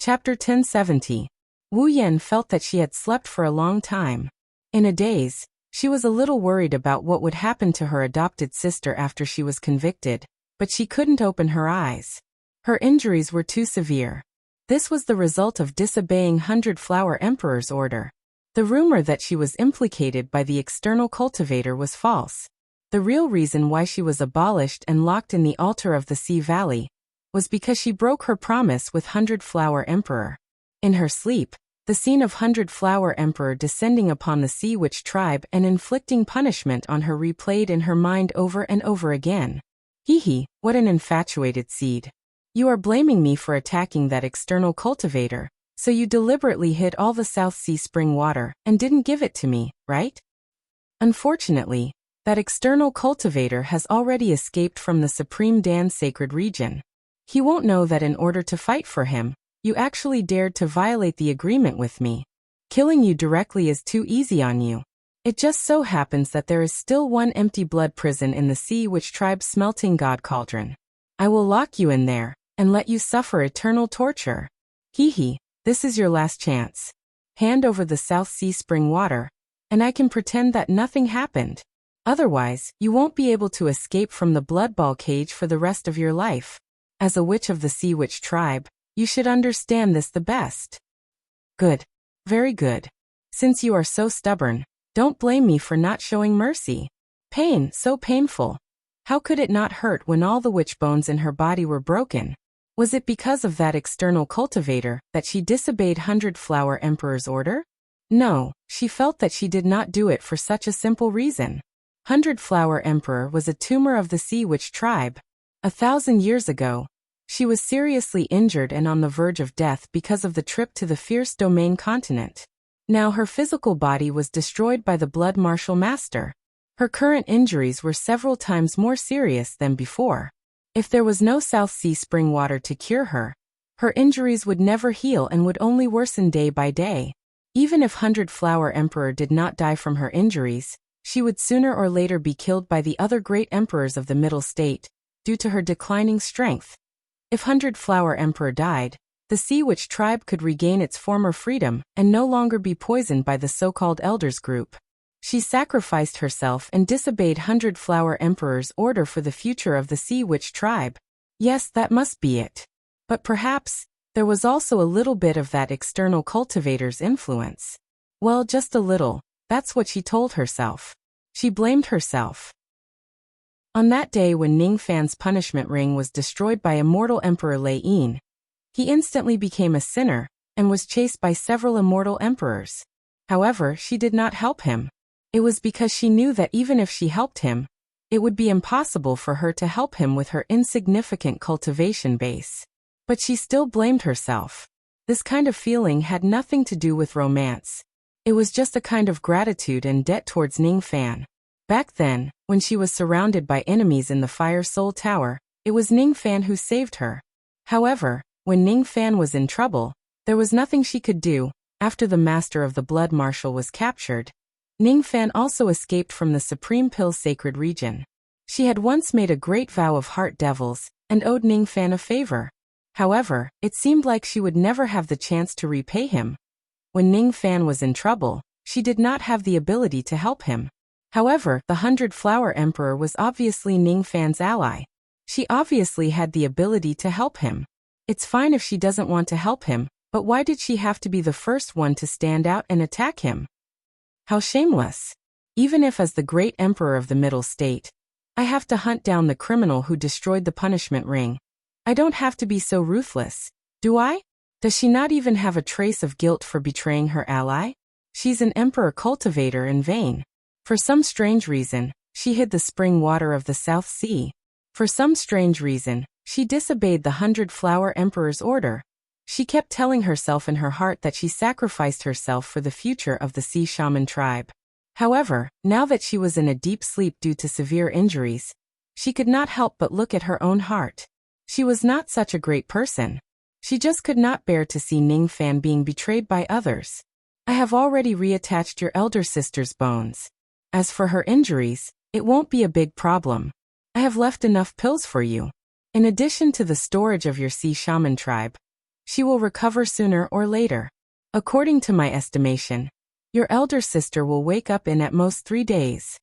Chapter 1070. Wu Yan felt that she had slept for a long time. In a daze, she was a little worried about what would happen to her adopted sister after she was convicted, but she couldn't open her eyes. Her injuries were too severe. This was the result of disobeying Hundred Flower Emperor's order. The rumor that she was implicated by the external cultivator was false. The real reason why she was abolished and locked in the altar of the Sea Valley was because she broke her promise with Hundred Flower Emperor. In her sleep, the scene of Hundred Flower Emperor descending upon the Sea Witch tribe and inflicting punishment on her replayed in her mind over and over again. Hee, what an infatuated seed. You are blaming me for attacking that external cultivator, so you deliberately hid all the South Sea spring water and didn't give it to me, right? Unfortunately, that external cultivator has already escaped from the Supreme Dan's sacred region. He won't know that in order to fight for him, you actually dared to violate the agreement with me. Killing you directly is too easy on you. It just so happens that there is still one empty blood prison in the Sea Witch tribe's smelting god cauldron. I will lock you in there and let you suffer eternal torture. Hee, this is your last chance. Hand over the South Sea spring water, and I can pretend that nothing happened. Otherwise, you won't be able to escape from the blood ball cage for the rest of your life. As a witch of the Sea Witch tribe, you should understand this the best. Good. Very good. Since you are so stubborn, don't blame me for not showing mercy. Pain, so painful. How could it not hurt when all the witch bones in her body were broken? Was it because of that external cultivator that she disobeyed Hundred Flower Emperor's order? No, she felt that she did not do it for such a simple reason. Hundred Flower Emperor was a tumor of the Sea Witch tribe. 1,000 years ago, she was seriously injured and on the verge of death because of the trip to the Fierce Domain continent. Now her physical body was destroyed by the Blood Martial Master. Her current injuries were several times more serious than before. If there was no South Sea spring water to cure her, her injuries would never heal and would only worsen day by day. Even if Hundred Flower Emperor did not die from her injuries, she would sooner or later be killed by the other great emperors of the Middle State, due to her declining strength. If Hundred Flower Emperor died, the Sea Witch tribe could regain its former freedom and no longer be poisoned by the so-called Elders group. She sacrificed herself and disobeyed Hundred Flower Emperor's order for the future of the Sea Witch tribe. Yes, that must be it. But perhaps, there was also a little bit of that external cultivator's influence. Well, just a little, that's what she told herself. She blamed herself. On that day when Ning Fan's punishment ring was destroyed by immortal Emperor Lei Yin, he instantly became a sinner and was chased by several immortal emperors. However, she did not help him. It was because she knew that even if she helped him, it would be impossible for her to help him with her insignificant cultivation base. But she still blamed herself. This kind of feeling had nothing to do with romance. It was just a kind of gratitude and debt towards Ning Fan. Back then, when she was surrounded by enemies in the Fire Soul Tower, it was Ning Fan who saved her. However, when Ning Fan was in trouble, there was nothing she could do. After the Master of the Blood Marshal was captured, Ning Fan also escaped from the Supreme Pill's sacred region. She had once made a great vow of heart devils and owed Ning Fan a favor. However, it seemed like she would never have the chance to repay him. When Ning Fan was in trouble, she did not have the ability to help him. However, the Hundred Flower Emperor was obviously Ning Fan's ally. She obviously had the ability to help him. It's fine if she doesn't want to help him, but why did she have to be the first one to stand out and attack him? How shameless. Even if as the great emperor of the Middle State, I have to hunt down the criminal who destroyed the punishment ring, I don't have to be so ruthless, do I? Does she not even have a trace of guilt for betraying her ally? She's an emperor cultivator in vain. For some strange reason, she hid the spring water of the South Sea. For some strange reason, she disobeyed the Hundred Flower Emperor's order. She kept telling herself in her heart that she sacrificed herself for the future of the Sea Shaman tribe. However, now that she was in a deep sleep due to severe injuries, she could not help but look at her own heart. She was not such a great person. She just could not bear to see Ning Fan being betrayed by others. I have already reattached your elder sister's bones. As for her injuries, it won't be a big problem. I have left enough pills for you. In addition to the storage of your Sea Shaman tribe, She will recover sooner or later. According to my estimation, your elder sister will wake up in at most 3 days.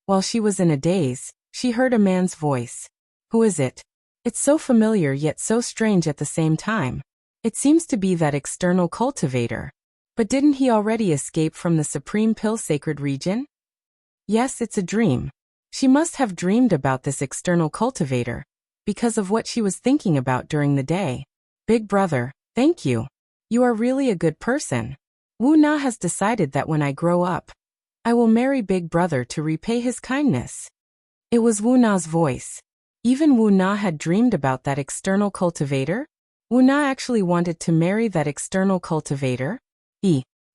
While she was in a daze, she heard a man's voice. Who is it? It's so familiar yet so strange at the same time. It seems to be that external cultivator. But didn't he already escape from the Supreme Pill Sacred Region? Yes, it's a dream. She must have dreamed about this external cultivator, because of what she was thinking about during the day. Big brother, thank you. You are really a good person. Wu Na has decided that when I grow up, I will marry Big Brother to repay his kindness. It was Wu Na's voice. Even Wu Na had dreamed about that external cultivator? Wu Na actually wanted to marry that external cultivator?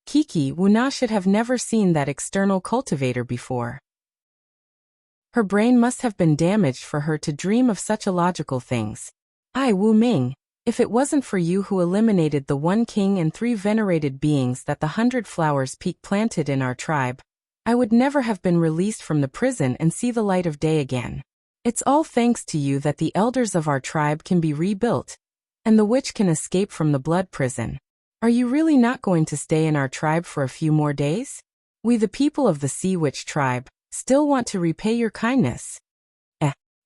Kiki, Wu Na should have never seen that external cultivator before. Her brain must have been damaged for her to dream of such illogical things. Wu Ming, if it wasn't for you who eliminated the 1 king and 3 venerated beings that the 100 Flowers Peak planted in our tribe, I would never have been released from the prison and see the light of day again. It's all thanks to you that the elders of our tribe can be rebuilt, and the witch can escape from the blood prison. Are you really not going to stay in our tribe for a few more days? We the people of the Sea Witch tribe still want to repay your kindness.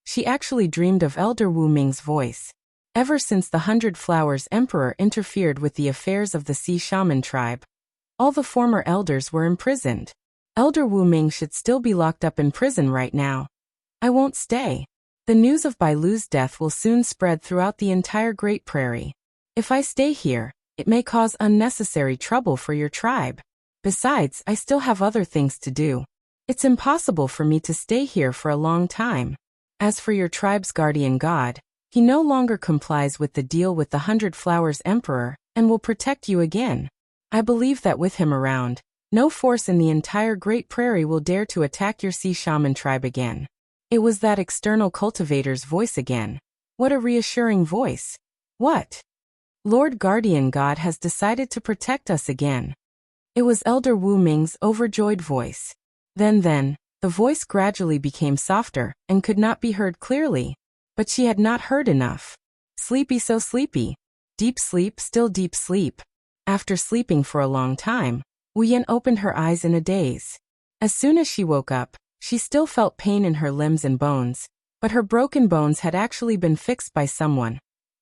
She actually dreamed of Elder Wu Ming's voice. Ever since the 100 Flowers Emperor interfered with the affairs of the Sea Shaman tribe, all the former elders were imprisoned. Elder Wu Ming should still be locked up in prison right now. I won't stay. The news of Bai Lu's death will soon spread throughout the entire Great Prairie. If I stay here, it may cause unnecessary trouble for your tribe. Besides, I still have other things to do. It's impossible for me to stay here for a long time. As for your tribe's guardian god, he no longer complies with the deal with the 100 Flowers Emperor and will protect you again. I believe that with him around, no force in the entire Great Prairie will dare to attack your Sea Shaman tribe again. It was that external cultivator's voice again. What a reassuring voice. What? Lord Guardian God has decided to protect us again. It was Elder Wu Ming's overjoyed voice. Then, the voice gradually became softer and could not be heard clearly. But she had not heard enough. Sleepy, so sleepy. Deep sleep, still deep sleep. After sleeping for a long time, Wu Yan opened her eyes in a daze. As soon as she woke up, she still felt pain in her limbs and bones, but her broken bones had actually been fixed by someone.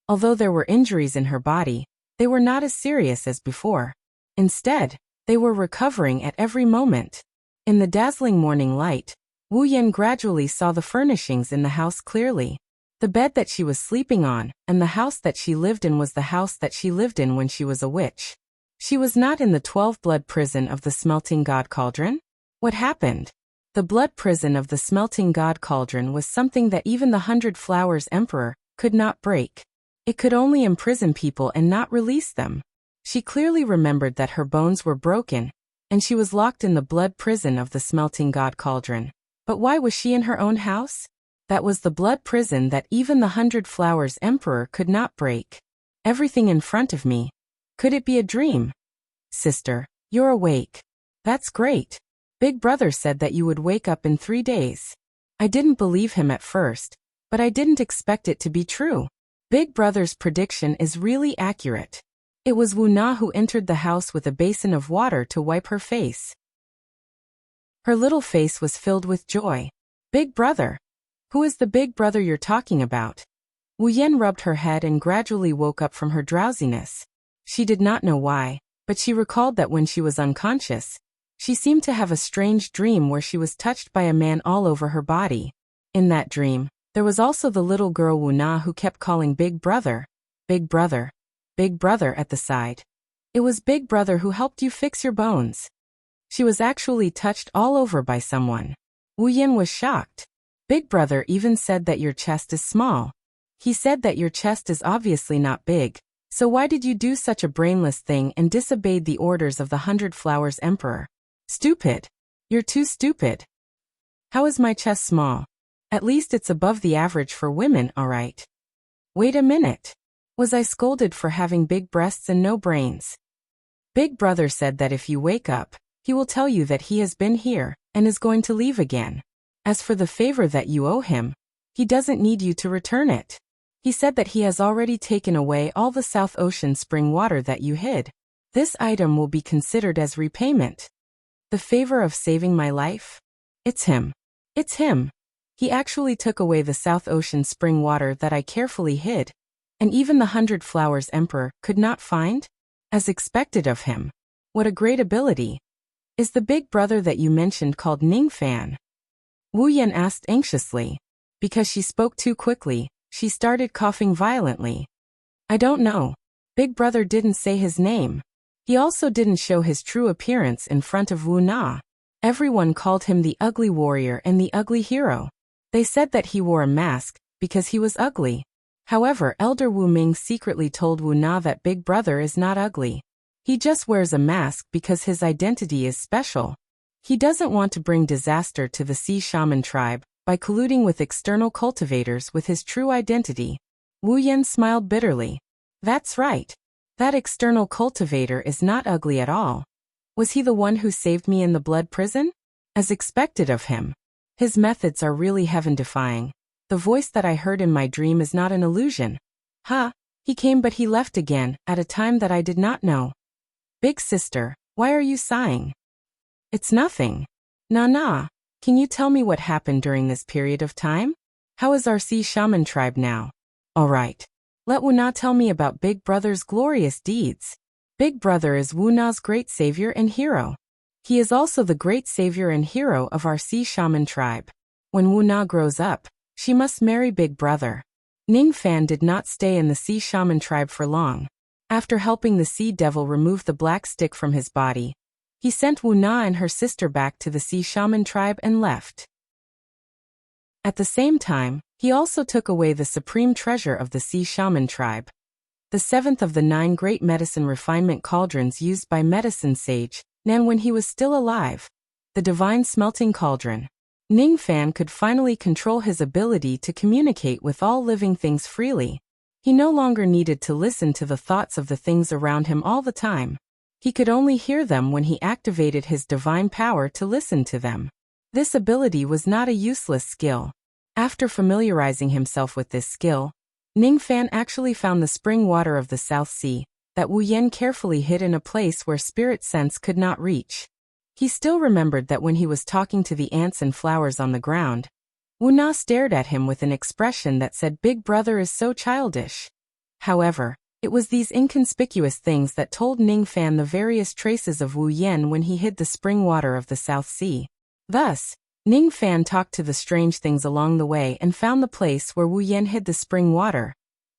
Although there were injuries in her body, they were not as serious as before. Instead, they were recovering at every moment. In the dazzling morning light, Wu Yan gradually saw the furnishings in the house clearly. The bed that she was sleeping on and the house that she lived in was the house that she lived in when she was a witch. She was not in the 12-blood prison of the Smelting God Cauldron? What happened? The blood prison of the Smelting God Cauldron was something that even the 100 Flowers Emperor could not break. It could only imprison people and not release them. She clearly remembered that her bones were broken, and she was locked in the blood prison of the Smelting God Cauldron. But why was she in her own house? That was the blood prison that even the 100 Flowers Emperor could not break. Everything in front of me. Could it be a dream? Sister, you're awake. That's great. Big Brother said that you would wake up in 3 days. I didn't believe him at first, but I didn't expect it to be true. Big Brother's prediction is really accurate. It was Wu Na who entered the house with a basin of water to wipe her face. Her little face was filled with joy. Big Brother. Who is the Big Brother you're talking about? Wu Yan rubbed her head and gradually woke up from her drowsiness. She did not know why, but she recalled that when she was unconscious, she seemed to have a strange dream where she was touched by a man all over her body. In that dream, there was also the little girl Wu Na who kept calling Big Brother, Big Brother, Big Brother at the side. It was Big Brother who helped you fix your bones. She was actually touched all over by someone. Wu Yan was shocked. Big Brother even said that your chest is small. He said that your chest is obviously not big, so why did you do such a brainless thing and disobeyed the orders of the 100 Flowers Emperor? Stupid. You're too stupid. How is my chest small? At least it's above the average for women, alright. Wait a minute. Was I scolded for having big breasts and no brains? Big Brother said that if you wake up, he will tell you that he has been here and is going to leave again. As for the favor that you owe him, he doesn't need you to return it. He said that he has already taken away all the South Ocean spring water that you hid. This item will be considered as repayment. The favor of saving my life? It's him. It's him. He actually took away the South Ocean spring water that I carefully hid, and even the 100 Flowers Emperor could not find? As expected of him. What a great ability. Is the big brother that you mentioned called Ningfan? Wu Yan asked anxiously. Because she spoke too quickly, she started coughing violently. I don't know. Big brother didn't say his name. He also didn't show his true appearance in front of Wu Na. Everyone called him the ugly warrior and the ugly hero. They said that he wore a mask because he was ugly. However, Elder Wu Ming secretly told Wu Na that Big Brother is not ugly. He just wears a mask because his identity is special. He doesn't want to bring disaster to the Sea Shaman tribe by colluding with external cultivators with his true identity. Wu Yan smiled bitterly. That's right. That external cultivator is not ugly at all. Was he the one who saved me in the blood prison? As expected of him. His methods are really heaven-defying. The voice that I heard in my dream is not an illusion. Ha! He came but he left again, at a time that I did not know. Big sister, why are you sighing? It's nothing. Nah. Can you tell me what happened during this period of time? How is our Sea Shaman tribe now? Alright. Let Wu Na tell me about Big Brother's glorious deeds. Big Brother is Wu Na's great savior and hero. He is also the great savior and hero of our Sea Shaman tribe. When Wu Na grows up, she must marry Big Brother. Ningfan did not stay in the Sea Shaman tribe for long. After helping the Sea Devil remove the black stick from his body, he sent Wu Na and her sister back to the Sea Shaman tribe and left. At the same time, he also took away the supreme treasure of the Sea Shaman tribe. The 7th of the 9 great medicine refinement cauldrons used by medicine sage Nan when he was still alive. The divine smelting cauldron. Ningfan could finally control his ability to communicate with all living things freely. He no longer needed to listen to the thoughts of the things around him all the time. He could only hear them when he activated his divine power to listen to them. This ability was not a useless skill. After familiarizing himself with this skill, Ningfan actually found the spring water of the South Sea that Wu Yan carefully hid in a place where spirit sense could not reach. He still remembered that when he was talking to the ants and flowers on the ground, Wu Na stared at him with an expression that said Big Brother is so childish. However, it was these inconspicuous things that told Ningfan the various traces of Wu Yan when he hid the spring water of the South Sea. Thus, Ningfan talked to the strange things along the way and found the place where Wu Yan hid the spring water.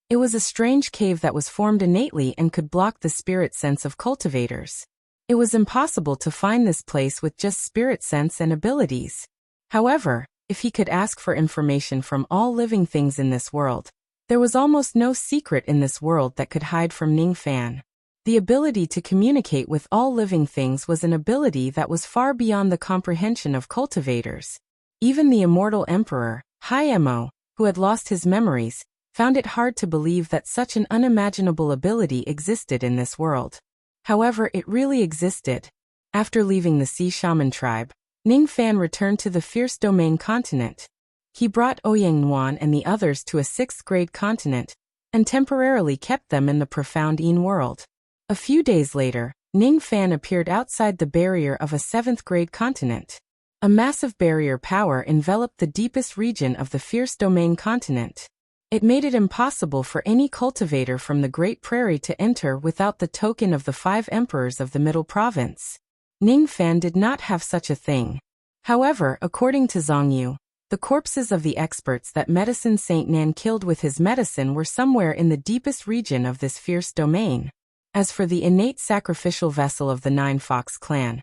It was a strange cave that was formed innately and could block the spirit sense of cultivators. It was impossible to find this place with just spirit sense and abilities. However, if he could ask for information from all living things in this world, there was almost no secret in this world that could hide from Ningfan. The ability to communicate with all living things was an ability that was far beyond the comprehension of cultivators. Even the immortal emperor, Mo, who had lost his memories, found it hard to believe that such an unimaginable ability existed in this world. However, it really existed. After leaving the Sea Shaman tribe, Ningfan returned to the Fierce Domain continent. He brought Ouyang Nuan and the others to a 6th grade continent, and temporarily kept them in the profound Yin world. A few days later, Ningfan appeared outside the barrier of a 7th grade continent. A massive barrier power enveloped the deepest region of the Fierce Domain continent. It made it impossible for any cultivator from the Great Prairie to enter without the token of the 5 emperors of the Middle Province. Ningfan did not have such a thing. However, according to Zhongyu, the corpses of the experts that Medicine Saint Nan killed with his medicine were somewhere in the deepest region of this fierce domain. As for the innate sacrificial vessel of the 9 Fox clan,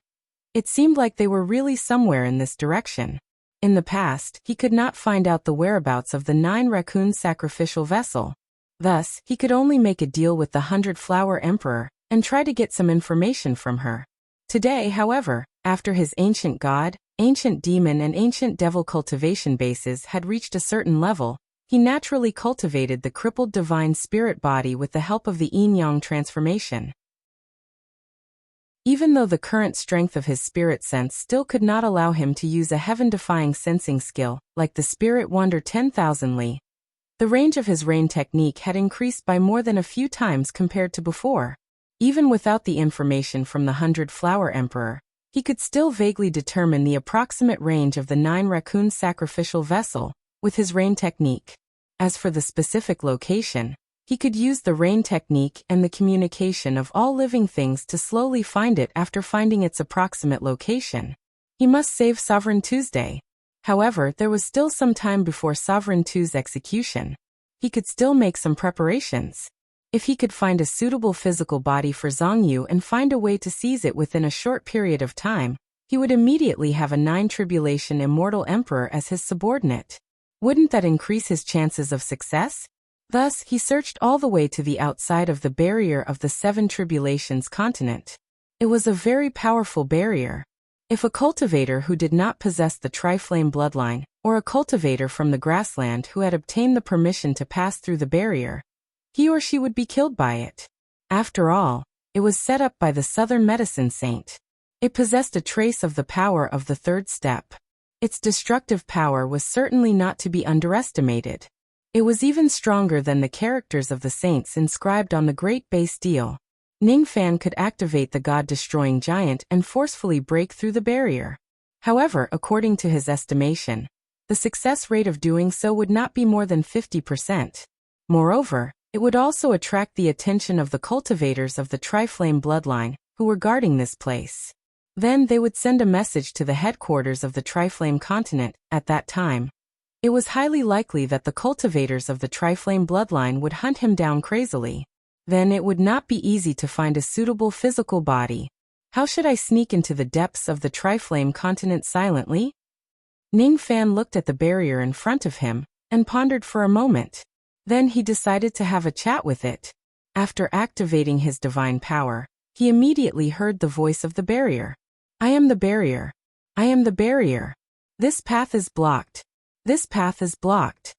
it seemed like they were really somewhere in this direction. In the past, he could not find out the whereabouts of the 9 Raccoon sacrificial vessel. Thus, he could only make a deal with the 100 Flower Emperor and try to get some information from her. Today, however, after his ancient god, ancient demon and ancient devil cultivation bases had reached a certain level, he naturally cultivated the crippled divine spirit body with the help of the yin-yang transformation. Even though the current strength of his spirit sense still could not allow him to use a heaven-defying sensing skill, like the Spirit Wonder 10,000 Li, The range of his rain technique had increased by more than a few times compared to before. Even without the information from the 100-Flower Emperor, he could still vaguely determine the approximate range of the 9-Raccoon sacrificial vessel with his rain technique. As for the specific location, he could use the rain technique and the communication of all living things to slowly find it after finding its approximate location. He must save Sovereign Tuesday. However, there was still some time before Sovereign Tu's execution. He could still make some preparations. If he could find a suitable physical body for Zhongyu and find a way to seize it within a short period of time, he would immediately have a 9-tribulation immortal emperor as his subordinate. Wouldn't that increase his chances of success? Thus, he searched all the way to the outside of the barrier of the 7 tribulations continent. It was a very powerful barrier. If a cultivator who did not possess the Triflame bloodline, or a cultivator from the grassland who had obtained the permission to pass through the barrier, he or she would be killed by it. After all, it was set up by the Southern Medicine Saint. It possessed a trace of the power of the 3rd step. Its destructive power was certainly not to be underestimated. It was even stronger than the characters of the saints inscribed on the Great Bay Steel. Ningfan could activate the God-destroying giant and forcefully break through the barrier. However, according to his estimation, the success rate of doing so would not be more than 50%. Moreover, it would also attract the attention of the cultivators of the Triflame bloodline, who were guarding this place. Then they would send a message to the headquarters of the Triflame continent. At that time, it was highly likely that the cultivators of the Triflame bloodline would hunt him down crazily. Then it would not be easy to find a suitable physical body. How should I sneak into the depths of the Triflame continent silently? Ningfan looked at the barrier in front of him and pondered for a moment. Then he decided to have a chat with it. After activating his divine power, he immediately heard the voice of the barrier. I am the barrier. I am the barrier. This path is blocked. This path is blocked.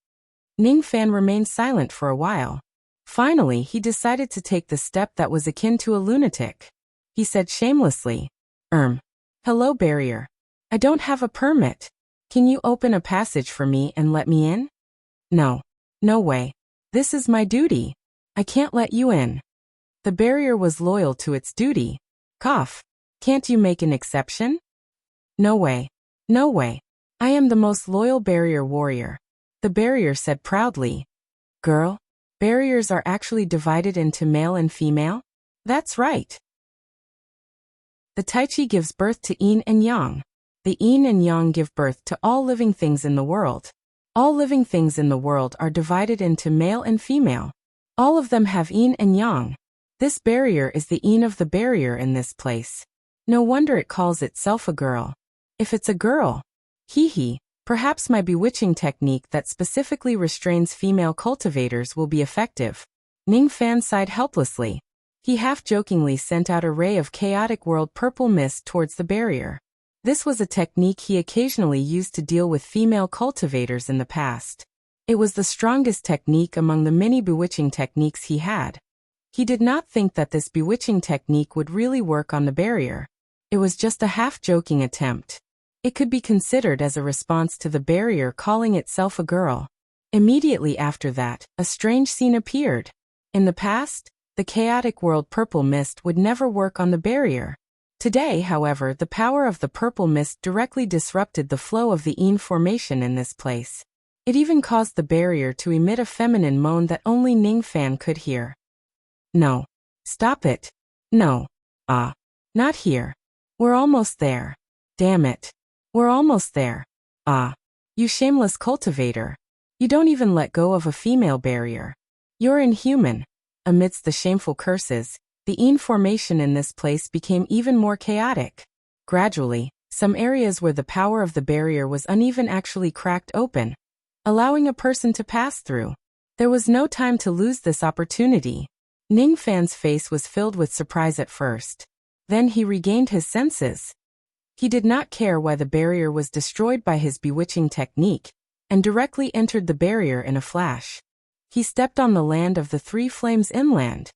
Ningfan remained silent for a while. Finally, he decided to take the step that was akin to a lunatic. He said shamelessly, Hello, barrier. I don't have a permit. Can you open a passage for me and let me in? No. No way. This is my duty. I can't let you in. The barrier was loyal to its duty. Cough. Can't you make an exception? No way. No way. I am the most loyal barrier warrior. The barrier said proudly. Girl, barriers are actually divided into male and female? That's right. The Tai Chi gives birth to yin and yang. The yin and yang give birth to all living things in the world. All living things in the world are divided into male and female. All of them have yin and yang. This barrier is the yin of the barrier in this place. No wonder it calls itself a girl. If it's a girl, perhaps my bewitching technique that specifically restrains female cultivators will be effective. Ningfan sighed helplessly. He half-jokingly sent out a ray of chaotic world purple mist towards the barrier. This was a technique he occasionally used to deal with female cultivators in the past. It was the strongest technique among the many bewitching techniques he had. He did not think that this bewitching technique would really work on the barrier. It was just a half-joking attempt. It could be considered as a response to the barrier calling itself a girl. Immediately after that, a strange scene appeared. In the past, the chaotic world purple mist would never work on the barrier. Today, however, the power of the purple mist directly disrupted the flow of the yin formation in this place. It even caused the barrier to emit a feminine moan that only Ningfan could hear. No. Stop it. No. Not here. We're almost there. Damn it. We're almost there. You shameless cultivator. You don't even let go of a female barrier. You're inhuman. Amidst the shameful curses, the yin formation in this place became even more chaotic. Gradually, some areas where the power of the barrier was uneven actually cracked open, allowing a person to pass through. There was no time to lose this opportunity. Ningfan's face was filled with surprise at first. Then he regained his senses. He did not care why the barrier was destroyed by his bewitching technique, and directly entered the barrier in a flash. He stepped on the land of the 3 flames inland.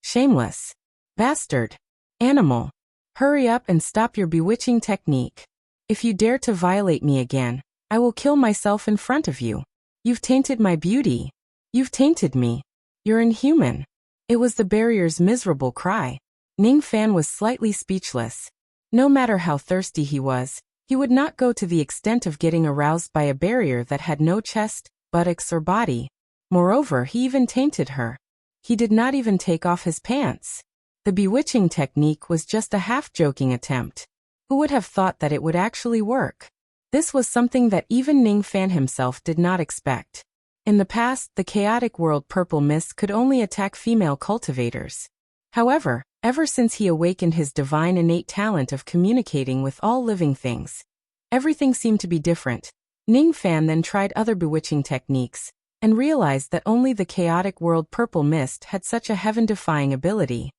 Shameless. Bastard. Animal. Hurry up and stop your bewitching technique. If you dare to violate me again, I will kill myself in front of you. You've tainted my beauty. You've tainted me. You're inhuman. It was the barrier's miserable cry. Ning Fan was slightly speechless. No matter how thirsty he was, he would not go to the extent of getting aroused by a barrier that had no chest, buttocks or body. Moreover, he even tainted her. He did not even take off his pants. The bewitching technique was just a half-joking attempt. Who would have thought that it would actually work? This was something that even Ning Fan himself did not expect. In the past, the chaotic world purple mist could only attack female cultivators. However, ever since he awakened his divine innate talent of communicating with all living things, everything seemed to be different. Ning Fan then tried other bewitching techniques, and realized that only the chaotic world purple mist had such a heaven-defying ability.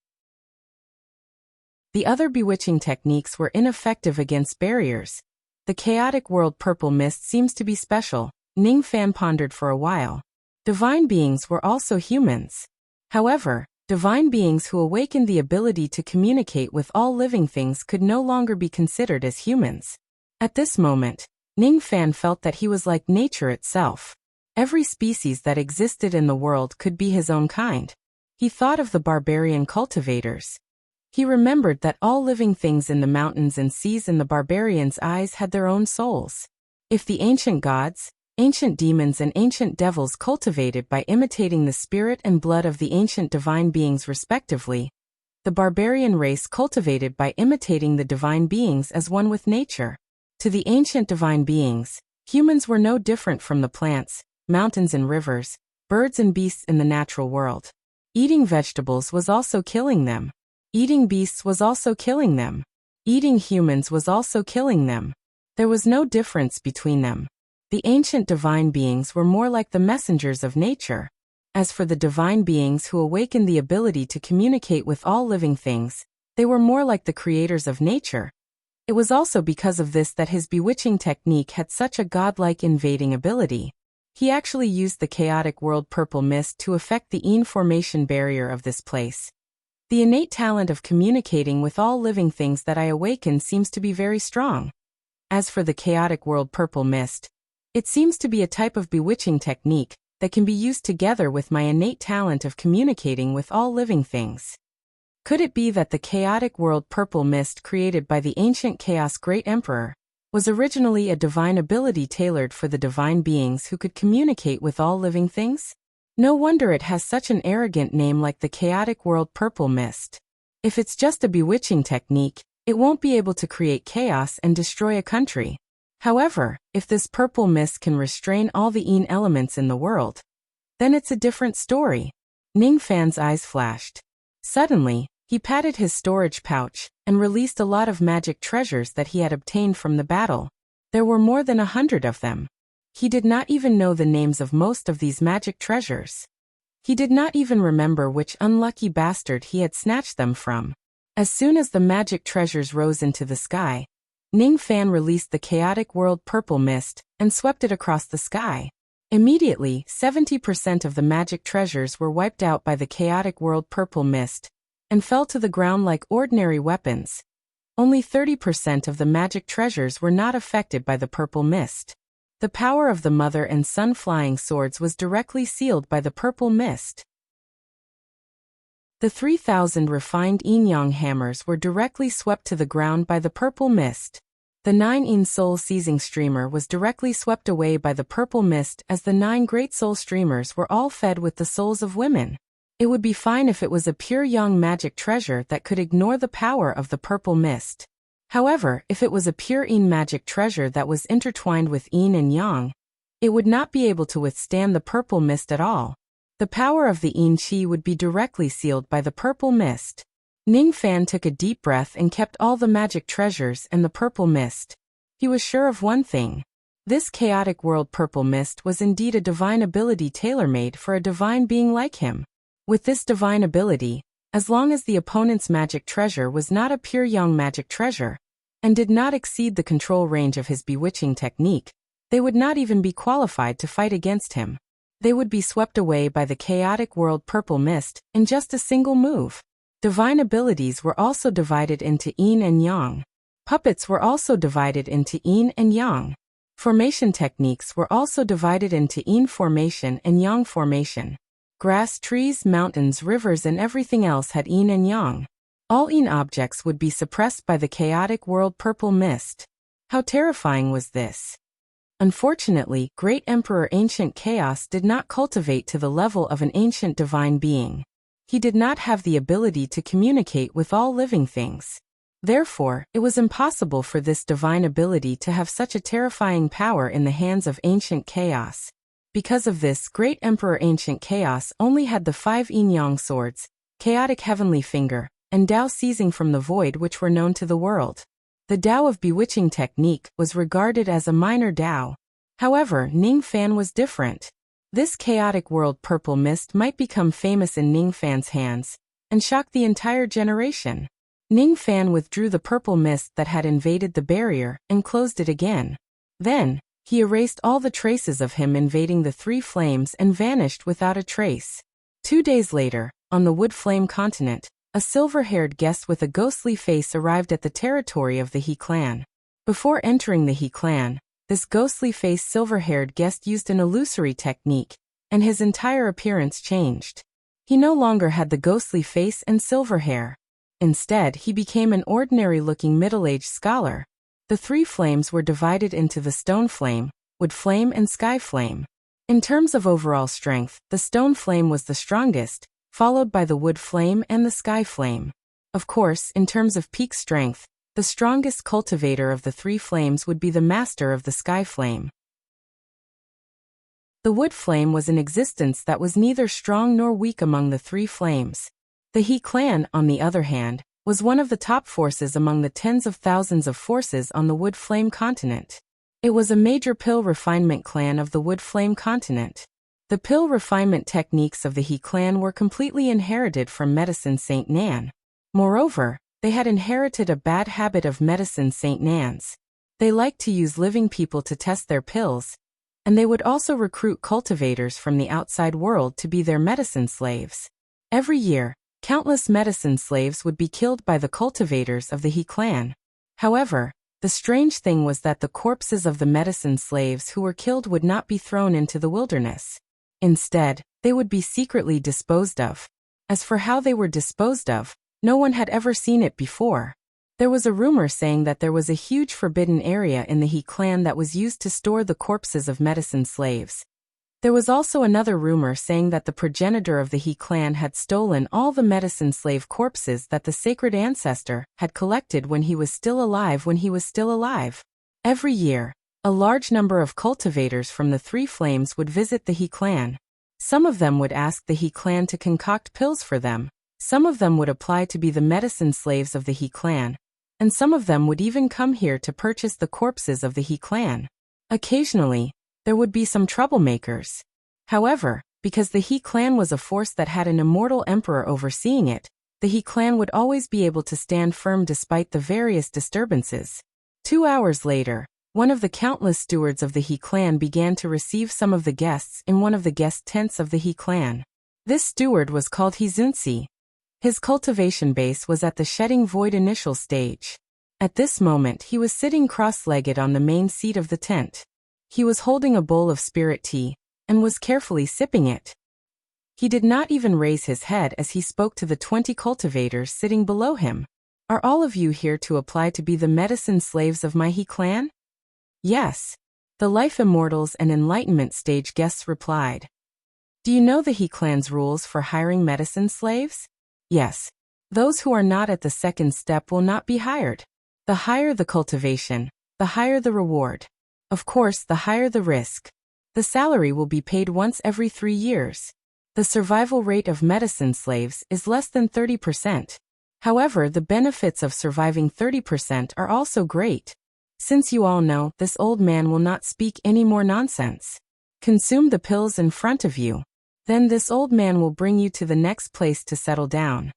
The other bewitching techniques were ineffective against barriers. The chaotic world purple mist seems to be special. Ning Fan pondered for a while. Divine beings were also humans. However, divine beings who awakened the ability to communicate with all living things could no longer be considered as humans. At this moment, Ning Fan felt that he was like nature itself. Every species that existed in the world could be his own kind. He thought of the barbarian cultivators. He remembered that all living things in the mountains and seas in the barbarians' eyes had their own souls. If the ancient gods, ancient demons and ancient devils cultivated by imitating the spirit and blood of the ancient divine beings respectively, the barbarian race cultivated by imitating the divine beings as one with nature. To the ancient divine beings, humans were no different from the plants, mountains and rivers, birds and beasts in the natural world. Eating vegetables was also killing them. Eating beasts was also killing them. Eating humans was also killing them. There was no difference between them. The ancient divine beings were more like the messengers of nature. As for the divine beings who awakened the ability to communicate with all living things, they were more like the creators of nature. It was also because of this that his bewitching technique had such a godlike invading ability. He actually used the chaotic world purple mist to affect the Een formation barrier of this place. The innate talent of communicating with all living things that I awakened seems to be very strong. As for the chaotic world purple mist, it seems to be a type of bewitching technique that can be used together with my innate talent of communicating with all living things. Could it be that the chaotic world purple mist created by the ancient chaos great emperor was originally a divine ability tailored for the divine beings who could communicate with all living things? No wonder it has such an arrogant name like the chaotic world purple mist. If it's just a bewitching technique, it won't be able to create chaos and destroy a country. However, if this purple mist can restrain all the Een elements in the world, then it's a different story. Ning Fan's eyes flashed. Suddenly, he patted his storage pouch and released a lot of magic treasures that he had obtained from the battle. There were more than 100 of them. He did not even know the names of most of these magic treasures. He did not even remember which unlucky bastard he had snatched them from. As soon as the magic treasures rose into the sky, Ning Fan released the chaotic world purple mist and swept it across the sky. Immediately, 70% of the magic treasures were wiped out by the chaotic world purple mist and fell to the ground like ordinary weapons. Only 30% of the magic treasures were not affected by the purple mist. The power of the mother and son flying swords was directly sealed by the purple mist. The 3,000 refined Yin-Yang hammers were directly swept to the ground by the purple mist. The 9 Yin soul seizing streamer was directly swept away by the purple mist as the 9 great soul streamers were all fed with the souls of women. It would be fine if it was a pure Yang magic treasure that could ignore the power of the purple mist. However, if it was a pure Yin magic treasure that was intertwined with Yin and Yang, it would not be able to withstand the purple mist at all. The power of the Yin Qi would be directly sealed by the purple mist. Ning Fan took a deep breath and kept all the magic treasures and the purple mist. He was sure of one thing. This chaotic world purple mist was indeed a divine ability tailor-made for a divine being like him. With this divine ability, as long as the opponent's magic treasure was not a pure Yang magic treasure, and did not exceed the control range of his bewitching technique, they would not even be qualified to fight against him. They would be swept away by the chaotic world purple mist in just a single move. Divine abilities were also divided into Yin and Yang. Puppets were also divided into Yin and Yang. Formation techniques were also divided into yin formation and yang formation. Grass, trees, mountains, rivers and everything else had yin and yang. All yin objects would be suppressed by the chaotic world purple mist. How terrifying was this? Unfortunately, Great Emperor Ancient Chaos did not cultivate to the level of an ancient divine being. He did not have the ability to communicate with all living things. Therefore, it was impossible for this divine ability to have such a terrifying power in the hands of Ancient Chaos. Because of this, Great Emperor Ancient Chaos only had the 5 yin-yang swords, Chaotic Heavenly Finger, and Tao seizing from the void which were known to the world. The Tao of Bewitching technique was regarded as a minor Tao. However, Ning Fan was different. This chaotic world purple mist might become famous in Ning Fan's hands, and shock the entire generation. Ning Fan withdrew the purple mist that had invaded the barrier, and closed it again. Then, he erased all the traces of him invading the 3 flames and vanished without a trace. 2 days later, on the Wood Flame continent, a silver-haired guest with a ghostly face arrived at the territory of the He clan. Before entering the He clan, this ghostly-faced silver-haired guest used an illusory technique, and his entire appearance changed. He no longer had the ghostly face and silver hair. Instead, he became an ordinary-looking middle-aged scholar. The 3 flames were divided into the Stone Flame, Wood Flame and Sky Flame. In terms of overall strength, the Stone Flame was the strongest, followed by the Wood Flame and the Sky Flame. Of course, in terms of peak strength, the strongest cultivator of the 3 flames would be the master of the Sky Flame. The Wood Flame was an existence that was neither strong nor weak among the 3 flames. The He clan, on the other hand, was one of the top forces among the tens of thousands of forces on the Wood Flame continent. It was a major pill refinement clan of the Wood Flame continent. The pill refinement techniques of the He clan were completely inherited from Medicine Saint Nan. Moreover, they had inherited a bad habit of Medicine Saint Nan's. They liked to use living people to test their pills, and they would also recruit cultivators from the outside world to be their medicine slaves. Every year, countless medicine slaves would be killed by the cultivators of the He clan. However, the strange thing was that the corpses of the medicine slaves who were killed would not be thrown into the wilderness. Instead, they would be secretly disposed of. As for how they were disposed of, no one had ever seen it before. There was a rumor saying that there was a huge forbidden area in the He clan that was used to store the corpses of medicine slaves. There was also another rumor saying that the progenitor of the He clan had stolen all the medicine slave corpses that the sacred ancestor had collected when he was still alive Every year, a large number of cultivators from the 3 flames would visit the He clan. Some of them would ask the He clan to concoct pills for them, some of them would apply to be the medicine slaves of the He clan, and some of them would even come here to purchase the corpses of the He clan. Occasionally, there would be some troublemakers. However, because the He clan was a force that had an immortal emperor overseeing it, the He clan would always be able to stand firm despite the various disturbances. 2 hours later, one of the countless stewards of the He clan began to receive some of the guests in one of the guest tents of the He clan. This steward was called Hizunsi. His cultivation base was at the Shedding Void initial stage. At this moment he was sitting cross-legged on the main seat of the tent. He was holding a bowl of spirit tea, and was carefully sipping it. He did not even raise his head as he spoke to the 20 cultivators sitting below him. Are all of you here to apply to be the medicine slaves of my He clan? Yes. The Life Immortals and Enlightenment stage guests replied. Do you know the He clan's rules for hiring medicine slaves? Yes. Those who are not at the second step will not be hired. The higher the cultivation, the higher the reward. Of course, the higher the risk. The salary will be paid once every 3 years. The survival rate of medicine slaves is less than 30%. However, the benefits of surviving 30% are also great. Since you all know, this old man will not speak any more nonsense. Consume the pills in front of you. Then this old man will bring you to the next place to settle down.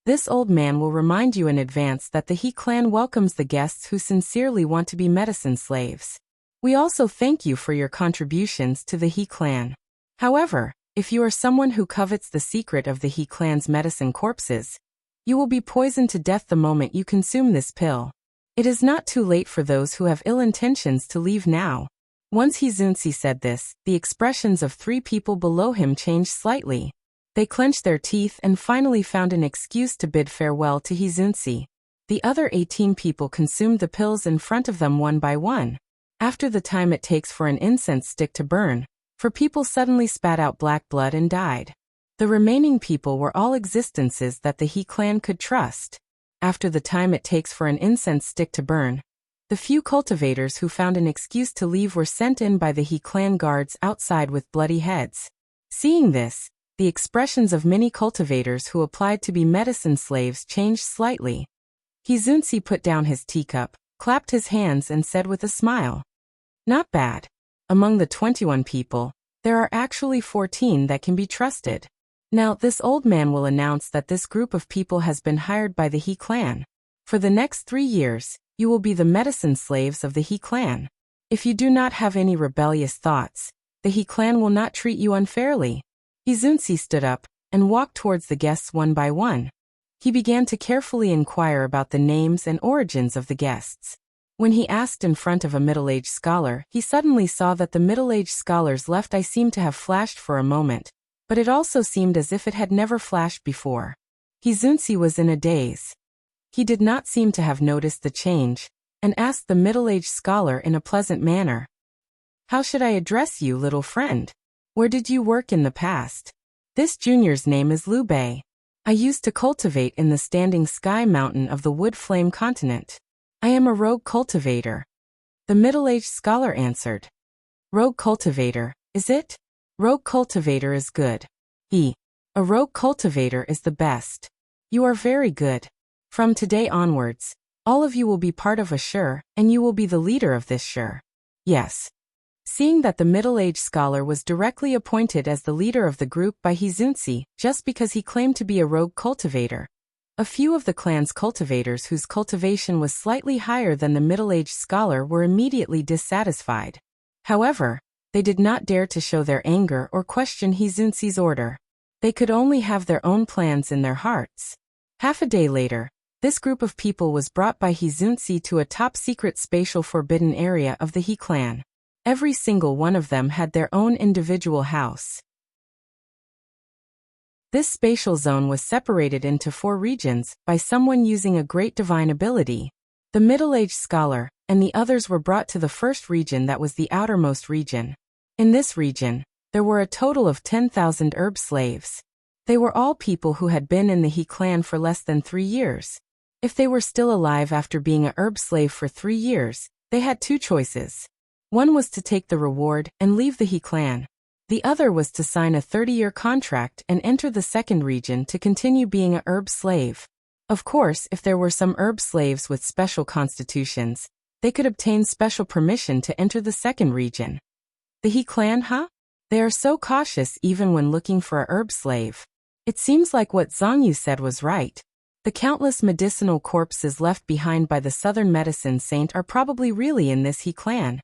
This old man will remind you in advance that the He clan welcomes the guests who sincerely want to be medicine slaves. We also thank you for your contributions to the He clan. However, if you are someone who covets the secret of the He clan's medicine corpses, you will be poisoned to death the moment you consume this pill. It is not too late for those who have ill intentions to leave now. Once Hizunsi said this, the expressions of 3 people below him changed slightly. They clenched their teeth and finally found an excuse to bid farewell to Hizunsi. The other 18 people consumed the pills in front of them one by one. After the time it takes for an incense stick to burn, 4 people suddenly spat out black blood and died. The remaining people were all existences that the He clan could trust. After the time it takes for an incense stick to burn, the few cultivators who found an excuse to leave were sent in by the He clan guards outside with bloody heads. Seeing this, the expressions of many cultivators who applied to be medicine slaves changed slightly. Hizunsi put down his teacup, clapped his hands and said with a smile, "Not bad. Among the 21 people, there are actually 14 that can be trusted." Now this old man will announce that this group of people has been hired by the He clan. For the next 3 years, you will be the medicine slaves of the He clan. If you do not have any rebellious thoughts, the He clan will not treat you unfairly. Hizunsi stood up and walked towards the guests one by one. He began to carefully inquire about the names and origins of the guests. When he asked in front of a middle-aged scholar, he suddenly saw that the middle-aged scholar's left eye seemed to have flashed for a moment, but it also seemed as if it had never flashed before. Hizunsi was in a daze. He did not seem to have noticed the change, and asked the middle-aged scholar in a pleasant manner, "How should I address you, little friend? Where did you work in the past?" "This junior's name is Liu Bei. I used to cultivate in the standing sky mountain of the wood flame continent. I am a rogue cultivator," the middle-aged scholar answered. "Rogue cultivator, is it? Rogue cultivator is good. A rogue cultivator is the best. You are very good. From today onwards, all of you will be part of a shur, and you will be the leader of this shur." "Yes." Seeing that the middle-aged scholar was directly appointed as the leader of the group by Hizunsi just because he claimed to be a rogue cultivator, a few of the clan's cultivators whose cultivation was slightly higher than the middle-aged scholar were immediately dissatisfied. However, they did not dare to show their anger or question Hizunsi's order. They could only have their own plans in their hearts. Half a day later, this group of people was brought by Hizunsi to a top-secret spatial forbidden area of the He clan. Every single one of them had their own individual house. This spatial zone was separated into 4 regions by someone using a great divine ability. The middle-aged scholar and the others were brought to the first region that was the outermost region. In this region, there were a total of 10,000 herb slaves. They were all people who had been in the He clan for less than 3 years. If they were still alive after being a herb slave for 3 years, they had 2 choices. One was to take the reward and leave the He clan. The other was to sign a 30-year contract and enter the second region to continue being a herb slave. Of course, if there were some herb slaves with special constitutions, they could obtain special permission to enter the second region. The He clan, huh? They are so cautious even when looking for a herb slave. It seems like what Zhongyu said was right. The countless medicinal corpses left behind by the southern medicine saint are probably really in this He clan.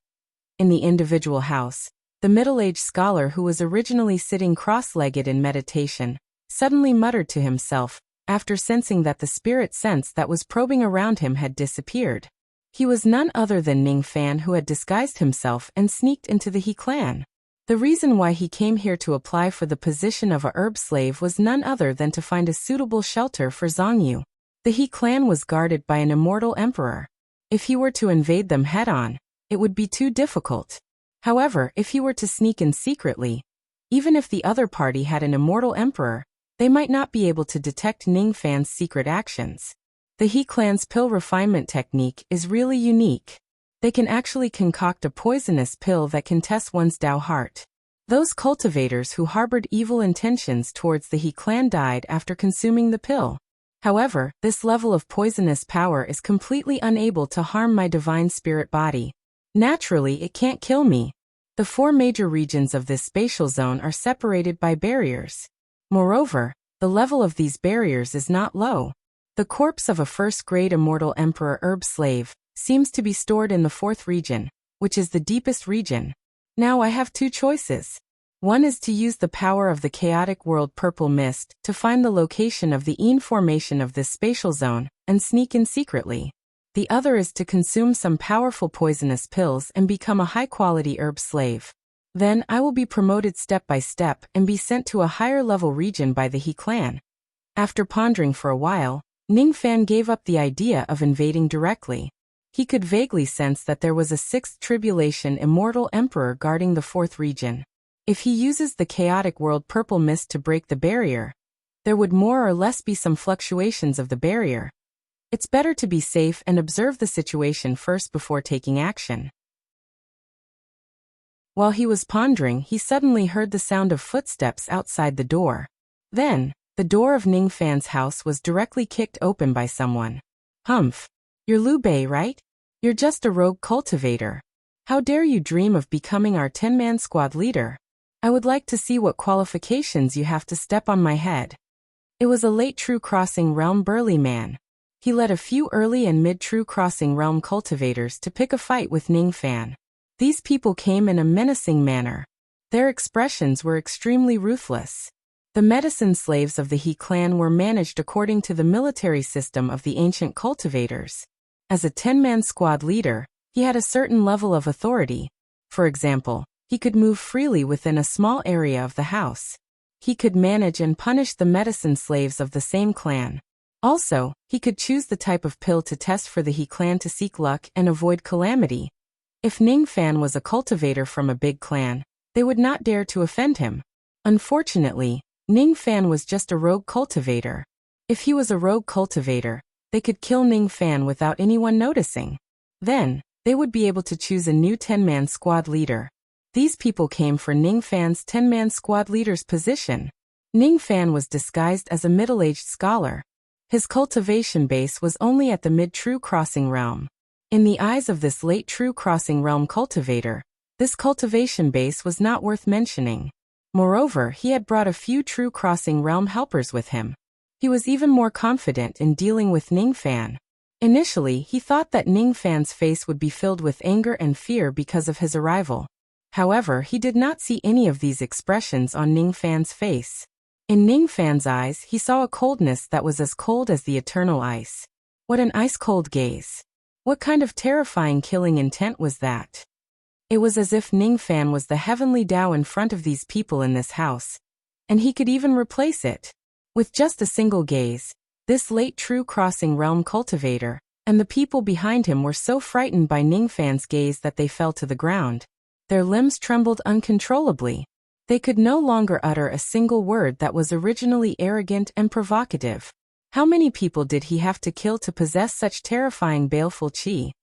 In the individual house, the middle-aged scholar who was originally sitting cross-legged in meditation suddenly muttered to himself, after sensing that the spirit sense that was probing around him had disappeared. He was none other than Ning Fan, who had disguised himself and sneaked into the He clan. The reason why he came here to apply for the position of a herb slave was none other than to find a suitable shelter for Zhongyu. The He clan was guarded by an immortal emperor. If he were to invade them head-on, it would be too difficult. However, if he were to sneak in secretly, even if the other party had an immortal emperor, they might not be able to detect Ning Fan's secret actions. The He clan's pill refinement technique is really unique. They can actually concoct a poisonous pill that can test one's Dao heart. Those cultivators who harbored evil intentions towards the He clan died after consuming the pill. However, this level of poisonous power is completely unable to harm my divine spirit body. Naturally, it can't kill me. The 4 major regions of this spatial zone are separated by barriers. Moreover, the level of these barriers is not low. The corpse of a first-grade immortal emperor herb slave seems to be stored in the 4th region, which is the deepest region. Now I have 2 choices. One is to use the power of the chaotic world purple mist to find the location of the Een formation of this spatial zone and sneak in secretly. The other is to consume some powerful poisonous pills and become a high-quality herb slave. Then I will be promoted step by step and be sent to a higher-level region by the He clan. After pondering for a while, Ningfan gave up the idea of invading directly. He could vaguely sense that there was a sixth tribulation immortal emperor guarding the fourth region. If he uses the chaotic world purple mist to break the barrier, there would more or less be some fluctuations of the barrier. It's better to be safe and observe the situation first before taking action. While he was pondering, he suddenly heard the sound of footsteps outside the door. Then, the door of Ningfan's house was directly kicked open by someone. Humph. You're Liu Bei, right? You're just a rogue cultivator. How dare you dream of becoming our 10-man squad leader? I would like to see what qualifications you have to step on my head. It was a late True Crossing Realm burly man. He led a few early and mid-True Crossing Realm cultivators to pick a fight with Ningfan. These people came in a menacing manner. Their expressions were extremely ruthless. The medicine slaves of the He clan were managed according to the military system of the ancient cultivators. As a 10-man squad leader, he had a certain level of authority. For example, he could move freely within a small area of the house. He could manage and punish the medicine slaves of the same clan. Also, he could choose the type of pill to test for the He clan to seek luck and avoid calamity. If Ningfan was a cultivator from a big clan, they would not dare to offend him. Unfortunately, Ningfan was just a rogue cultivator. If he was a rogue cultivator, they could kill Ningfan without anyone noticing. Then, they would be able to choose a new 10-man squad leader. These people came for Ningfan's 10-man squad leader's position. Ningfan was disguised as a middle-aged scholar. His cultivation base was only at the mid-True Crossing realm. In the eyes of this late True Crossing realm cultivator, this cultivation base was not worth mentioning. Moreover, he had brought a few True Crossing realm helpers with him. He was even more confident in dealing with Ningfan. Initially, he thought that Ningfan's face would be filled with anger and fear because of his arrival. However, he did not see any of these expressions on Ningfan's face. In Ningfan's eyes, he saw a coldness that was as cold as the eternal ice. What an ice-cold gaze. What kind of terrifying killing intent was that? It was as if Ningfan was the heavenly Tao in front of these people in this house, and he could even replace it. With just a single gaze, this late True Crossing realm cultivator, and the people behind him were so frightened by Ningfan's gaze that they fell to the ground. Their limbs trembled uncontrollably. They could no longer utter a single word that was originally arrogant and provocative. How many people did he have to kill to possess such terrifying baleful chi?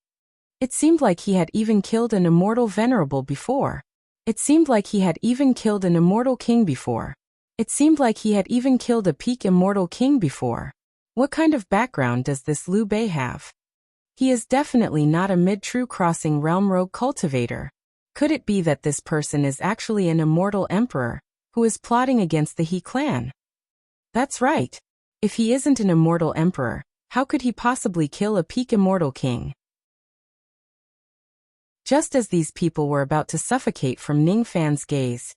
It seemed like he had even killed an immortal venerable before. It seemed like he had even killed an immortal king before. It seemed like he had even killed a peak immortal king before. What kind of background does this Liu Bei have? He is definitely not a mid-True Crossing realm rogue cultivator. Could it be that this person is actually an immortal emperor, who is plotting against the He clan? That's right. If he isn't an immortal emperor, how could he possibly kill a peak immortal king? Just as these people were about to suffocate from Ningfan's gaze,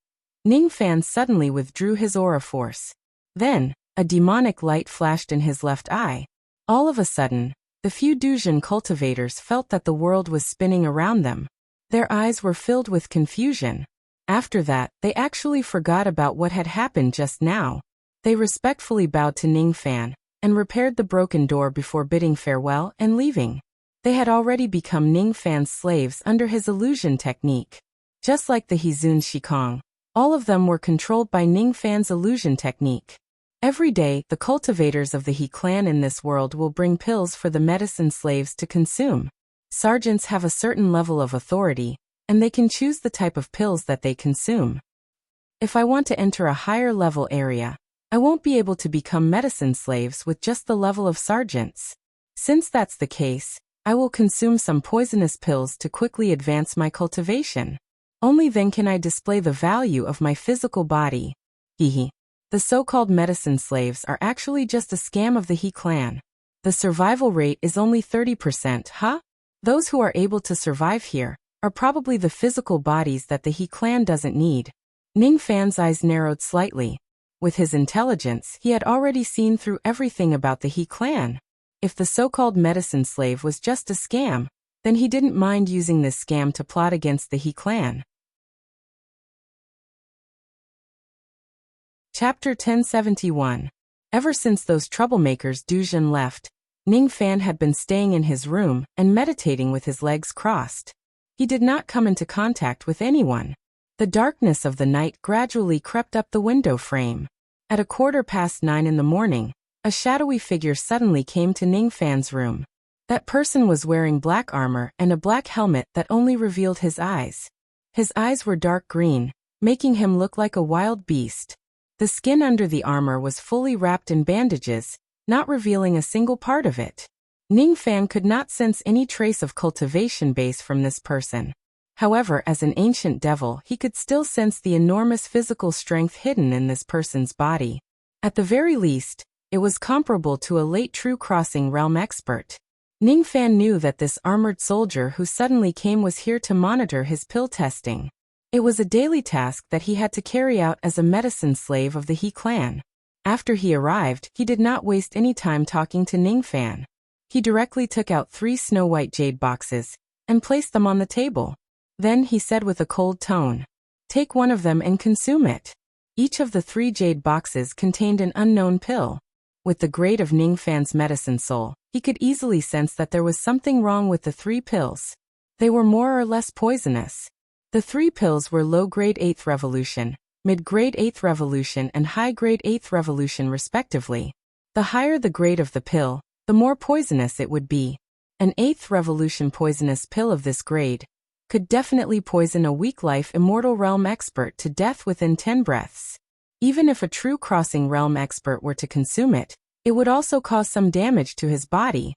Ningfan suddenly withdrew his aura force. Then, a demonic light flashed in his left eye. All of a sudden, the few Duzhen cultivators felt that the world was spinning around them. Their eyes were filled with confusion. After that, they actually forgot about what had happened just now. They respectfully bowed to Ningfan, and repaired the broken door before bidding farewell and leaving. They had already become Ningfan's slaves under his illusion technique. Just like the Hizun Shikong, all of them were controlled by Ningfan's illusion technique. Every day, the cultivators of the He clan in this world will bring pills for the medicine slaves to consume. Sergeants have a certain level of authority, and they can choose the type of pills that they consume. If I want to enter a higher level area, I won't be able to become medicine slaves with just the level of sergeants. Since that's the case, I will consume some poisonous pills to quickly advance my cultivation. Only then can I display the value of my physical body. Hehe. The so-called medicine slaves are actually just a scam of the He clan. The survival rate is only 30%, huh? Those who are able to survive here are probably the physical bodies that the He clan doesn't need. Ningfan's eyes narrowed slightly. With his intelligence, he had already seen through everything about the He clan. If the so-called medicine slave was just a scam, then he didn't mind using this scam to plot against the He clan. Chapter 1071. Ever since those troublemakers Du Jun left, Ning Fan had been staying in his room and meditating with his legs crossed. He did not come into contact with anyone. The darkness of the night gradually crept up the window frame. At 9:15 in the morning, a shadowy figure suddenly came to Ning Fan's room. That person was wearing black armor and a black helmet that only revealed his eyes. His eyes were dark green, making him look like a wild beast. The skin under the armor was fully wrapped in bandages, not revealing a single part of it. Ning Fan could not sense any trace of cultivation base from this person. However, as an ancient devil, he could still sense the enormous physical strength hidden in this person's body. At the very least, it was comparable to a late true crossing realm expert. Ning Fan knew that this armored soldier who suddenly came was here to monitor his pill testing. It was a daily task that he had to carry out as a medicine slave of the He clan. After he arrived, he did not waste any time talking to Ning Fan. He directly took out 3 snow-white jade boxes and placed them on the table. Then he said with a cold tone, "Take one of them and consume it." Each of the 3 jade boxes contained an unknown pill. With the grade of Ning Fan's medicine soul, he could easily sense that there was something wrong with the 3 pills. They were more or less poisonous. The 3 pills were low-grade 8th revolution, mid-grade 8th revolution and high-grade 8th revolution respectively. The higher the grade of the pill, the more poisonous it would be. An 8th revolution poisonous pill of this grade could definitely poison a weak life immortal realm expert to death within 10 breaths. Even if a true crossing realm expert were to consume it, it would also cause some damage to his body.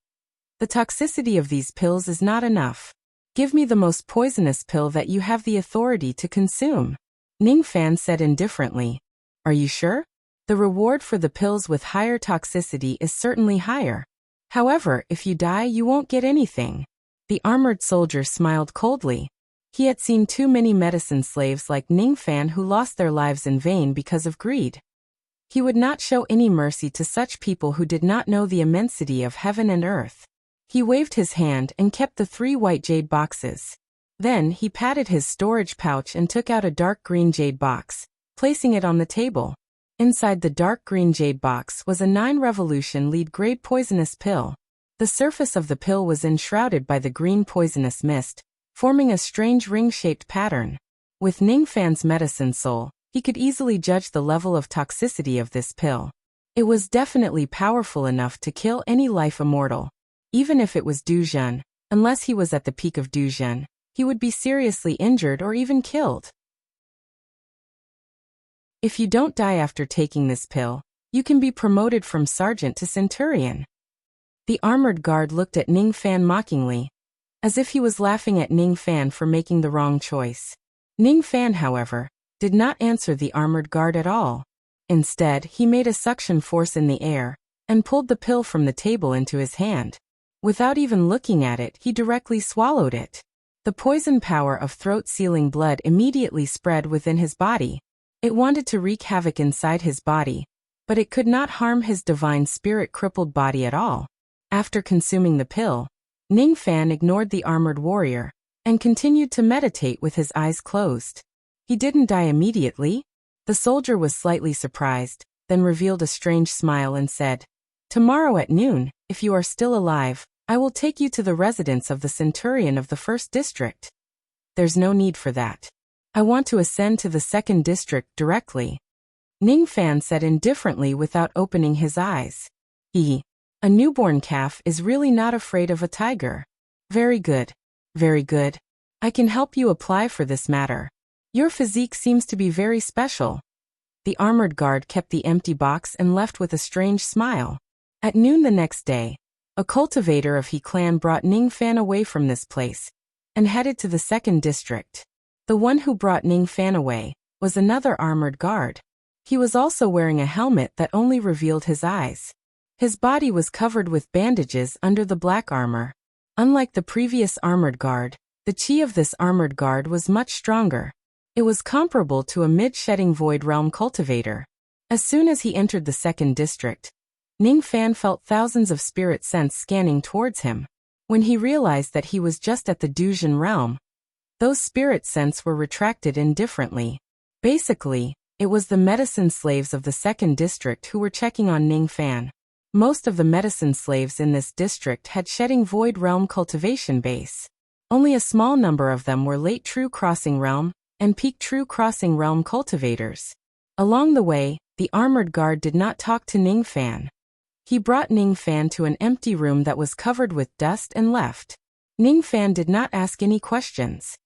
The toxicity of these pills is not enough. Give me the most poisonous pill that you have the authority to consume. Ning Fan said indifferently. Are you sure? The reward for the pills with higher toxicity is certainly higher. However, if you die, you won't get anything. The armored soldier smiled coldly. He had seen too many medicine slaves like Ning Fan who lost their lives in vain because of greed. He would not show any mercy to such people who did not know the immensity of heaven and earth. He waved his hand and kept the 3 white jade boxes. Then he patted his storage pouch and took out a dark green jade box, placing it on the table. Inside the dark green jade box was a 9 revolution lead grade poisonous pill. The surface of the pill was enshrouded by the green poisonous mist, forming a strange ring-shaped pattern. With Ning Fan's medicine soul, he could easily judge the level of toxicity of this pill. It was definitely powerful enough to kill any life immortal. Even if it was Du Jun, unless he was at the peak of Du Jun, he would be seriously injured or even killed. If you don't die after taking this pill, you can be promoted from sergeant to centurion. The armored guard looked at Ning Fan mockingly, as if he was laughing at Ning Fan for making the wrong choice. Ning Fan, however, did not answer the armored guard at all. Instead, he made a suction force in the air and pulled the pill from the table into his hand. Without even looking at it, he directly swallowed it. The poison power of throat-sealing blood immediately spread within his body. It wanted to wreak havoc inside his body, but it could not harm his divine spirit-crippled body at all. After consuming the pill, Ning Fan ignored the armored warrior and continued to meditate with his eyes closed. He didn't die immediately. The soldier was slightly surprised, then revealed a strange smile and said, "Tomorrow at noon, if you are still alive, I will take you to the residence of the centurion of the 1st district." "There's no need for that. I want to ascend to the 2nd district directly," Ning Fan said indifferently without opening his eyes. A newborn calf is really not afraid of a tiger. Very good. Very good. I can help you apply for this matter. Your physique seems to be very special." The armored guard kept the empty box and left with a strange smile. At noon the next day, a cultivator of He clan brought Ning Fan away from this place and headed to the 2nd district. The one who brought Ning Fan away was another armored guard. He was also wearing a helmet that only revealed his eyes. His body was covered with bandages under the black armor. Unlike the previous armored guard, the chi of this armored guard was much stronger. It was comparable to a mid-shedding void realm cultivator. As soon as he entered the 2nd district, Ning Fan felt thousands of spirit scents scanning towards him. When he realized that he was just at the Duzhen realm, those spirit scents were retracted indifferently. Basically, it was the medicine slaves of the second district who were checking on Ning Fan. Most of the medicine slaves in this district had shedding void realm cultivation base. Only a small number of them were late true crossing realm and peak true crossing realm cultivators. Along the way, the armored guard did not talk to Ning Fan. He brought Ning Fan to an empty room that was covered with dust and left. Ning Fan did not ask any questions.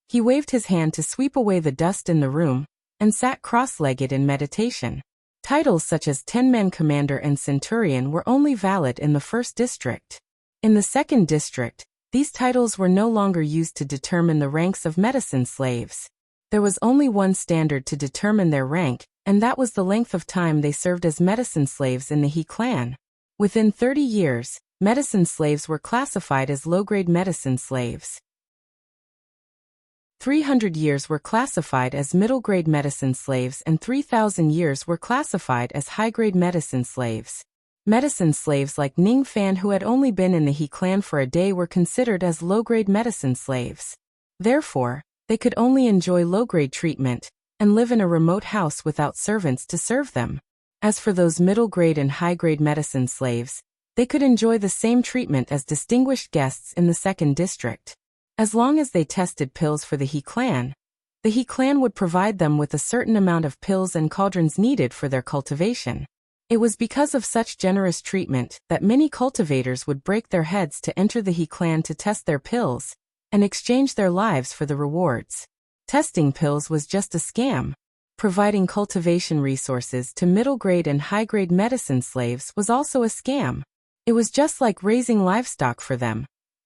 He waved his hand to sweep away the dust in the room and sat cross-legged in meditation. Titles such as 10-man commander and centurion were only valid in the first district. In the second district, these titles were no longer used to determine the ranks of medicine slaves. There was only one standard to determine their rank, and that was the length of time they served as medicine slaves in the He clan. Within 30 years, medicine slaves were classified as low-grade medicine slaves. 300 years were classified as middle-grade medicine slaves and 3,000 years were classified as high-grade medicine slaves. Medicine slaves like Ning Fan who had only been in the He clan for a day were considered as low-grade medicine slaves. Therefore, they could only enjoy low-grade treatment and live in a remote house without servants to serve them. As for those middle-grade and high-grade medicine slaves, they could enjoy the same treatment as distinguished guests in the second district. As long as they tested pills for the He clan would provide them with a certain amount of pills and cauldrons needed for their cultivation. It was because of such generous treatment that many cultivators would break their heads to enter the He clan to test their pills and exchange their lives for the rewards. Testing pills was just a scam. Providing cultivation resources to middle-grade and high-grade medicine slaves was also a scam. It was just like raising livestock for them.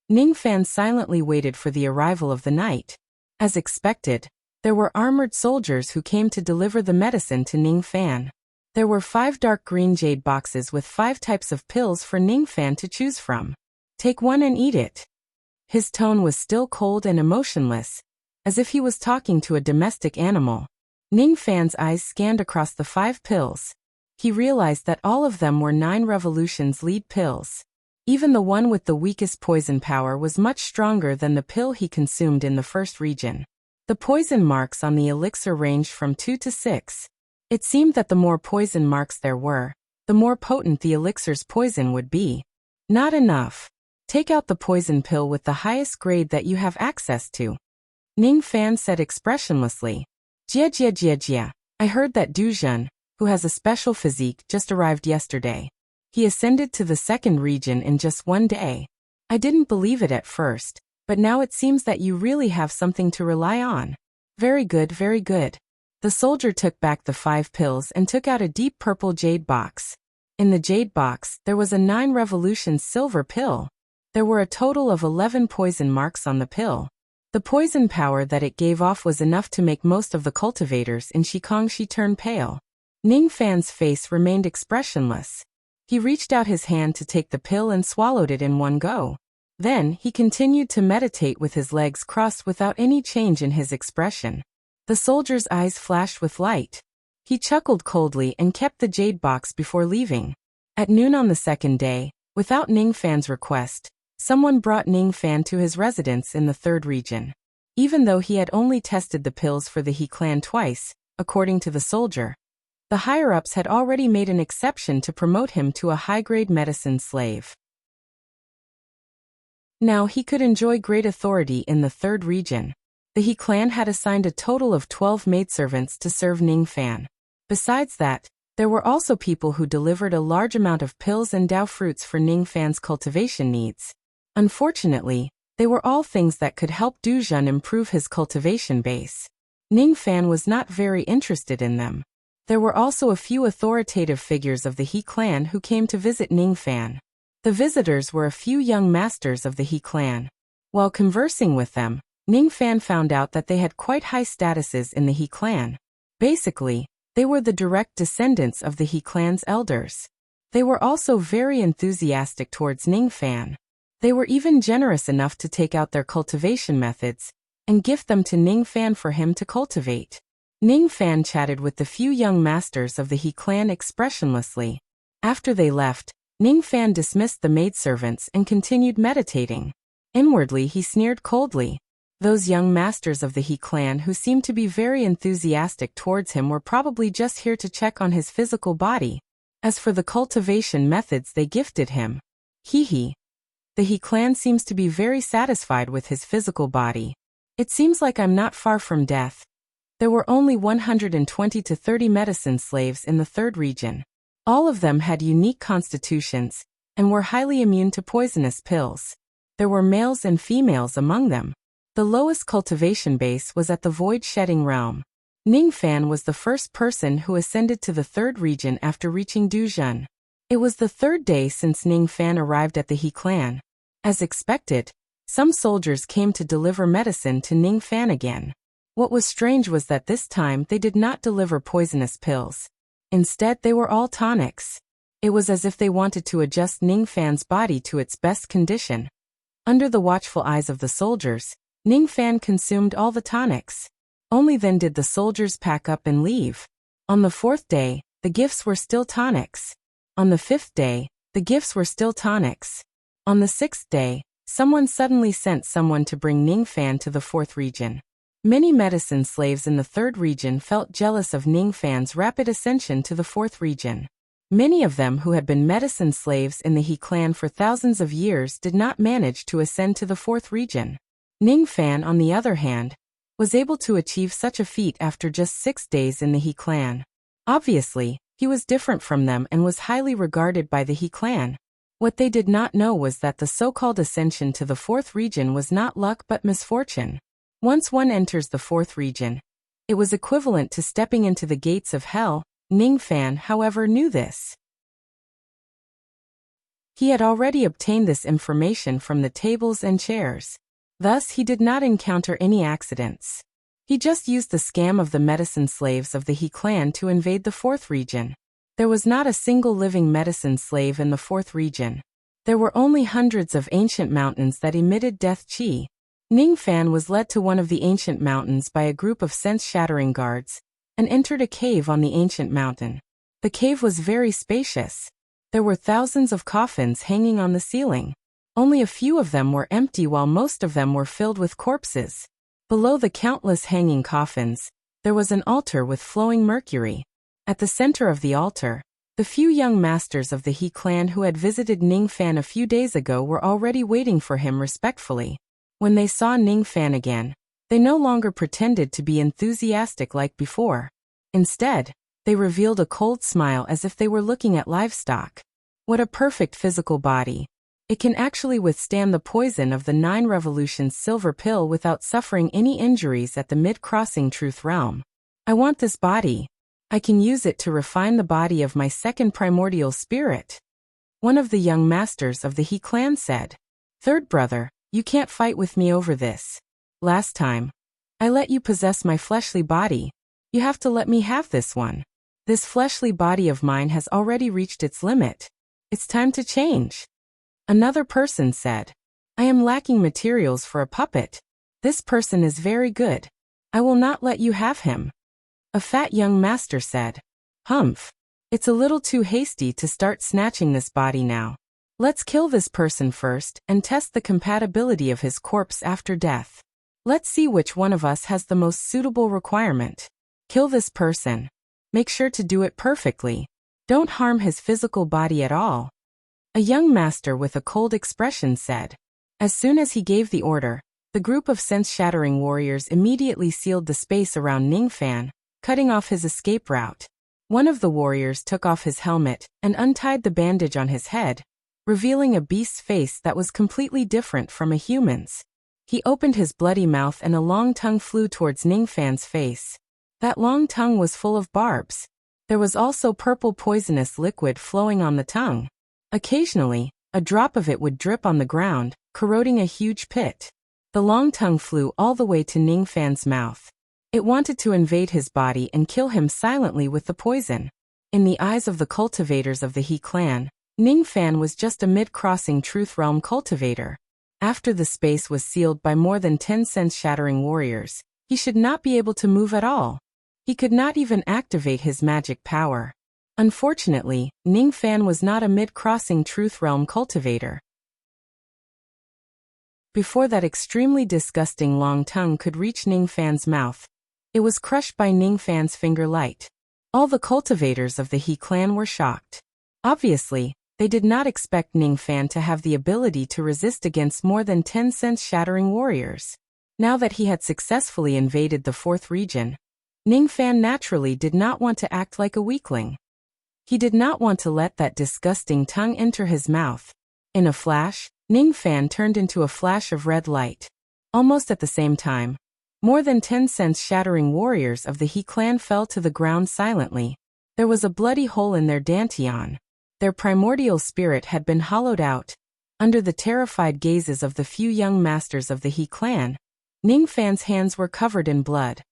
Ning Fan silently waited for the arrival of the night. As expected, there were armored soldiers who came to deliver the medicine to Ning Fan. There were 5 dark green jade boxes with 5 types of pills for Ning Fan to choose from. Take one and eat it. His tone was still cold and emotionless, as if he was talking to a domestic animal. Ning Fan's eyes scanned across the 5 pills. He realized that all of them were 9 revolutions lead pills. Even the one with the weakest poison power was much stronger than the pill he consumed in the first region. The poison marks on the elixir ranged from 2 to 6. It seemed that the more poison marks there were, the more potent the elixir's poison would be. Not enough. Take out the poison pill with the highest grade that you have access to. Ning Fan said expressionlessly. Jia. I heard that Duzhen, who has a special physique, just arrived yesterday. He ascended to the second region in just one day. I didn't believe it at first, but now it seems that you really have something to rely on. Very good, very good. The soldier took back the 5 pills and took out a deep purple jade box. In the jade box, there was a 9 revolutions silver pill. There were a total of 11 poison marks on the pill. The poison power that it gave off was enough to make most of the cultivators in Shikongshi turn pale. Ning Fan's face remained expressionless. He reached out his hand to take the pill and swallowed it in one go. Then, he continued to meditate with his legs crossed without any change in his expression. The soldier's eyes flashed with light. He chuckled coldly and kept the jade box before leaving. At noon on the second day, without Ning Fan's request, someone brought Ning Fan to his residence in the third region. Even though he had only tested the pills for the He clan twice, according to the soldier, the higher-ups had already made an exception to promote him to a high-grade medicine slave. Now he could enjoy great authority in the third region. The He clan had assigned a total of 12 maidservants to serve Ning Fan. Besides that, there were also people who delivered a large amount of pills and Dao fruits for Ning Fan's cultivation needs. Unfortunately, they were all things that could help Duzhen improve his cultivation base. Ning Fan was not very interested in them. There were also a few authoritative figures of the He clan who came to visit Ning Fan. The visitors were a few young masters of the He clan. While conversing with them, Ning Fan found out that they had quite high statuses in the He clan. Basically, they were the direct descendants of the He clan's elders. They were also very enthusiastic towards Ning Fan. They were even generous enough to take out their cultivation methods and gift them to Ning Fan for him to cultivate. Ning Fan chatted with the few young masters of the He clan expressionlessly. After they left, Ning Fan dismissed the maidservants and continued meditating. Inwardly he sneered coldly. Those young masters of the He clan who seemed to be very enthusiastic towards him were probably just here to check on his physical body. As for the cultivation methods they gifted him, the He clan seems to be very satisfied with his physical body. It seems like I'm not far from death. There were only 120 to 30 medicine slaves in the third region. All of them had unique constitutions and were highly immune to poisonous pills. There were males and females among them. The lowest cultivation base was at the void-shedding realm. Ning Fan was the first person who ascended to the third region after reaching Duzhen. It was the third day since Ning Fan arrived at the He clan. As expected, some soldiers came to deliver medicine to Ning Fan again. What was strange was that this time they did not deliver poisonous pills. Instead, they were all tonics. It was as if they wanted to adjust Ning Fan's body to its best condition. Under the watchful eyes of the soldiers, Ning Fan consumed all the tonics. Only then did the soldiers pack up and leave. On the fourth day, the gifts were still tonics. On the fifth day, the gifts were still tonics. On the sixth day, someone suddenly sent someone to bring Ning Fan to the fourth region. Many medicine slaves in the third region felt jealous of Ning Fan's rapid ascension to the fourth region. Many of them who had been medicine slaves in the He clan for thousands of years did not manage to ascend to the fourth region. Ning Fan, on the other hand, was able to achieve such a feat after just 6 days in the He clan. Obviously, he was different from them and was highly regarded by the He clan. What they did not know was that the so-called ascension to the fourth region was not luck but misfortune. Once one enters the fourth region, it was equivalent to stepping into the gates of hell. Ning Fan, however, knew this. He had already obtained this information from the tables and chairs. Thus, he did not encounter any accidents. He just used the scam of the medicine slaves of the He clan to invade the fourth region. There was not a single living medicine slave in the fourth region. There were only hundreds of ancient mountains that emitted death chi. Ning Fan was led to one of the ancient mountains by a group of sense-shattering guards, and entered a cave on the ancient mountain. The cave was very spacious. There were thousands of coffins hanging on the ceiling. Only a few of them were empty while most of them were filled with corpses. Below the countless hanging coffins, there was an altar with flowing mercury. At the center of the altar, the few young masters of the He clan who had visited Ning Fan a few days ago were already waiting for him respectfully. When they saw Ning Fan again, they no longer pretended to be enthusiastic like before. Instead, they revealed a cold smile as if they were looking at livestock. What a perfect physical body. It can actually withstand the poison of the 9 revolutions silver pill without suffering any injuries at the mid-crossing truth realm. I want this body. I can use it to refine the body of my second primordial spirit. One of the young masters of the He clan said. Third brother, you can't fight with me over this. Last time, I let you possess my fleshly body. You have to let me have this one. This fleshly body of mine has already reached its limit. It's time to change. Another person said, I am lacking materials for a puppet. This person is very good. I will not let you have him. A fat young master said, Humph. It's a little too hasty to start snatching this body now. Let's kill this person first and test the compatibility of his corpse after death. Let's see which one of us has the most suitable requirement. Kill this person. Make sure to do it perfectly. Don't harm his physical body at all. A young master with a cold expression said. As soon as he gave the order, the group of sense-shattering warriors immediately sealed the space around Ning Fan, cutting off his escape route. One of the warriors took off his helmet and untied the bandage on his head, revealing a beast's face that was completely different from a human's. He opened his bloody mouth and a long tongue flew towards Ning Fan's face. That long tongue was full of barbs. There was also purple poisonous liquid flowing on the tongue. Occasionally, a drop of it would drip on the ground, corroding a huge pit. The long tongue flew all the way to Ning Fan's mouth. It wanted to invade his body and kill him silently with the poison. In the eyes of the cultivators of the He clan, Ning Fan was just a mid-crossing truth realm cultivator. After the space was sealed by more than 10 sense-shattering warriors, he should not be able to move at all. He could not even activate his magic power. Unfortunately, Ning Fan was not a mid-crossing Truth Realm cultivator. Before that extremely disgusting long tongue could reach Ning Fan's mouth, it was crushed by Ning Fan's finger light. All the cultivators of the He clan were shocked. Obviously, they did not expect Ning Fan to have the ability to resist against more than 10 sense-shattering warriors. Now that he had successfully invaded the 4th region, Ning Fan naturally did not want to act like a weakling. He did not want to let that disgusting tongue enter his mouth. In a flash, Ning Fan turned into a flash of red light. Almost at the same time, more than 10 sense-shattering warriors of the He clan fell to the ground silently. There was a bloody hole in their dantian. Their primordial spirit had been hollowed out. Under the terrified gazes of the few young masters of the He clan, Ning Fan's hands were covered in blood.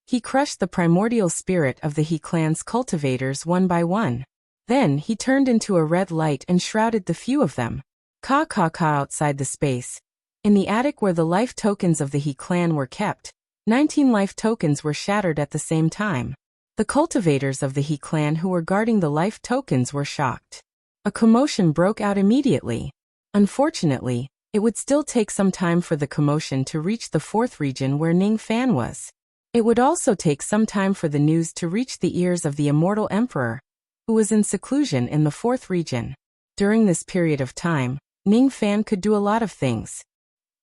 He crushed the primordial spirit of the He clan's cultivators one by one. Then he turned into a red light and shrouded the few of them. Outside the space. In the attic where the life tokens of the He clan were kept, 19 life tokens were shattered at the same time. The cultivators of the He clan who were guarding the life tokens were shocked. A commotion broke out immediately. Unfortunately, it would still take some time for the commotion to reach the 4th region where Ning Fan was. It would also take some time for the news to reach the ears of the immortal emperor, who was in seclusion in the 4th region. During this period of time, Ning Fan could do a lot of things.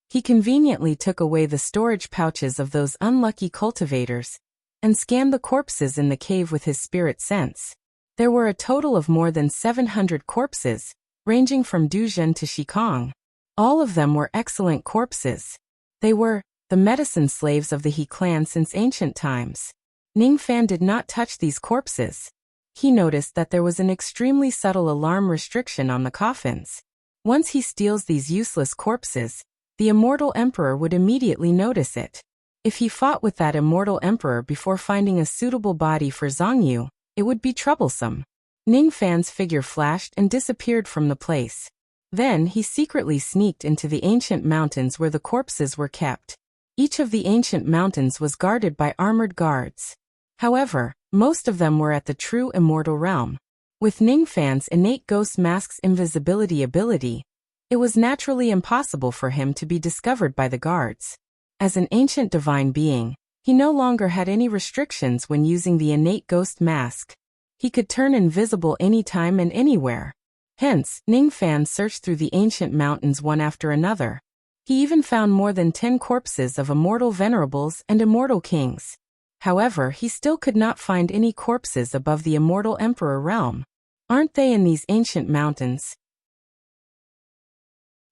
He conveniently took away the storage pouches of those unlucky cultivators, and scanned the corpses in the cave with his spirit sense. There were a total of more than 700 corpses, ranging from Duzhen to Shikong. All of them were excellent corpses. They were the medicine slaves of the He clan since ancient times. Ning Fan did not touch these corpses. He noticed that there was an extremely subtle alarm restriction on the coffins. Once he steals these useless corpses, the immortal emperor would immediately notice it. If he fought with that immortal emperor before finding a suitable body for Zhongyu, it would be troublesome. Ning Fan's figure flashed and disappeared from the place. Then he secretly sneaked into the ancient mountains where the corpses were kept. Each of the ancient mountains was guarded by armored guards. However, most of them were at the true immortal realm. With Ning Fan's innate ghost mask's invisibility ability, it was naturally impossible for him to be discovered by the guards. As an ancient divine being, he no longer had any restrictions when using the innate ghost mask. He could turn invisible anytime and anywhere. Hence, Ning Fan searched through the ancient mountains one after another. He even found more than 10 corpses of immortal venerables and immortal kings. However, he still could not find any corpses above the immortal emperor realm. Aren't they in these ancient mountains?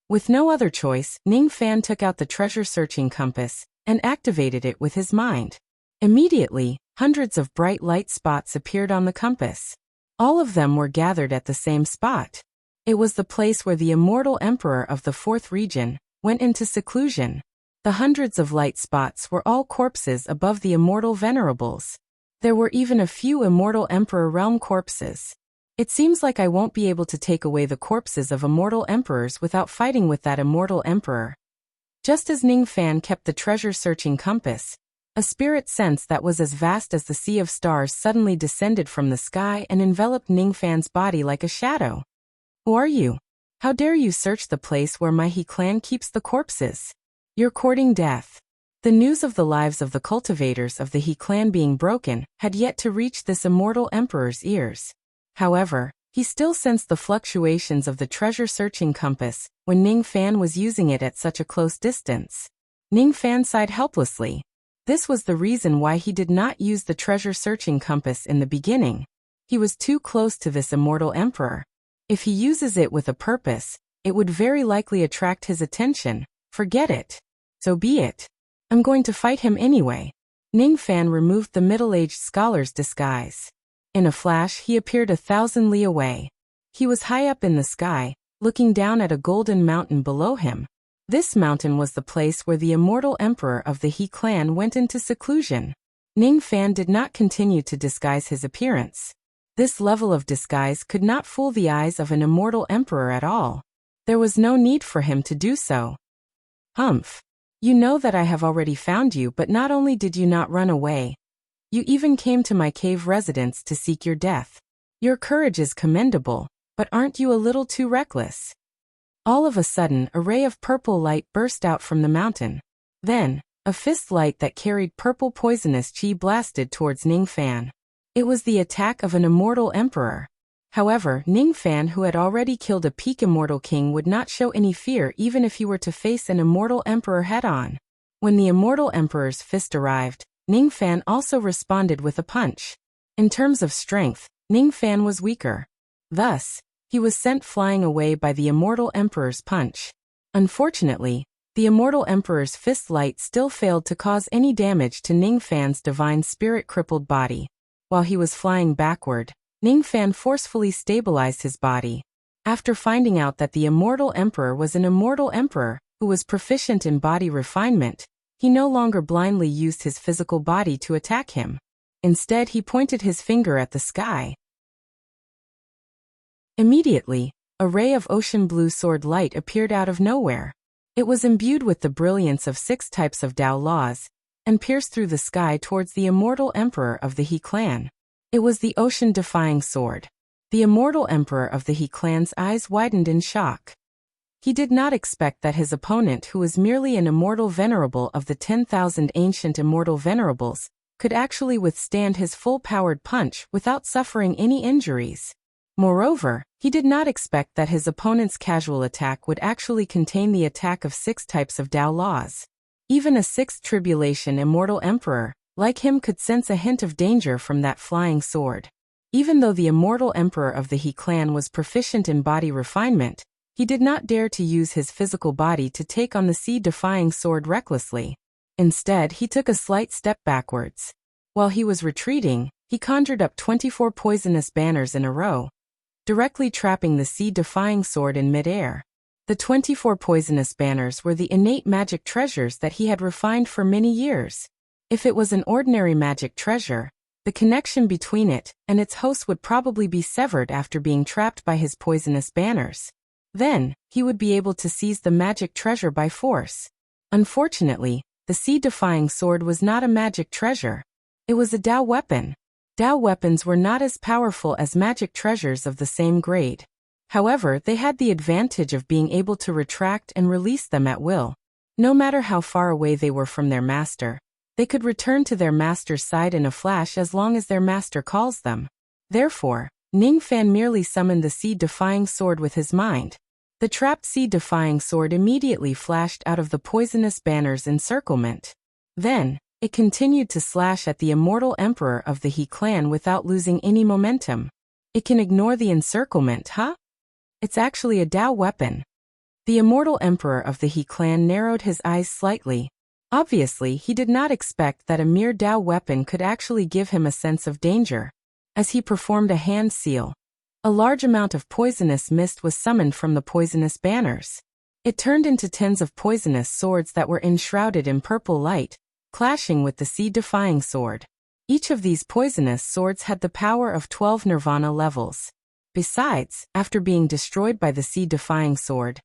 With no other choice, Ning Fan took out the treasure-searching compass and activated it with his mind. Immediately, hundreds of bright light spots appeared on the compass. All of them were gathered at the same spot. It was the place where the immortal emperor of the 4th region went into seclusion. The hundreds of light spots were all corpses above the immortal venerables. There were even a few immortal emperor realm corpses. It seems like I won't be able to take away the corpses of immortal emperors without fighting with that immortal emperor. Just as Ning Fan kept the treasure-searching compass, a spirit sense that was as vast as the sea of stars suddenly descended from the sky and enveloped Ning Fan's body like a shadow. Who are you? How dare you search the place where my He clan keeps the corpses? You're courting death. The news of the lives of the cultivators of the He clan being broken had yet to reach this immortal emperor's ears. However, he still sensed the fluctuations of the treasure-searching compass when Ning Fan was using it at such a close distance. Ning Fan sighed helplessly. This was the reason why he did not use the treasure-searching compass in the beginning. He was too close to this immortal emperor. If he uses it with a purpose, it would very likely attract his attention. Forget it. So be it. I'm going to fight him anyway. Ning Fan removed the middle-aged scholar's disguise. In a flash, he appeared 1,000 li away. He was high up in the sky, looking down at a golden mountain below him. This mountain was the place where the immortal emperor of the He clan went into seclusion. Ning Fan did not continue to disguise his appearance. This level of disguise could not fool the eyes of an immortal emperor at all. There was no need for him to do so. Humph. You know that I have already found you, but not only did you not run away, you even came to my cave residence to seek your death. Your courage is commendable, but aren't you a little too reckless? All of a sudden, a ray of purple light burst out from the mountain. Then, a fist light that carried purple poisonous chi blasted towards Ning Fan. It was the attack of an immortal emperor. However, Ning Fan, who had already killed a peak immortal king, would not show any fear even if he were to face an immortal emperor head-on. When the immortal emperor's fist arrived, Ning Fan also responded with a punch. In terms of strength, Ning Fan was weaker. Thus, he was sent flying away by the immortal emperor's punch. Unfortunately, the immortal emperor's fist light still failed to cause any damage to Ning Fan's divine spirit-crippled body. While he was flying backward, Ning Fan forcefully stabilized his body. After finding out that the immortal emperor was an immortal emperor who was proficient in body refinement, he no longer blindly used his physical body to attack him. Instead, he pointed his finger at the sky. Immediately, a ray of ocean blue sword light appeared out of nowhere. It was imbued with the brilliance of 6 types of Tao laws, and pierced through the sky towards the immortal emperor of the He clan. It was the ocean-defying sword. The immortal emperor of the He clan's eyes widened in shock. He did not expect that his opponent, who was merely an immortal venerable of the 10,000 ancient immortal venerables, could actually withstand his full-powered punch without suffering any injuries. Moreover, he did not expect that his opponent's casual attack would actually contain the attack of 6 types of Tao laws. Even a 6th tribulation immortal emperor, like him, could sense a hint of danger from that flying sword. Even though the immortal emperor of the He clan was proficient in body refinement, he did not dare to use his physical body to take on the sea-defying sword recklessly. Instead, he took a slight step backwards. While he was retreating, he conjured up 24 poisonous banners in a row, directly trapping the sea-defying sword in mid-air. The 24 poisonous banners were the innate magic treasures that he had refined for many years. If it was an ordinary magic treasure, the connection between it and its host would probably be severed after being trapped by his poisonous banners. Then, he would be able to seize the magic treasure by force. Unfortunately, the sea-defying sword was not a magic treasure. It was a Tao weapon. Tao weapons were not as powerful as magic treasures of the same grade. However, they had the advantage of being able to retract and release them at will. No matter how far away they were from their master, they could return to their master's side in a flash as long as their master calls them. Therefore, Ning Fan merely summoned the sea-defying sword with his mind. The trapped sea-defying sword immediately flashed out of the poisonous banner's encirclement. Then, it continued to slash at the immortal emperor of the He clan without losing any momentum. It can ignore the encirclement, huh? It's actually a Tao weapon. The immortal emperor of the He clan narrowed his eyes slightly. Obviously, he did not expect that a mere Tao weapon could actually give him a sense of danger. As he performed a hand seal, a large amount of poisonous mist was summoned from the poisonous banners. It turned into tens of poisonous swords that were enshrouded in purple light, clashing with the sea-defying sword. Each of these poisonous swords had the power of 12 nirvana levels. Besides, after being destroyed by the sea-defying sword,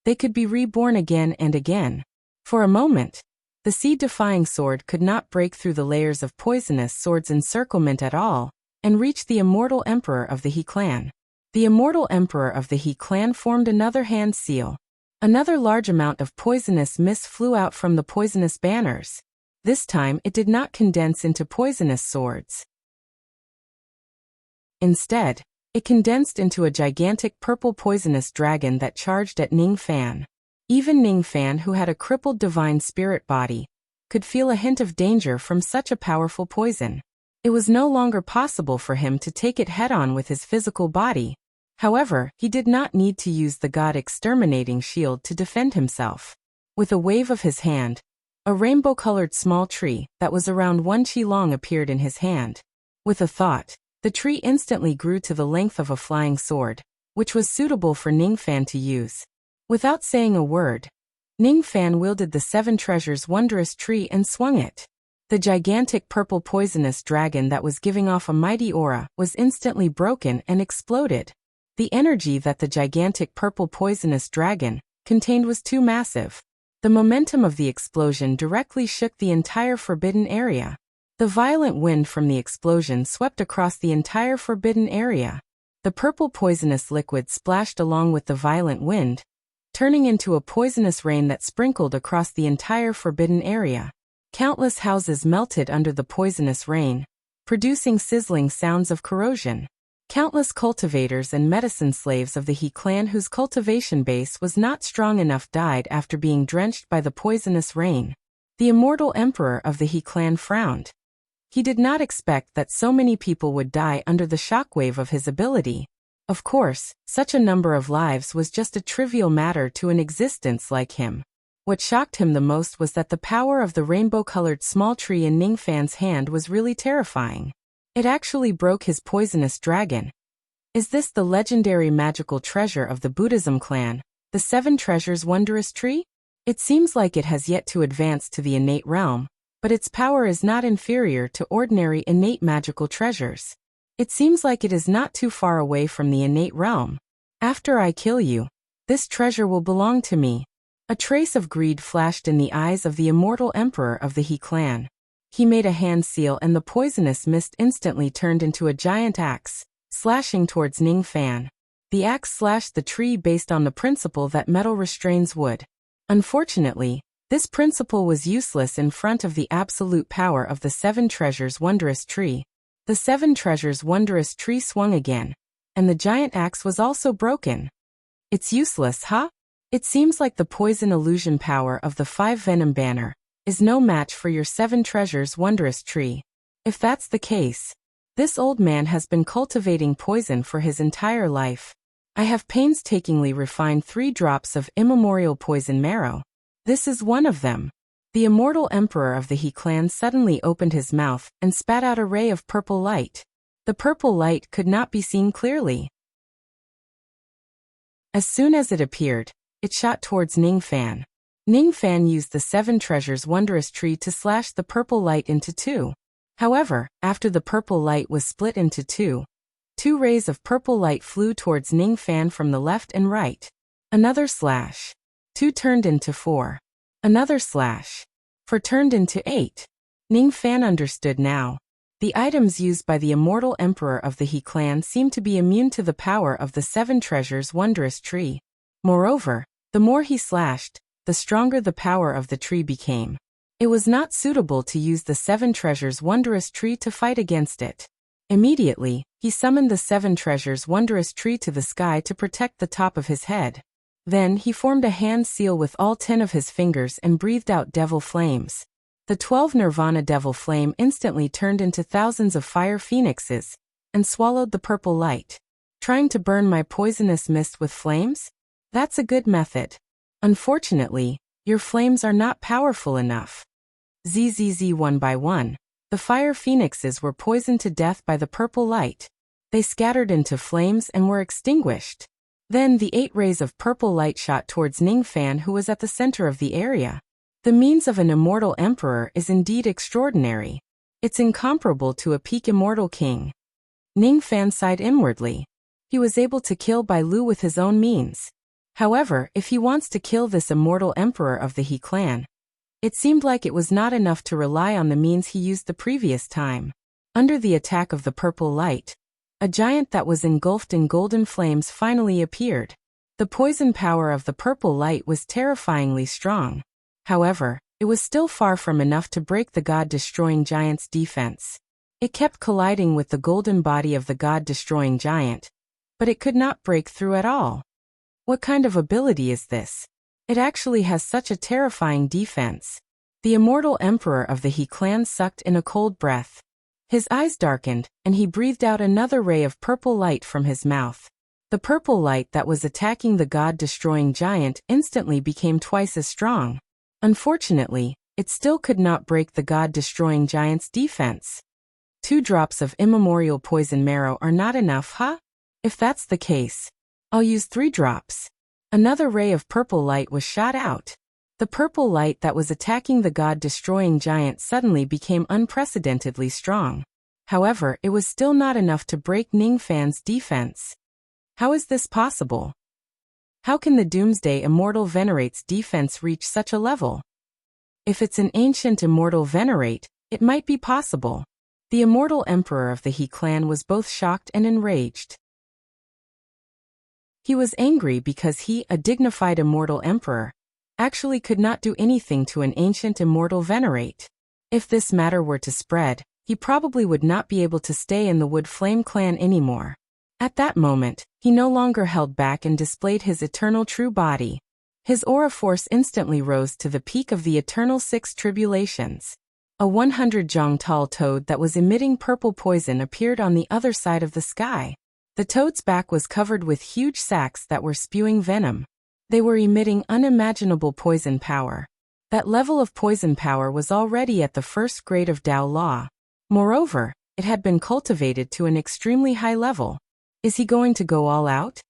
they could be reborn again and again. For a moment, the sea-defying sword could not break through the layers of poisonous sword's encirclement at all, and reach the immortal emperor of the He clan. The immortal emperor of the He clan formed another hand seal. Another large amount of poisonous mist flew out from the poisonous banners. This time, it did not condense into poisonous swords. Instead, it condensed into a gigantic purple poisonous dragon that charged at Ning Fan. Even Ning Fan, who had a crippled divine spirit body, could feel a hint of danger from such a powerful poison. It was no longer possible for him to take it head-on with his physical body. However, he did not need to use the God Exterminating Shield to defend himself. With a wave of his hand, a rainbow-colored small tree that was around 1 chi long appeared in his hand. With a thought, the tree instantly grew to the length of a flying sword, which was suitable for Ning Fan to use. Without saying a word, Ning Fan wielded the 7 treasures wondrous tree and swung it. The gigantic purple poisonous dragon that was giving off a mighty aura was instantly broken and exploded. The energy that the gigantic purple poisonous dragon contained was too massive. The momentum of the explosion directly shook the entire forbidden area. The violent wind from the explosion swept across the entire forbidden area. The purple poisonous liquid splashed along with the violent wind, turning into a poisonous rain that sprinkled across the entire forbidden area. Countless houses melted under the poisonous rain, producing sizzling sounds of corrosion. Countless cultivators and medicine slaves of the He clan whose cultivation base was not strong enough died after being drenched by the poisonous rain. The immortal emperor of the He clan frowned. He did not expect that so many people would die under the shockwave of his ability. Of course, such a number of lives was just a trivial matter to an existence like him. What shocked him the most was that the power of the rainbow-colored small tree in Ningfan's hand was really terrifying. It actually broke his poisonous dragon. Is this the legendary magical treasure of the Buddhism clan, the Seven Treasures Wondrous Tree? It seems like it has yet to advance to the innate realm, but its power is not inferior to ordinary innate magical treasures. It seems like it is not too far away from the innate realm. After I kill you, this treasure will belong to me. A trace of greed flashed in the eyes of the immortal emperor of the He clan. He made a hand seal and the poisonous mist instantly turned into a giant axe, slashing towards Ningfan. The axe slashed the tree based on the principle that metal restrains wood. Unfortunately, this principle was useless in front of the absolute power of the Seven Treasures Wondrous Tree. The Seven Treasures Wondrous Tree swung again, and the giant axe was also broken. It's useless, huh? It seems like the poison illusion power of the Five Venom Banner is no match for your Seven Treasures Wondrous Tree. If that's the case, this old man has been cultivating poison for his entire life. I have painstakingly refined 3 drops of immemorial poison marrow. This is one of them. The immortal emperor of the He clan suddenly opened his mouth and spat out a ray of purple light. The purple light could not be seen clearly. As soon as it appeared, it shot towards Ningfan. Ningfan used the Seven Treasures Wondrous Tree to slash the purple light into 2. However, after the purple light was split into 2 rays of purple light flew towards Ningfan from the left and right. Another slash. 2 turned into 4. Another slash. 4 turned into 8. Ningfan understood now. The items used by the immortal emperor of the He clan seemed to be immune to the power of the Seven Treasures Wondrous Tree. Moreover, the more he slashed, the stronger the power of the tree became. It was not suitable to use the Seven Treasures Wondrous Tree to fight against it. Immediately, he summoned the Seven Treasures Wondrous Tree to the sky to protect the top of his head. Then he formed a hand seal with all 10 of his fingers and breathed out devil flames. The 12 Nirvana devil flame instantly turned into thousands of fire phoenixes and swallowed the purple light. Trying to burn my poisonous mist with flames? That's a good method. Unfortunately, your flames are not powerful enough. ZZZ one by one, the fire phoenixes were poisoned to death by the purple light. They scattered into flames and were extinguished. Then the 8 rays of purple light shot towards Ningfan, who was at the center of the area. The means of an immortal emperor is indeed extraordinary. It's incomparable to a peak immortal king. Ningfan sighed inwardly. He was able to kill Bai Lu with his own means. However, if he wants to kill this immortal emperor of the He clan, it seemed like it was not enough to rely on the means he used the previous time. Under the attack of the purple light, a giant that was engulfed in golden flames finally appeared. The poison power of the purple light was terrifyingly strong. However, it was still far from enough to break the god-destroying giant's defense. It kept colliding with the golden body of the god-destroying giant, but it could not break through at all. What kind of ability is this? It actually has such a terrifying defense. The immortal emperor of the He clan sucked in a cold breath. His eyes darkened, and he breathed out another ray of purple light from his mouth. The purple light that was attacking the god-destroying giant instantly became twice as strong. Unfortunately, it still could not break the god-destroying giant's defense. 2 drops of immemorial poison marrow are not enough, huh? If that's the case, I'll use 3 drops. Another ray of purple light was shot out. The purple light that was attacking the god-destroying giant suddenly became unprecedentedly strong. However, it was still not enough to break Ningfan's defense. How is this possible? How can the Doomsday Immortal Venerate's defense reach such a level? If it's an ancient immortal venerate, It might be possible. The immortal emperor of the He clan was both shocked and enraged. He was angry because he, a dignified immortal emperor, actually could not do anything to an ancient immortal venerate. If this matter were to spread, he probably would not be able to stay in the Wood Flame clan anymore. At that moment, he no longer held back and displayed his eternal true body. His aura force instantly rose to the peak of the eternal 6 tribulations. A 100-jong tall toad that was emitting purple poison appeared on the other side of the sky. The toad's back was covered with huge sacs that were spewing venom. They were emitting unimaginable poison power. That level of poison power was already at the first grade of Tao Law. Moreover, it had been cultivated to an extremely high level. Is he going to go all out?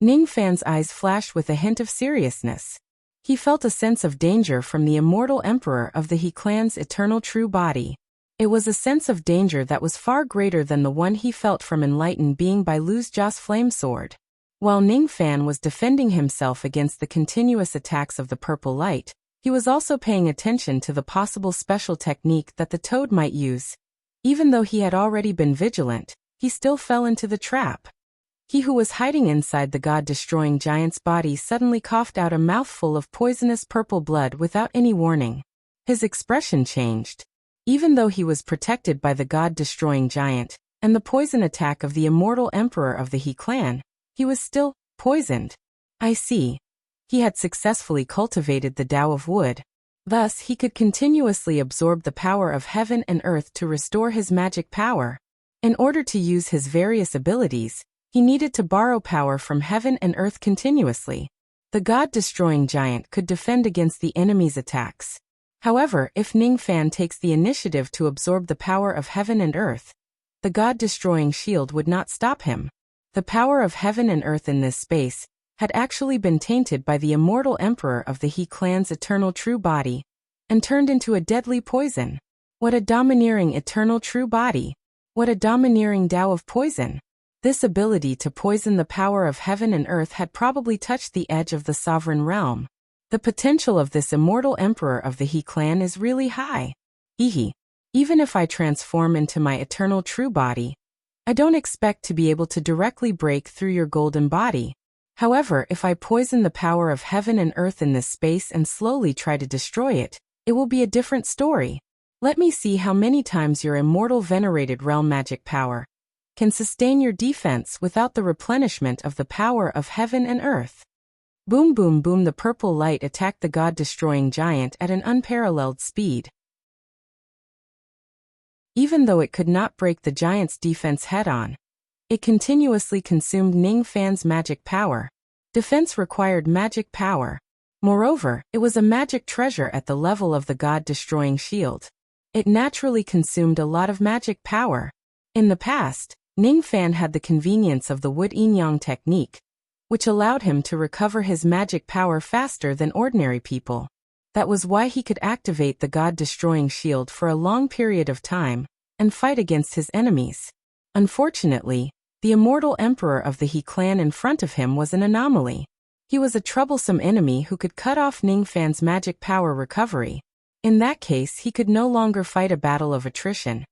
Ning Fan's eyes flashed with a hint of seriousness. He felt a sense of danger from the immortal emperor of the He clan's eternal true body. It was a sense of danger that was far greater than the one he felt from enlightened being by Lu's Jia's flame sword. While Ning Fan was defending himself against the continuous attacks of the purple light, he was also paying attention to the possible special technique that the toad might use. Even though he had already been vigilant, he still fell into the trap. He who was hiding inside the god-destroying giant's body suddenly coughed out a mouthful of poisonous purple blood without any warning. His expression changed. Even though he was protected by the god-destroying giant and the poison attack of the immortal emperor of the He clan, he was still poisoned. I see. He had successfully cultivated the Tao of Wood. Thus, he could continuously absorb the power of heaven and earth to restore his magic power. In order to use his various abilities, he needed to borrow power from heaven and earth continuously. The god-destroying giant could defend against the enemy's attacks. However, if Ning Fan takes the initiative to absorb the power of heaven and earth, the god-destroying shield would not stop him. The power of heaven and earth in this space had actually been tainted by the immortal emperor of the He clan's eternal true body and turned into a deadly poison. What a domineering eternal true body! What a domineering Tao of poison! This ability to poison the power of heaven and earth had probably touched the edge of the sovereign realm. The potential of this immortal emperor of the He clan is really high. Even if I transform into my eternal true body, I don't expect to be able to directly break through your golden body. However, if I poison the power of heaven and earth in this space and slowly try to destroy it, it will be a different story. Let me see how many times your immortal venerated realm magic power can sustain your defense without the replenishment of the power of heaven and earth. Boom boom boom, the purple light attacked the god-destroying giant at an unparalleled speed. Even though it could not break the giant's defense head-on, it continuously consumed Ning Fan's magic power. Defense required magic power. Moreover, it was a magic treasure at the level of the god-destroying shield. It naturally consumed a lot of magic power. In the past, Ning Fan had the convenience of the Wood Yin-Yang technique, which allowed him to recover his magic power faster than ordinary people. That was why he could activate the god-destroying shield for a long period of time and fight against his enemies. Unfortunately, the immortal emperor of the He clan in front of him was an anomaly. He was a troublesome enemy who could cut off Ning Fan's magic power recovery. In that case, he could no longer fight a battle of attrition.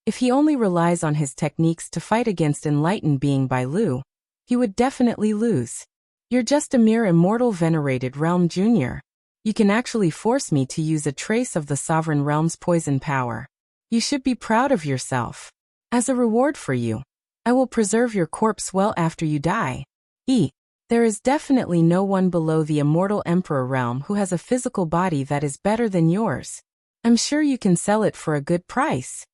If he only relies on his techniques to fight against enlightened being Bai Lu, he would definitely lose. You're just a mere immortal venerated realm junior. You can actually force me to use a trace of the sovereign realm's poison power. You should be proud of yourself. As a reward for you, I will preserve your corpse well after you die. There is definitely no one below the immortal emperor realm who has a physical body that is better than yours. I'm sure you can sell it for a good price.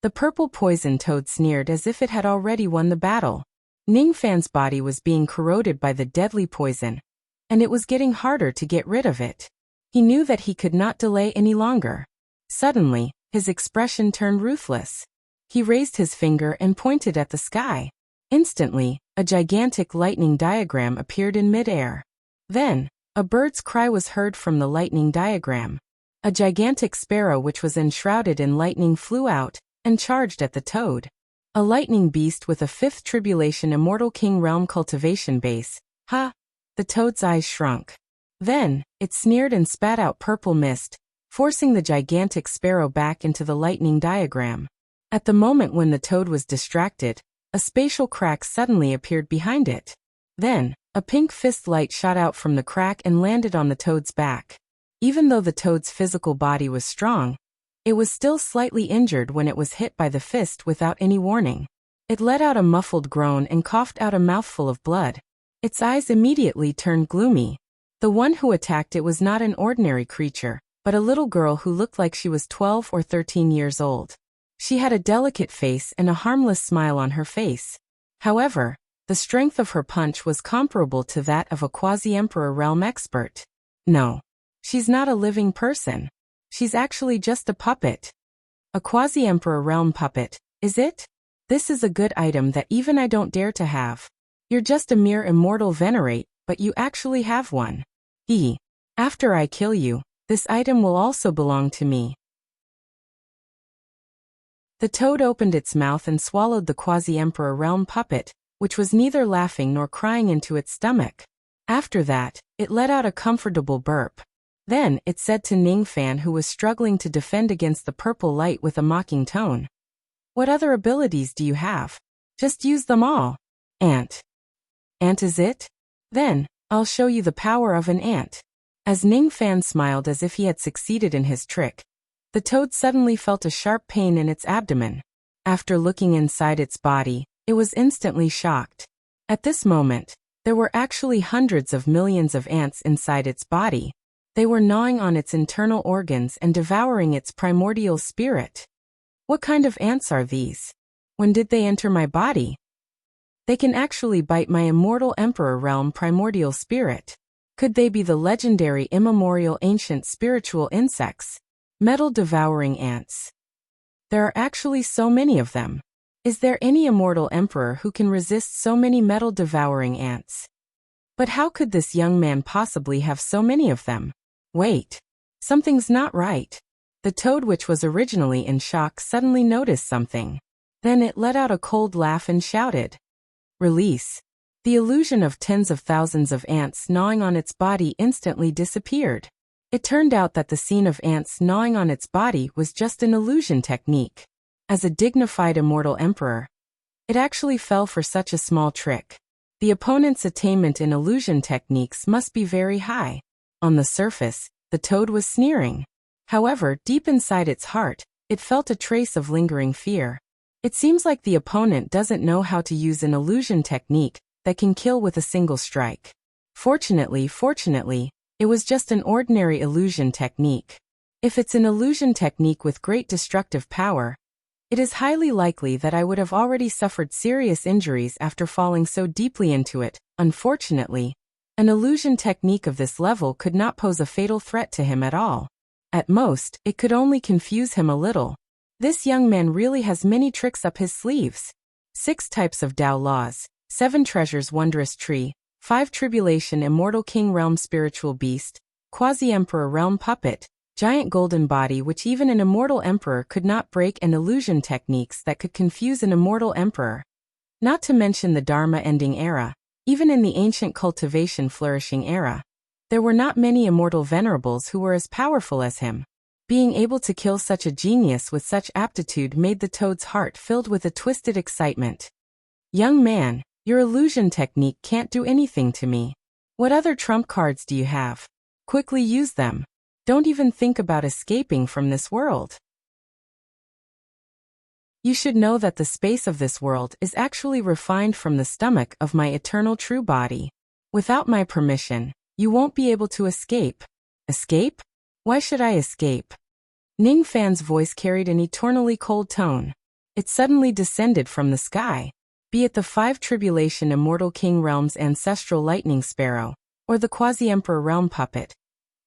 The purple poison toad sneered as if it had already won the battle. Ning Fan's body was being corroded by the deadly poison, and it was getting harder to get rid of it. He knew that he could not delay any longer. Suddenly, his expression turned ruthless. He raised his finger and pointed at the sky. Instantly, a gigantic lightning diagram appeared in midair. Then, a bird's cry was heard from the lightning diagram. A gigantic sparrow which was enshrouded in lightning flew out and charged at the toad. A lightning beast with a 5th tribulation immortal king realm cultivation base. The toad's eyes shrunk. Then, it sneered and spat out purple mist, forcing the gigantic sparrow back into the lightning diagram. At the moment when the toad was distracted, a spatial crack suddenly appeared behind it. Then, a pink fist light shot out from the crack and landed on the toad's back. Even though the toad's physical body was strong, it was still slightly injured when it was hit by the fist without any warning. It let out a muffled groan and coughed out a mouthful of blood. Its eyes immediately turned gloomy. The one who attacked it was not an ordinary creature, but a little girl who looked like she was 12 or 13 years old. She had a delicate face and a harmless smile on her face. However, the strength of her punch was comparable to that of a quasi-emperor realm expert. No. She's not a living person. She's actually just a puppet. A quasi-emperor realm puppet, is it? This is a good item that even I don't dare to have. You're just a mere immortal venerate, but you actually have one. After I kill you, this item will also belong to me. The toad opened its mouth and swallowed the quasi-emperor realm puppet, which was neither laughing nor crying, into its stomach. After that, it let out a comfortable burp. Then, it said to Ningfan, who was struggling to defend against the purple light, with a mocking tone. What other abilities do you have? Just use them all. Ant. Ant is it? Then, I'll show you the power of an ant. As Ningfan smiled as if he had succeeded in his trick, the toad suddenly felt a sharp pain in its abdomen. After looking inside its body, it was instantly shocked. At this moment, there were actually hundreds of millions of ants inside its body. They were gnawing on its internal organs and devouring its primordial spirit. What kind of ants are these? When did they enter my body? They can actually bite my immortal emperor realm primordial spirit. Could they be the legendary immemorial ancient spiritual insects? Metal-devouring ants. There are actually so many of them. Is there any immortal emperor who can resist so many metal-devouring ants? But how could this young man possibly have so many of them? Wait. Something's not right. The toad, which was originally in shock, suddenly noticed something. Then it let out a cold laugh and shouted. Release. The illusion of tens of thousands of ants gnawing on its body instantly disappeared. It turned out that the scene of ants gnawing on its body was just an illusion technique. As a dignified immortal emperor, it actually fell for such a small trick. The opponent's attainment in illusion techniques must be very high. On the surface, the toad was sneering. However, deep inside its heart, it felt a trace of lingering fear. It seems like the opponent doesn't know how to use an illusion technique that can kill with a single strike. Fortunately, it was just an ordinary illusion technique. If it's an illusion technique with great destructive power, it is highly likely that I would have already suffered serious injuries after falling so deeply into it. Unfortunately, an illusion technique of this level could not pose a fatal threat to him at all. At most, it could only confuse him a little. This young man really has many tricks up his sleeves. 6 types of Tao laws, 7 treasures wondrous tree, 5 tribulation immortal king realm spiritual beast, quasi-emperor realm puppet, giant golden body which even an immortal emperor could not break, and illusion techniques that could confuse an immortal emperor. Not to mention the Dharma ending era. Even in the ancient cultivation flourishing era, there were not many immortal venerables who were as powerful as him. Being able to kill such a genius with such aptitude made the toad's heart filled with a twisted excitement. Young man, your illusion technique can't do anything to me. What other trump cards do you have? Quickly use them. Don't even think about escaping from this world. You should know that the space of this world is actually refined from the stomach of my eternal true body. Without my permission, you won't be able to escape. Escape? Why should I escape? Ningfan's voice carried an eternally cold tone. It suddenly descended from the sky. Be it the 5 tribulation immortal king realm's ancestral lightning sparrow, or the quasi-emperor realm puppet.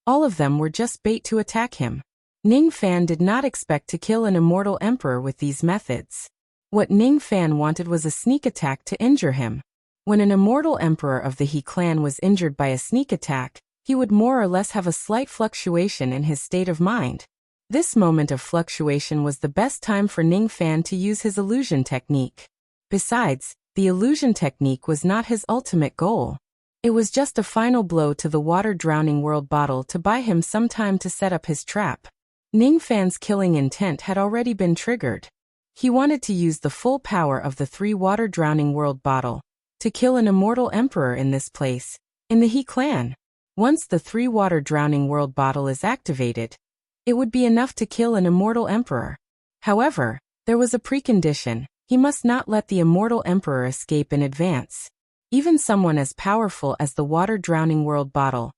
All of them were just bait to attack him. Ningfan did not expect to kill an immortal emperor with these methods. What Ningfan wanted was a sneak attack to injure him. When an immortal emperor of the He clan was injured by a sneak attack, he would more or less have a slight fluctuation in his state of mind. This moment of fluctuation was the best time for Ningfan to use his illusion technique. Besides, the illusion technique was not his ultimate goal. It was just a final blow to the water-drowning world bottle to buy him some time to set up his trap. Ning Fan's killing intent had already been triggered. He wanted to use the full power of the 3 water-drowning world bottle to kill an immortal emperor in this place, in the He clan. Once the 3 water-drowning world bottle is activated, it would be enough to kill an immortal emperor. However, there was a precondition: he must not let the immortal emperor escape in advance. Even someone as powerful as the water-drowning world bottle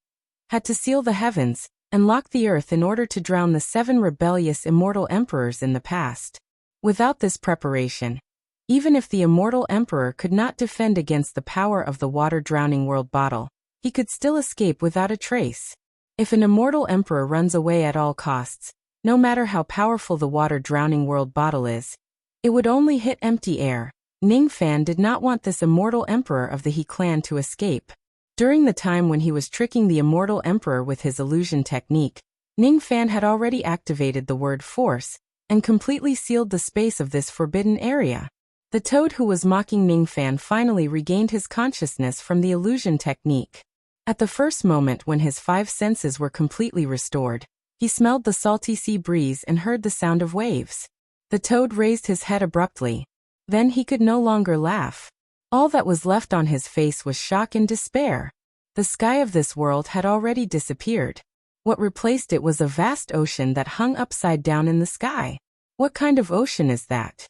had to seal the heavens and lock the earth in order to drown the 7 rebellious immortal emperors in the past. Without this preparation, even if the immortal emperor could not defend against the power of the water-drowning world bottle, he could still escape without a trace. If an immortal emperor runs away at all costs, no matter how powerful the water-drowning world bottle is, it would only hit empty air. Ning Fan did not want this immortal emperor of the He clan to escape. During the time when he was tricking the immortal emperor with his illusion technique, Ning Fan had already activated the word force and completely sealed the space of this forbidden area. The toad who was mocking Ning Fan finally regained his consciousness from the illusion technique. At the first moment when his 5 senses were completely restored, he smelled the salty sea breeze and heard the sound of waves. The toad raised his head abruptly. Then he could no longer laugh. All that was left on his face was shock and despair. The sky of this world had already disappeared. What replaced it was a vast ocean that hung upside down in the sky. What kind of ocean is that?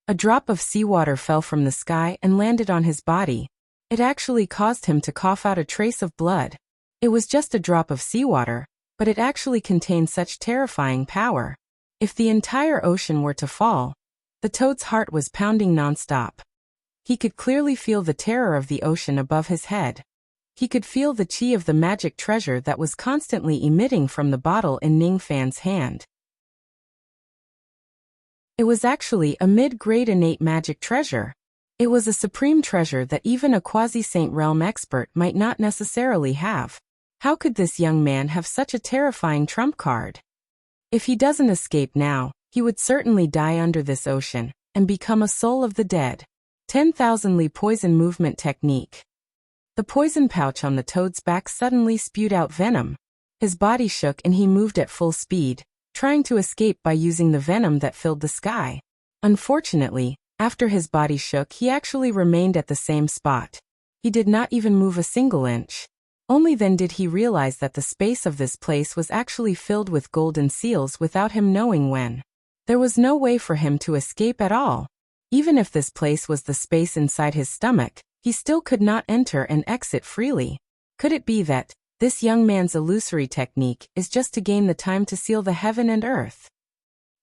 A drop of seawater fell from the sky and landed on his body. It actually caused him to cough out a trace of blood. It was just a drop of seawater, but it actually contained such terrifying power. If the entire ocean were to fall, the toad's heart was pounding nonstop. He could clearly feel the terror of the ocean above his head. He could feel the chi of the magic treasure that was constantly emitting from the bottle in Ning Fan's hand. It was actually a mid-grade innate magic treasure. It was a supreme treasure that even a quasi-saint realm expert might not necessarily have. How could this young man have such a terrifying trump card? If he doesn't escape now, he would certainly die under this ocean and become a soul of the dead. 10,000 Li poison movement technique. The poison pouch on the toad's back suddenly spewed out venom. His body shook and he moved at full speed, trying to escape by using the venom that filled the sky. Unfortunately, after his body shook, he actually remained at the same spot. He did not even move a single inch. Only then did he realize that the space of this place was actually filled with golden seals without him knowing when. There was no way for him to escape at all. Even if this place was the space inside his stomach, he still could not enter and exit freely. Could it be that this young man's illusory technique is just to gain the time to seal the heaven and earth?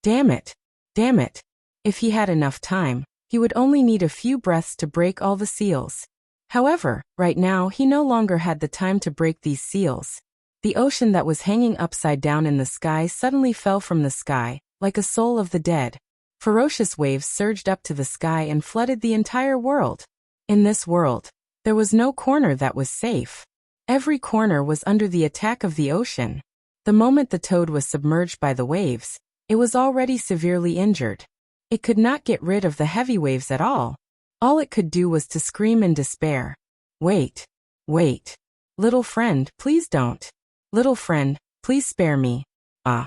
Damn it! Damn it! If he had enough time, he would only need a few breaths to break all the seals. However, right now he no longer had the time to break these seals. The ocean that was hanging upside down in the sky suddenly fell from the sky, like a soul of the dead. Ferocious waves surged up to the sky and flooded the entire world. In this world, there was no corner that was safe. Every corner was under the attack of the ocean. The moment the toad was submerged by the waves, it was already severely injured. It could not get rid of the heavy waves at all. All it could do was to scream in despair. Wait. Wait. Little friend, please don't. Little friend, please spare me. Ah.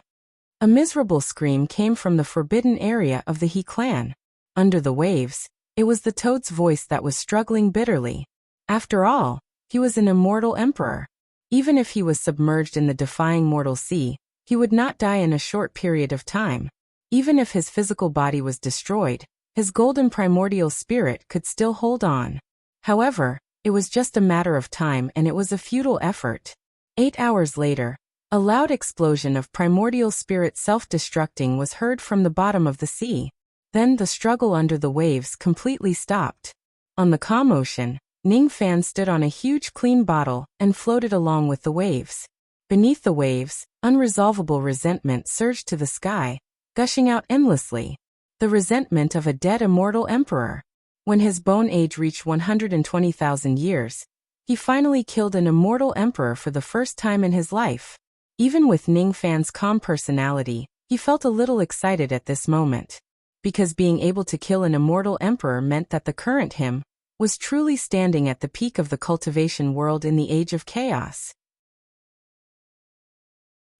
A miserable scream came from the forbidden area of the He clan. Under the waves, it was the toad's voice that was struggling bitterly. After all, he was an immortal emperor. Even if he was submerged in the defying mortal sea, he would not die in a short period of time. Even if his physical body was destroyed, his golden primordial spirit could still hold on. However, it was just a matter of time and it was a futile effort. 8 hours later, a loud explosion of primordial spirit self-destructing was heard from the bottom of the sea. Then the struggle under the waves completely stopped. On the calm ocean, Ning Fan stood on a huge clean bottle and floated along with the waves. Beneath the waves, unresolvable resentment surged to the sky, gushing out endlessly. The resentment of a dead immortal emperor. When his bone age reached 120,000 years, he finally killed an immortal emperor for the first time in his life. Even with Ning Fan's calm personality, he felt a little excited at this moment. Because being able to kill an immortal emperor meant that the current him was truly standing at the peak of the cultivation world in the age of chaos.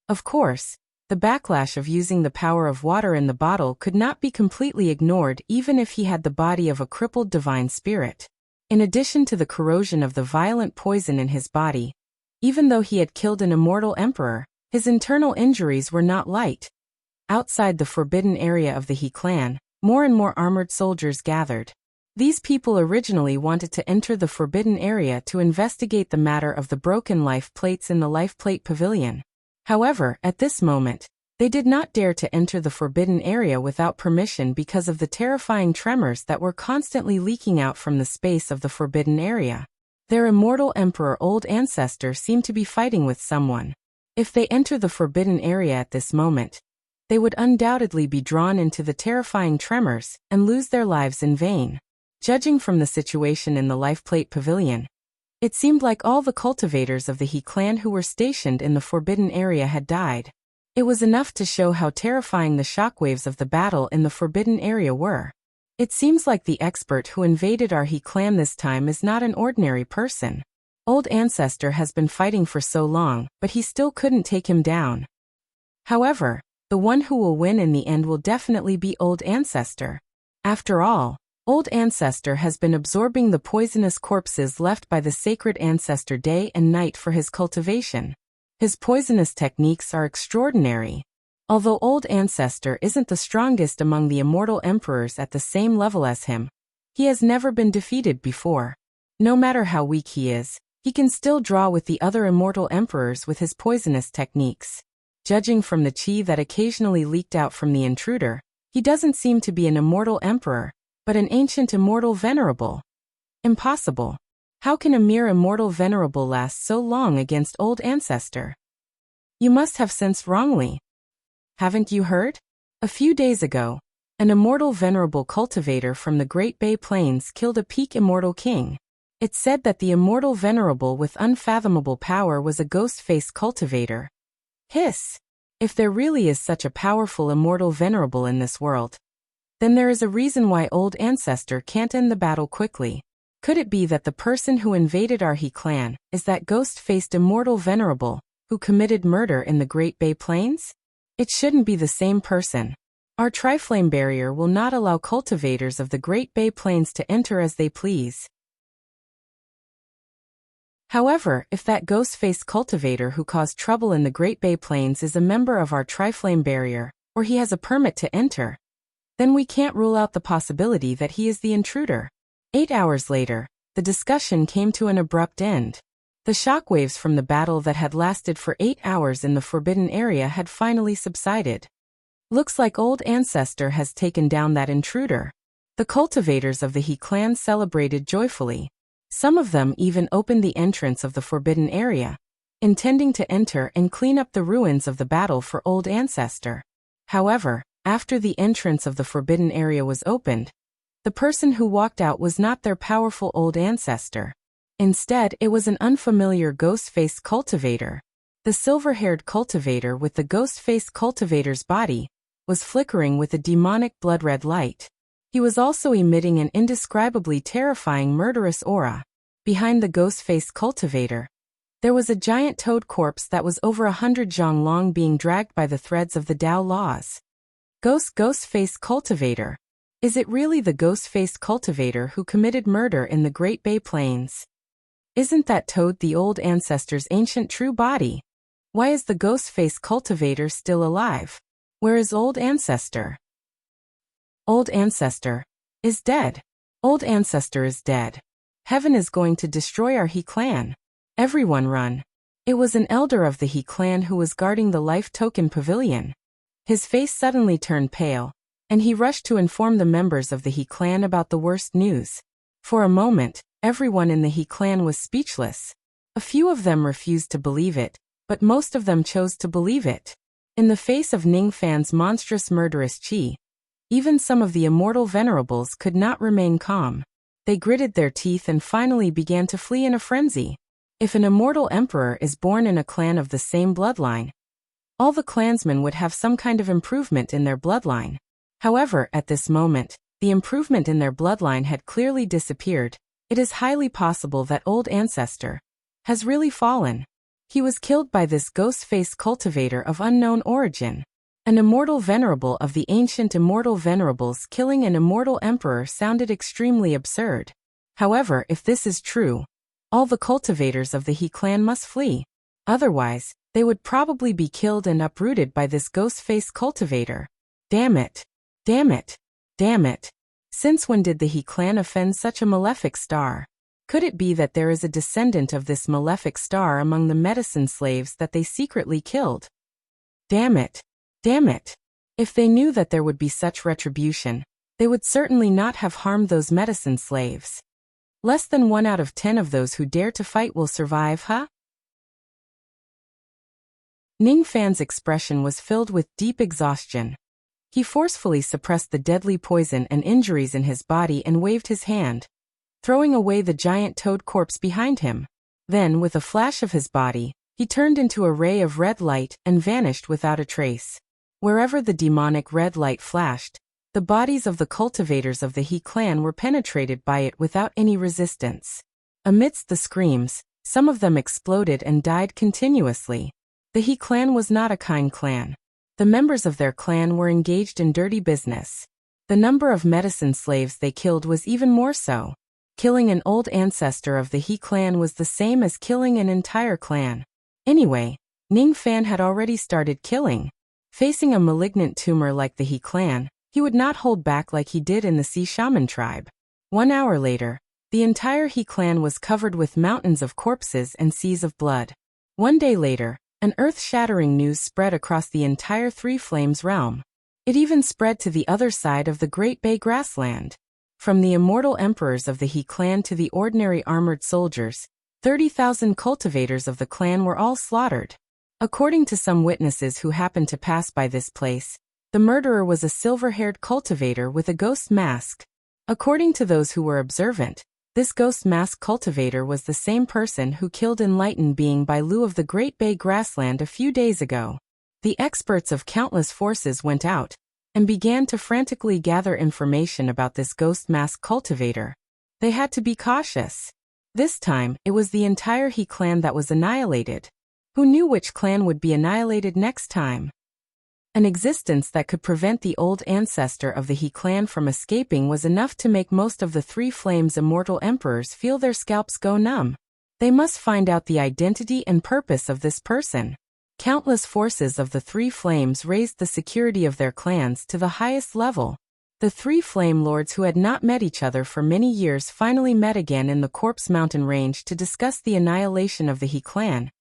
Of course, the backlash of using the power of water in the bottle could not be completely ignored even if he had the body of a crippled divine spirit. In addition to the corrosion of the violent poison in his body, even though he had killed an immortal emperor, his internal injuries were not light. Outside the forbidden area of the He clan, more and more armored soldiers gathered. These people originally wanted to enter the forbidden area to investigate the matter of the broken life plates in the life plate pavilion. However, at this moment, they did not dare to enter the forbidden area without permission because of the terrifying tremors that were constantly leaking out from the space of the forbidden area. Their immortal emperor old ancestor seemed to be fighting with someone. If they enter the forbidden area at this moment, they would undoubtedly be drawn into the terrifying tremors and lose their lives in vain. Judging from the situation in the life plate pavilion, it seemed like all the cultivators of the He clan who were stationed in the forbidden area had died. It was enough to show how terrifying the shockwaves of the battle in the forbidden area were. It seems like the expert who invaded our He clan this time is not an ordinary person. Old Ancestor has been fighting for so long, but he still couldn't take him down. However, the one who will win in the end will definitely be Old Ancestor. After all, Old Ancestor has been absorbing the poisonous corpses left by the sacred ancestor day and night for his cultivation. His poisonous techniques are extraordinary. Although Old Ancestor isn't the strongest among the immortal emperors at the same level as him, he has never been defeated before. No matter how weak he is, he can still draw with the other immortal emperors with his poisonous techniques. Judging from the chi that occasionally leaked out from the intruder, he doesn't seem to be an immortal emperor, but an ancient immortal venerable. Impossible. How can a mere immortal venerable last so long against Old Ancestor? You must have sensed wrongly. Haven't you heard? A few days ago, an immortal venerable cultivator from the Great Bay Plains killed a peak immortal king. It's said that the immortal venerable with unfathomable power was a ghost-face cultivator. Hiss! If there really is such a powerful immortal venerable in this world, then there is a reason why Old Ancestor can't end the battle quickly. Could it be that the person who invaded our He clan is that ghost-faced immortal venerable who committed murder in the Great Bay Plains? It shouldn't be the same person. Our Triflame barrier will not allow cultivators of the Great Bay Plains to enter as they please. However, if that ghost-faced cultivator who caused trouble in the Great Bay Plains is a member of our Triflame barrier, or he has a permit to enter, then we can't rule out the possibility that he is the intruder. 8 hours later, the discussion came to an abrupt end. The shockwaves from the battle that had lasted for 8 hours in the forbidden area had finally subsided. Looks like Old Ancestor has taken down that intruder. The cultivators of the He clan celebrated joyfully. Some of them even opened the entrance of the forbidden area, intending to enter and clean up the ruins of the battle for Old Ancestor. However, after the entrance of the forbidden area was opened, the person who walked out was not their powerful Old Ancestor. Instead, it was an unfamiliar ghost-faced cultivator. The silver-haired cultivator with the ghost-faced cultivator's body was flickering with a demonic blood-red light. He was also emitting an indescribably terrifying murderous aura. Behind the ghost-faced cultivator, there was a giant toad corpse that was over 100 zhang long being dragged by the threads of the Tao laws. Ghost-faced cultivator. Is it really the ghost-faced cultivator who committed murder in the Great Bay Plains? Isn't that toad the Old Ancestor's ancient true body? Why is the ghost-faced cultivator still alive? Where is Old Ancestor? Old Ancestor is dead. Old Ancestor is dead. Heaven is going to destroy our He clan. Everyone run. It was an elder of the He clan who was guarding the life token pavilion. His face suddenly turned pale, and he rushed to inform the members of the He clan about the worst news. For a moment, everyone in the He clan was speechless. A few of them refused to believe it, but most of them chose to believe it. In the face of Ning Fan's monstrous murderous chi, even some of the immortal venerables could not remain calm. They gritted their teeth and finally began to flee in a frenzy. If an immortal emperor is born in a clan of the same bloodline, all the clansmen would have some kind of improvement in their bloodline. However, at this moment, the improvement in their bloodline had clearly disappeared, It is highly possible that old ancestor has really fallen. He was killed by this ghost-faced cultivator of unknown origin. An immortal venerable of the ancient immortal venerables killing an immortal emperor sounded extremely absurd. However, if this is true, all the cultivators of the He clan must flee. Otherwise, they would probably be killed and uprooted by this ghost-faced cultivator. Damn it! Damn it! Damn it! Since when did the He clan offend such a malefic star? Could it be that there is a descendant of this malefic star among the medicine slaves that they secretly killed? Damn it! Damn it! If they knew that there would be such retribution, they would certainly not have harmed those medicine slaves. Less than 1 out of 10 of those who dare to fight will survive, huh? Ning Fan's expression was filled with deep exhaustion. He forcefully suppressed the deadly poison and injuries in his body and waved his hand, throwing away the giant toad corpse behind him. Then, with a flash of his body, he turned into a ray of red light and vanished without a trace. Wherever the demonic red light flashed, the bodies of the cultivators of the He clan were penetrated by it without any resistance. Amidst the screams, some of them exploded and died continuously. The He clan was not a kind clan. The members of their clan were engaged in dirty business. The number of medicine slaves they killed was even more so. Killing an old ancestor of the He clan was the same as killing an entire clan. Anyway, Ning Fan had already started killing. Facing a malignant tumor like the He clan, he would not hold back like he did in the Sea Shaman tribe. 1 hour later, the entire He clan was covered with mountains of corpses and seas of blood. 1 day later, an earth-shattering news spread across the entire Three Flames realm. It even spread to the other side of the Great Bay Grassland. From the immortal emperors of the He clan to the ordinary armored soldiers, 30,000 cultivators of the clan were all slaughtered. According to some witnesses who happened to pass by this place, the murderer was a silver-haired cultivator with a ghost mask. According to those who were observant, this ghost mask cultivator was the same person who killed Enlightened Being by Lu of the Great Bay Grassland a few days ago. The experts of countless forces went out and began to frantically gather information about this ghost mask cultivator. They had to be cautious. This time, it was the entire He clan that was annihilated. Who knew which clan would be annihilated next time? An existence that could prevent the old ancestor of the He clan from escaping was enough to make most of the Three Flames immortal emperors feel their scalps go numb. They must find out the identity and purpose of this person. Countless forces of the Three Flames raised the security of their clans to the highest level. The Three Flame Lords who had not met each other for many years finally met again in the Corpse Mountain Range to discuss the annihilation of the He clan,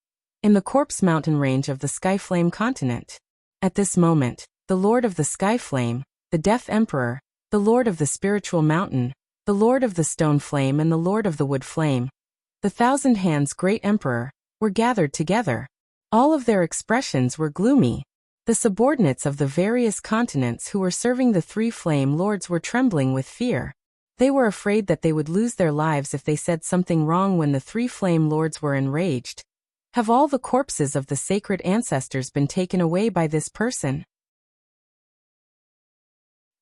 in the Corpse Mountain Range of the Skyflame continent. At this moment, the Lord of the Skyflame, the Death Emperor, the Lord of the Spiritual Mountain, the Lord of the Stone Flame and the Lord of the Wood Flame, the Thousand Hands Great Emperor, were gathered together. All of their expressions were gloomy. The subordinates of the various continents who were serving the Three Flame Lords were trembling with fear. They were afraid that they would lose their lives if they said something wrong when the Three Flame Lords were enraged. Have all the corpses of the sacred ancestors been taken away by this person?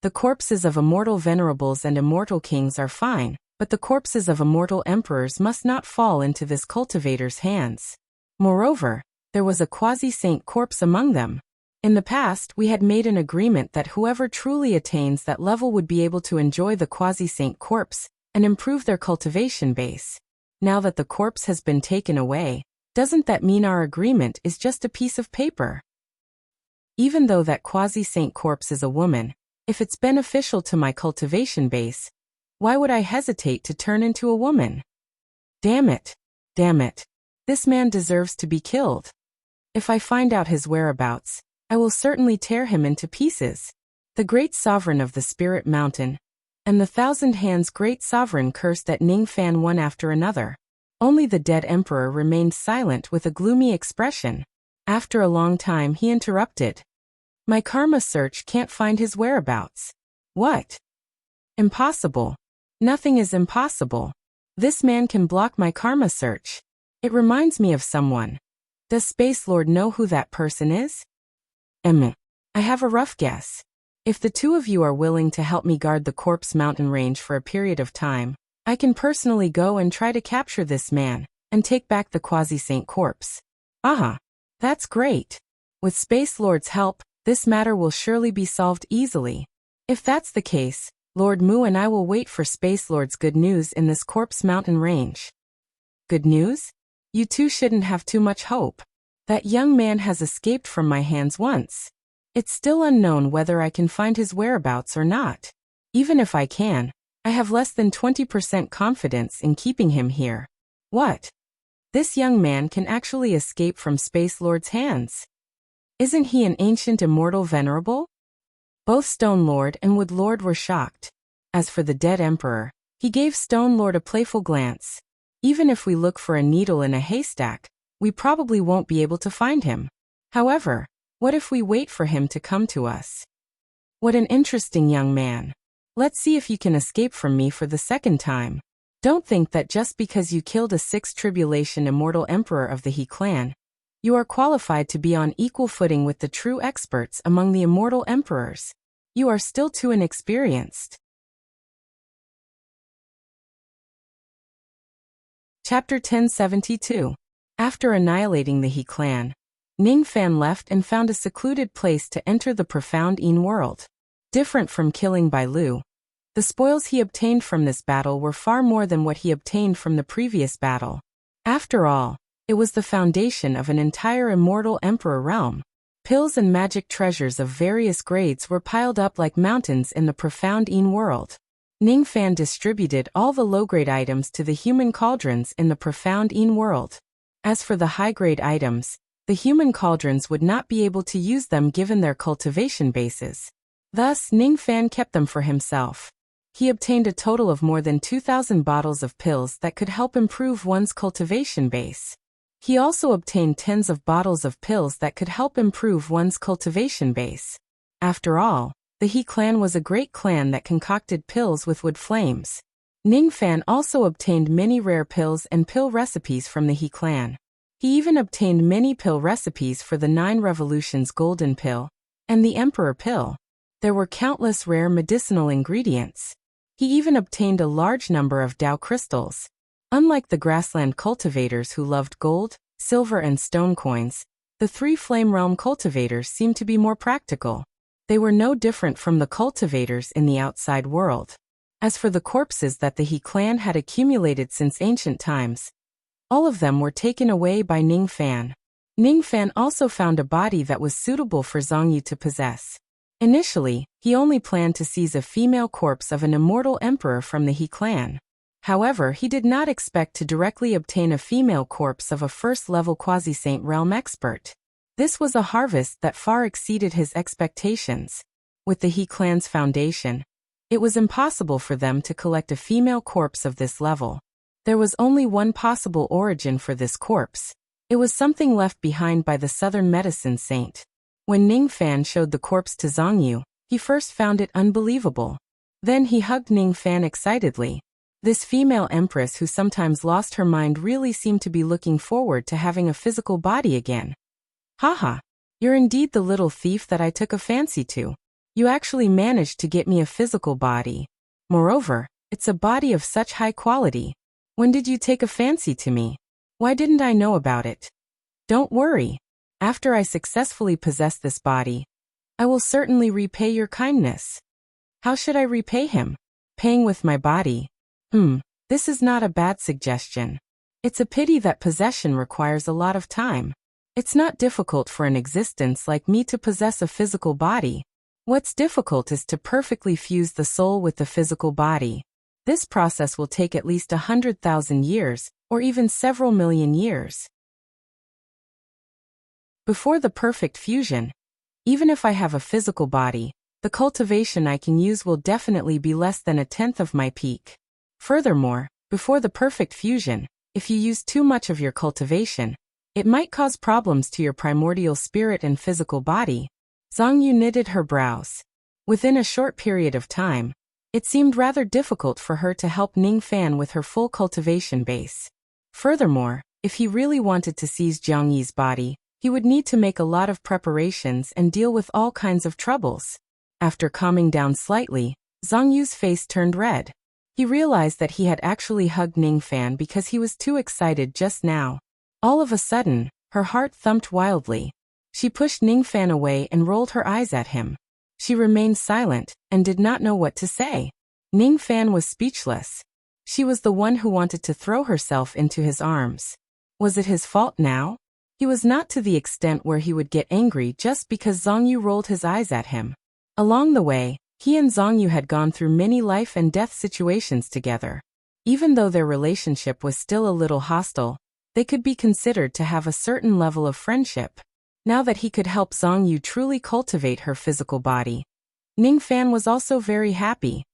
The corpses of immortal venerables and immortal kings are fine, but the corpses of immortal emperors must not fall into this cultivator's hands. Moreover, there was a quasi-saint corpse among them. In the past, we had made an agreement that whoever truly attains that level would be able to enjoy the quasi-saint corpse and improve their cultivation base. Now that the corpse has been taken away, doesn't that mean our agreement is just a piece of paper? Even though that quasi-saint corpse is a woman, if it's beneficial to my cultivation base, why would I hesitate to turn into a woman? Damn it! Damn it! This man deserves to be killed. If I find out his whereabouts, I will certainly tear him into pieces. The great sovereign of the Spirit Mountain and the Thousand Hands Great Sovereign cursed at Ning Fan one after another. Only the dead emperor remained silent with a gloomy expression. After a long time he interrupted. My karma search can't find his whereabouts. What? Impossible. Nothing is impossible. This man can block my karma search. It reminds me of someone. Does Space Lord know who that person is? I have a rough guess. If the two of you are willing to help me guard the Corpse Mountain Range for a period of time, I can personally go and try to capture this man, and take back the quasi-saint corpse. Aha! That's great. With Space Lord's help, this matter will surely be solved easily. If that's the case, Lord Mu and I will wait for Space Lord's good news in this Corpse Mountain range. Good news? You two shouldn't have too much hope. That young man has escaped from my hands once. It's still unknown whether I can find his whereabouts or not. Even if I can, I have less than 20% confidence in keeping him here. What? This young man can actually escape from Space Lord's hands. Isn't he an ancient immortal venerable? Both Stone Lord and Wood Lord were shocked. As for the dead Emperor, he gave Stone Lord a playful glance. Even if we look for a needle in a haystack, we probably won't be able to find him. However, what if we wait for him to come to us? What an interesting young man. Let's see if you can escape from me for the second time. Don't think that just because you killed a sixth tribulation immortal emperor of the He clan, you are qualified to be on equal footing with the true experts among the immortal emperors. You are still too inexperienced. Chapter 1072. After annihilating the He clan, Ning Fan left and found a secluded place to enter the profound Yin world. Different from killing Bai Lu, the spoils he obtained from this battle were far more than what he obtained from the previous battle. After all, it was the foundation of an entire immortal emperor realm. Pills and magic treasures of various grades were piled up like mountains in the profound Yin world. Ning Fan distributed all the low-grade items to the human cauldrons in the profound Yin world. As for the high-grade items, the human cauldrons would not be able to use them given their cultivation bases. Thus, Ning Fan kept them for himself. He obtained a total of more than 2,000 bottles of pills that could help improve one's cultivation base. He also obtained tens of bottles of pills that could help improve one's cultivation base. After all, the He clan was a great clan that concocted pills with wood flames. Ning Fan also obtained many rare pills and pill recipes from the He clan. He even obtained many pill recipes for the 9 Revolutions Golden Pill and the Emperor Pill. There were countless rare medicinal ingredients. He even obtained a large number of Dao crystals. Unlike the grassland cultivators who loved gold, silver and stone coins, the 3 Flame Realm cultivators seemed to be more practical. They were no different from the cultivators in the outside world. As for the corpses that the He clan had accumulated since ancient times, all of them were taken away by Ning Fan. Ning Fan also found a body that was suitable for Zhang Yu to possess. Initially, he only planned to seize a female corpse of an immortal emperor from the He clan. However, he did not expect to directly obtain a female corpse of a first-level quasi-saint realm expert. This was a harvest that far exceeded his expectations. With the He clan's foundation, it was impossible for them to collect a female corpse of this level. There was only one possible origin for this corpse. It was something left behind by the Southern Medicine Saint. When Ning Fan showed the corpse to Zhang Yu, he first found it unbelievable. Then he hugged Ning Fan excitedly. This female empress who sometimes lost her mind really seemed to be looking forward to having a physical body again. Haha, you're indeed the little thief that I took a fancy to. You actually managed to get me a physical body. Moreover, it's a body of such high quality. When did you take a fancy to me? Why didn't I know about it? Don't worry. After I successfully possess this body, I will certainly repay your kindness. How should I repay him? Paying with my body. This is not a bad suggestion. It's a pity that possession requires a lot of time. It's not difficult for an existence like me to possess a physical body. What's difficult is to perfectly fuse the soul with the physical body. This process will take at least 100,000 years, or even several million years. Before the perfect fusion, even if I have a physical body, the cultivation I can use will definitely be less than 1/10 of my peak. Furthermore, before the perfect fusion, if you use too much of your cultivation, it might cause problems to your primordial spirit and physical body. Zhang Yu knitted her brows. Within a short period of time, it seemed rather difficult for her to help Ning Fan with her full cultivation base. Furthermore, if he really wanted to seize Jiang Yi's body, he would need to make a lot of preparations and deal with all kinds of troubles. After calming down slightly, Zhang Yu's face turned red. He realized that he had actually hugged Ningfan because he was too excited just now. All of a sudden, her heart thumped wildly. She pushed Ningfan away and rolled her eyes at him. She remained silent and did not know what to say. Ningfan was speechless. She was the one who wanted to throw herself into his arms. Was it his fault now? He was not to the extent where he would get angry just because Zhongyu rolled his eyes at him. Along the way, he and Zhongyu had gone through many life and death situations together. Even though their relationship was still a little hostile, they could be considered to have a certain level of friendship. Now that he could help Zhongyu truly cultivate her physical body, Ningfan was also very happy.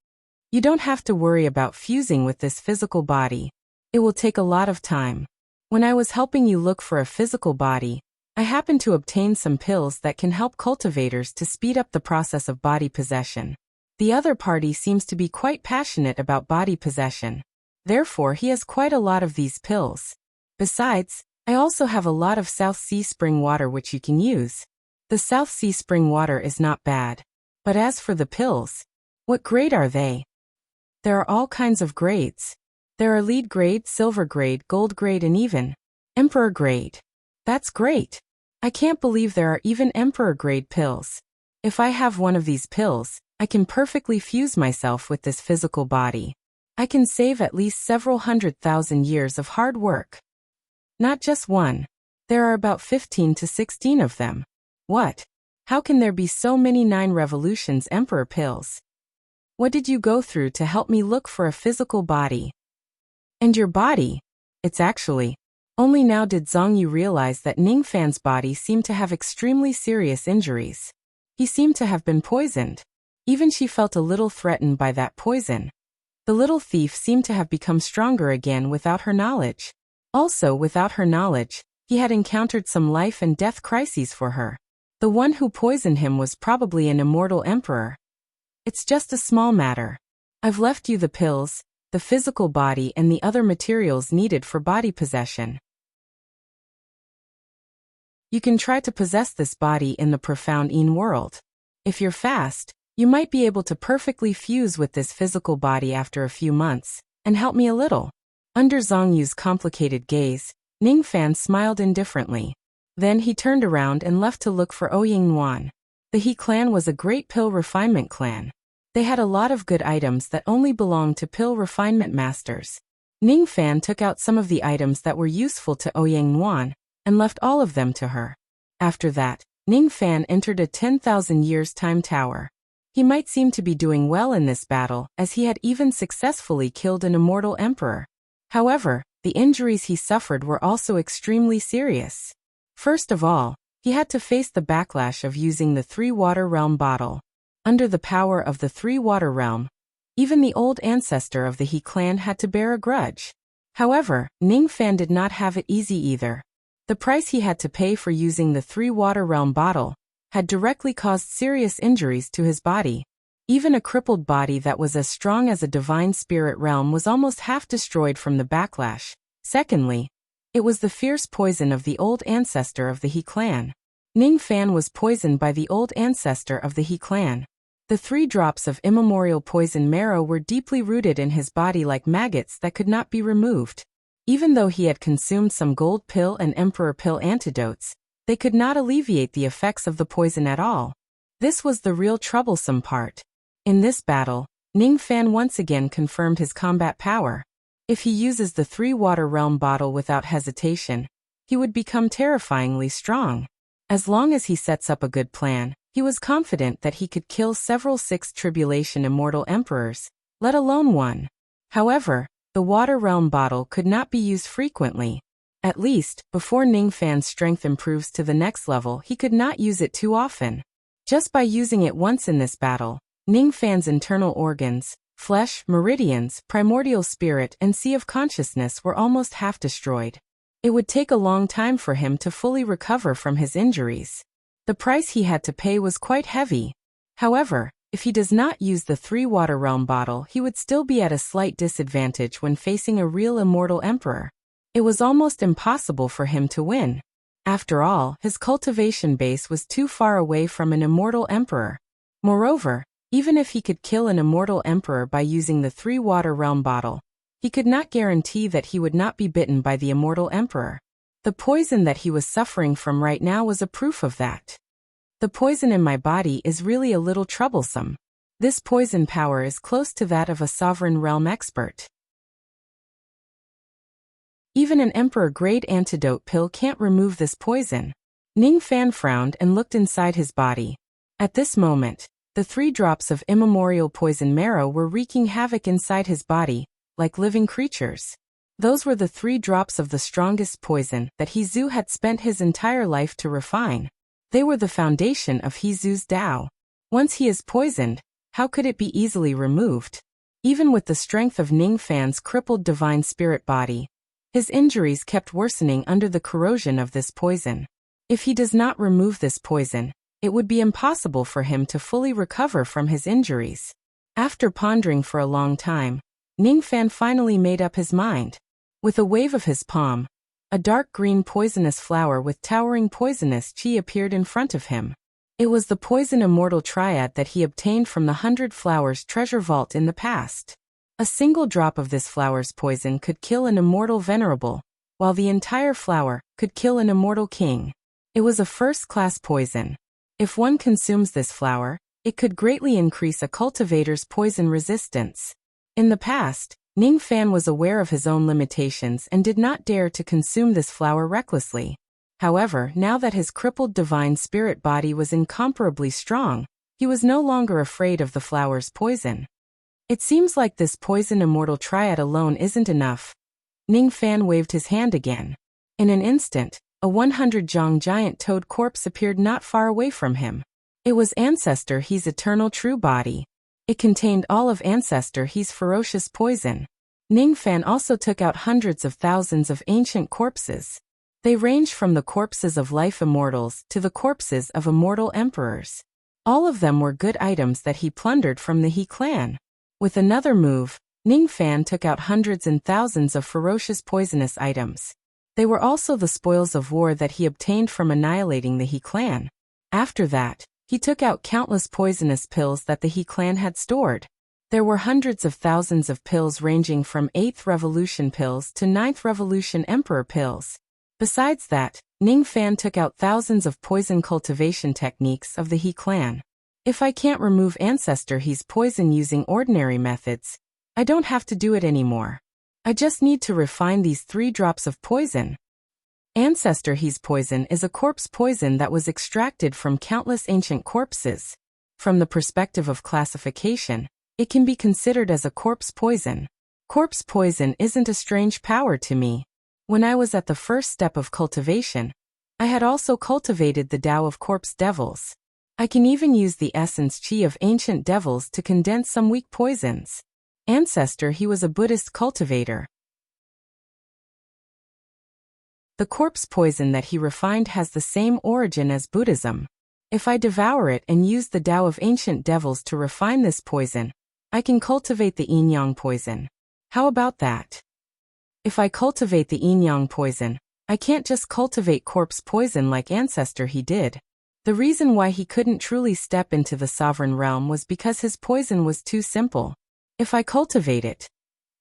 You don't have to worry about fusing with this physical body. It will take a lot of time. When I was helping you look for a physical body, I happened to obtain some pills that can help cultivators to speed up the process of body possession. The other party seems to be quite passionate about body possession. Therefore, he has quite a lot of these pills. Besides, I also have a lot of South Sea spring water which you can use. The South Sea spring water is not bad. But as for the pills, what grade are they? There are all kinds of grades. There are lead grade, silver grade, gold grade, and even emperor grade. That's great. I can't believe there are even emperor grade pills. If I have one of these pills, I can perfectly fuse myself with this physical body. I can save at least several 100,000 years of hard work. Not just one. There are about 15 to 16 of them. What? How can there be so many 9 revolutions emperor pills? What did you go through to help me look for a physical body? And your body? It's actually. Only now did Zhongyu realize that Ningfan's body seemed to have extremely serious injuries. He seemed to have been poisoned. Even she felt a little threatened by that poison. The little thief seemed to have become stronger again without her knowledge. Also, without her knowledge, he had encountered some life and death crises for her. The one who poisoned him was probably an immortal emperor. It's just a small matter. I've left you the pills, the physical body, and the other materials needed for body possession. You can try to possess this body in the profound Yin world. If you're fast, you might be able to perfectly fuse with this physical body after a few months, and help me a little. Under Zhongyu's complicated gaze, Ningfan smiled indifferently. Then he turned around and left to look for Ouyingnuan. The He clan was a great pill refinement clan. They had a lot of good items that only belonged to pill refinement masters. Ningfan took out some of the items that were useful to Ouyingnuan, and left all of them to her. After that, Ningfan entered a 10,000 years time tower. He might seem to be doing well in this battle, as he had even successfully killed an immortal emperor. However, the injuries he suffered were also extremely serious. First of all, he had to face the backlash of using the 3-water realm bottle. Under the power of the 3-water realm, even the old ancestor of the He clan had to bear a grudge. However, Ningfan did not have it easy either. The price he had to pay for using the 3-water realm bottle had directly caused serious injuries to his body. Even a crippled body that was as strong as a divine spirit realm was almost half destroyed from the backlash. Secondly, it was the fierce poison of the old ancestor of the He clan. Ningfan was poisoned by the old ancestor of the He clan. The 3 drops of immemorial poison marrow were deeply rooted in his body like maggots that could not be removed. Even though he had consumed some gold pill and emperor pill antidotes, they could not alleviate the effects of the poison at all. This was the real troublesome part. In this battle, Ningfan once again confirmed his combat power. If he uses the 3-water realm bottle without hesitation, he would become terrifyingly strong. As long as he sets up a good plan, he was confident that he could kill several 6 tribulation immortal emperors, let alone one. However, the water realm bottle could not be used frequently. At least, before Ningfan's strength improves to the next level, he could not use it too often. Just by using it once in this battle, Ningfan's internal organs, flesh, meridians, primordial spirit, and sea of consciousness were almost half destroyed. It would take a long time for him to fully recover from his injuries. The price he had to pay was quite heavy. However, if he does not use the 3-water realm bottle, he would still be at a slight disadvantage when facing a real immortal emperor. It was almost impossible for him to win. After all, his cultivation base was too far away from an immortal emperor. Moreover, Even if he could kill an immortal emperor by using the 3-water realm bottle, he could not guarantee that he would not be bitten by the immortal emperor. The poison that he was suffering from right now was a proof of that. The poison in my body is really a little troublesome. This poison power is close to that of a sovereign realm expert. Even an emperor-grade antidote pill can't remove this poison. Ning Fan frowned and looked inside his body. At this moment, the 3 drops of immemorial poison marrow were wreaking havoc inside his body, like living creatures. Those were the 3 drops of the strongest poison that Hezu had spent his entire life to refine. They were the foundation of Hezu's Tao. Once he is poisoned, how could it be easily removed? Even with the strength of Ning Fan's crippled divine spirit body, his injuries kept worsening under the corrosion of this poison. If he does not remove this poison, it would be impossible for him to fully recover from his injuries. After pondering for a long time, Ning Fan finally made up his mind. With a wave of his palm, a dark green poisonous flower with towering poisonous chi appeared in front of him. It was the poison immortal triad that he obtained from the 100 Flowers treasure vault in the past. A single drop of this flower's poison could kill an immortal venerable, while the entire flower could kill an immortal king. It was a first-class poison. If one consumes this flower, it could greatly increase a cultivator's poison resistance. In the past, Ning Fan was aware of his own limitations and did not dare to consume this flower recklessly. However, now that his crippled divine spirit body was incomparably strong, he was no longer afraid of the flower's poison. It seems like this poison immortal triad alone isn't enough. Ning Fan waved his hand again. In an instant, a 100-jong giant toad corpse appeared not far away from him. It was Ancestor He's eternal true body. It contained all of Ancestor He's ferocious poison. Ning Fan also took out hundreds of thousands of ancient corpses. They ranged from the corpses of life immortals to the corpses of immortal emperors. All of them were good items that he plundered from the He clan. With another move, Ning Fan took out hundreds and thousands of ferocious poisonous items. They were also the spoils of war that he obtained from annihilating the He clan. After that, he took out countless poisonous pills that the He clan had stored. There were hundreds of thousands of pills ranging from 8th Revolution pills to 9th Revolution Emperor pills. Besides that, Ning Fan took out thousands of poison cultivation techniques of the He clan. If I can't remove Ancestor He's poison using ordinary methods, I don't have to do it anymore. I just need to refine these 3 drops of poison. Ancestor He's poison is a corpse poison that was extracted from countless ancient corpses. From the perspective of classification, it can be considered as a corpse poison. Corpse poison isn't a strange power to me. When I was at the first step of cultivation, I had also cultivated the Tao of corpse devils. I can even use the essence chi of ancient devils to condense some weak poisons. Ancestor He was a Buddhist cultivator. The corpse poison that he refined has the same origin as Buddhism. If I devour it and use the Tao of ancient devils to refine this poison, I can cultivate the yin-yang poison. How about that? If I cultivate the yin-yang poison, I can't just cultivate corpse poison like Ancestor He did. The reason why he couldn't truly step into the sovereign realm was because his poison was too simple. If I cultivate it,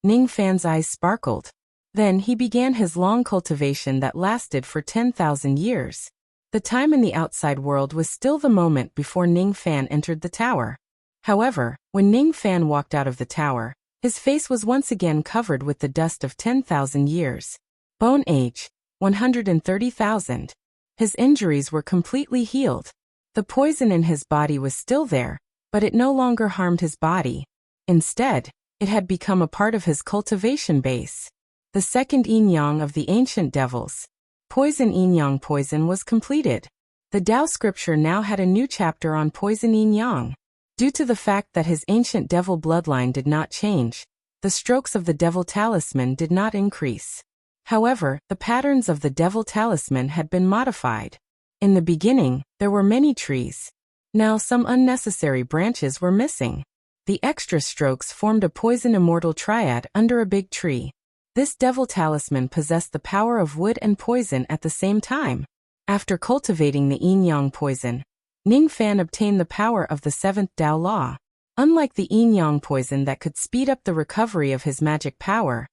Ning Fan's eyes sparkled. Then he began his long cultivation that lasted for 10,000 years. The time in the outside world was still the moment before Ning Fan entered the tower. However, when Ning Fan walked out of the tower, his face was once again covered with the dust of 10,000 years. Bone age, 130,000. His injuries were completely healed. The poison in his body was still there, but it no longer harmed his body. Instead, it had become a part of his cultivation base. The second yin-yang of the ancient devils. Poison yin-yang poison was completed. The Tao scripture now had a new chapter on poison yin-yang. Due to the fact that his ancient devil bloodline did not change, the strokes of the devil talisman did not increase. However, the patterns of the devil talisman had been modified. In the beginning, there were many trees. Now some unnecessary branches were missing. The extra strokes formed a poison immortal triad under a big tree. This devil talisman possessed the power of wood and poison at the same time. After cultivating the yin-yang poison, Ning Fan obtained the power of the 7th Tao law. Unlike the yin-yang poison that could speed up the recovery of his magic power,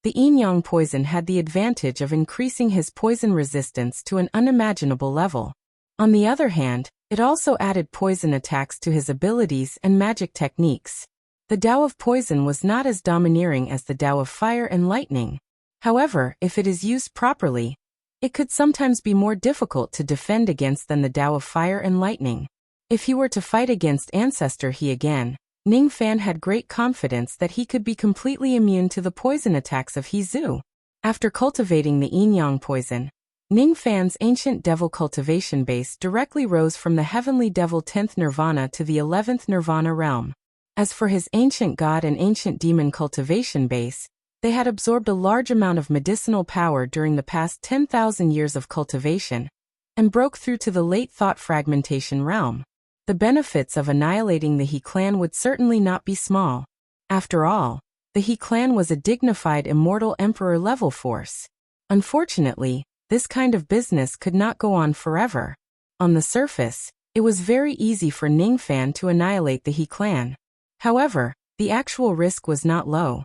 the yin-yang poison had the advantage of increasing his poison resistance to an unimaginable level. On the other hand, it also added poison attacks to his abilities and magic techniques. The Tao of poison was not as domineering as the Tao of fire and lightning. However, if it is used properly, it could sometimes be more difficult to defend against than the Tao of fire and lightning. If he were to fight against Ancestor He again, Ning Fan had great confidence that he could be completely immune to the poison attacks of He Zhu. After cultivating the yin-yang poison, Ning Fan's ancient devil cultivation base directly rose from the heavenly devil 10th nirvana to the 11th nirvana realm. As for his ancient god and ancient demon cultivation base, they had absorbed a large amount of medicinal power during the past 10,000 years of cultivation, and broke through to the late thought fragmentation realm. The benefits of annihilating the He clan would certainly not be small. After all, the He clan was a dignified immortal emperor-level force. Unfortunately, this kind of business could not go on forever. On the surface, it was very easy for Ning Fan to annihilate the He clan. However, the actual risk was not low.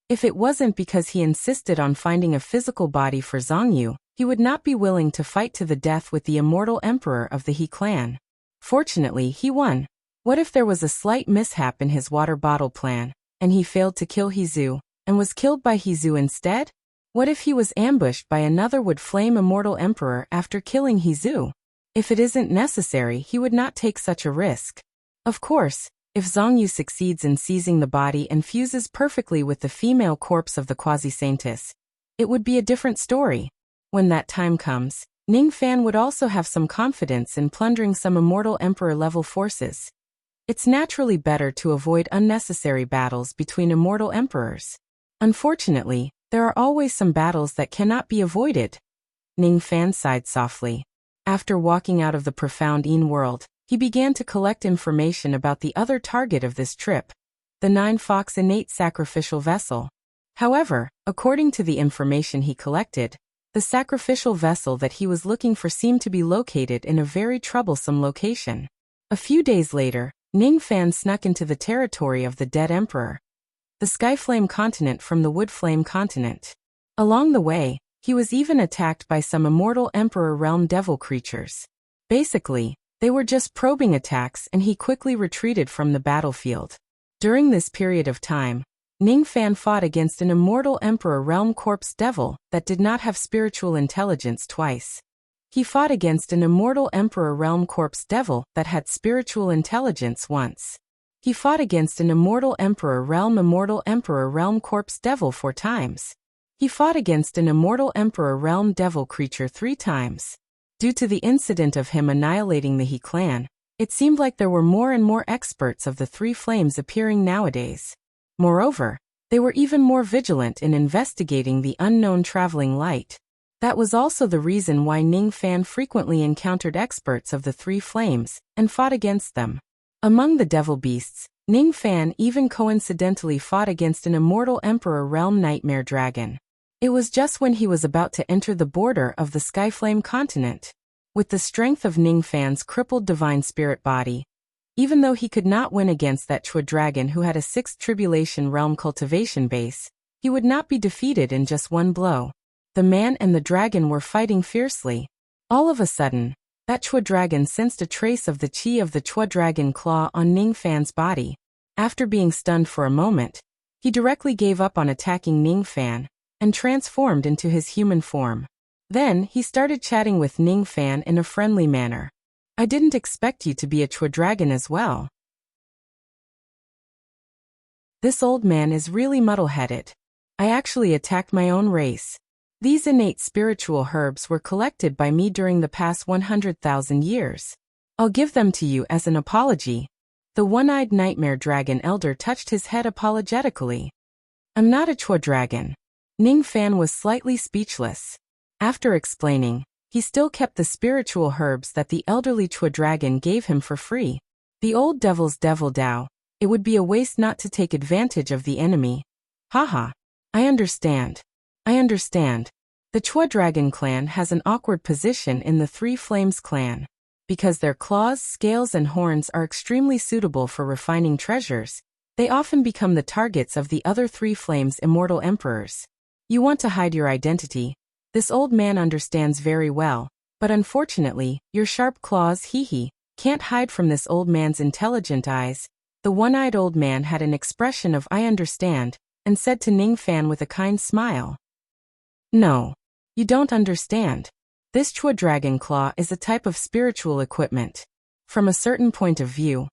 If it wasn't because he insisted on finding a physical body for Zhang Yu, he would not be willing to fight to the death with the immortal emperor of the He clan. Fortunately, he won. What if there was a slight mishap in his water bottle plan, and he failed to kill He Zhu, and was killed by He Zhu instead? What if he was ambushed by another wood-flame immortal emperor after killing He Zhu? If it isn't necessary, he would not take such a risk. Of course, if Zhang Yu succeeds in seizing the body and fuses perfectly with the female corpse of the quasi-saintess, it would be a different story. When that time comes, Ning Fan would also have some confidence in plundering some immortal emperor-level forces. It's naturally better to avoid unnecessary battles between immortal emperors. Unfortunately, there are always some battles that cannot be avoided. Ning Fan sighed softly. After walking out of the profound Yin world, he began to collect information about the other target of this trip, the 9-fox innate sacrificial vessel. However, according to the information he collected, the sacrificial vessel that he was looking for seemed to be located in a very troublesome location. A few days later, Ning Fan snuck into the territory of the dead emperor, the Skyflame continent from the Woodflame continent. Along the way, he was even attacked by some immortal emperor realm devil creatures. Basically, they were just probing attacks and he quickly retreated from the battlefield. During this period of time, Ning Fan fought against an immortal emperor realm corpse devil that did not have spiritual intelligence twice. He fought against an immortal emperor realm corpse devil that had spiritual intelligence once. He fought against an immortal emperor realm corpse devil 4 times. He fought against an immortal emperor realm devil creature 3 times. Due to the incident of him annihilating the He clan, it seemed like there were more and more experts of the 3 flames appearing nowadays. Moreover, they were even more vigilant in investigating the unknown traveling light. That was also the reason why Ning Fan frequently encountered experts of the 3 flames and fought against them. Among the devil beasts, Ning Fan even coincidentally fought against an immortal emperor realm nightmare dragon. It was just when he was about to enter the border of the Skyflame continent. With the strength of Ning Fan's crippled divine spirit body, even though he could not win against that Chua dragon who had a 6th tribulation realm cultivation base, he would not be defeated in just one blow. The man and the dragon were fighting fiercely. All of a sudden, that Chua dragon sensed a trace of the chi of the Chua dragon claw on Ning Fan's body. After being stunned for a moment, he directly gave up on attacking Ning Fan and transformed into his human form. Then, he started chatting with Ning Fan in a friendly manner. I didn't expect you to be a Chua dragon as well. This old man is really muddle-headed. I actually attacked my own race. These innate spiritual herbs were collected by me during the past 100,000 years. I'll give them to you as an apology. The one-eyed nightmare dragon elder touched his head apologetically. I'm not a Chua dragon. Ning Fan was slightly speechless. After explaining, he still kept the spiritual herbs that the elderly Chua dragon gave him for free. The old devil's devil Tao. It would be a waste not to take advantage of the enemy. Haha. I understand. The Chua dragon clan has an awkward position in the 3 Flames clan. Because their claws, scales, and horns are extremely suitable for refining treasures, they often become the targets of the other three flames' immortal emperors. You want to hide your identity. This old man understands very well, but unfortunately, your sharp claws, can't hide from this old man's intelligent eyes. The one-eyed old man had an expression of "I understand," and said to Ning Fan with a kind smile, "No, you don't understand. This Chua Dragon Claw is a type of spiritual equipment. From a certain point of view,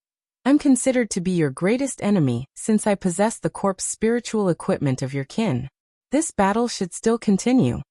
I'm considered to be your greatest enemy since I possess the corpse spiritual equipment of your kin. This battle should still continue."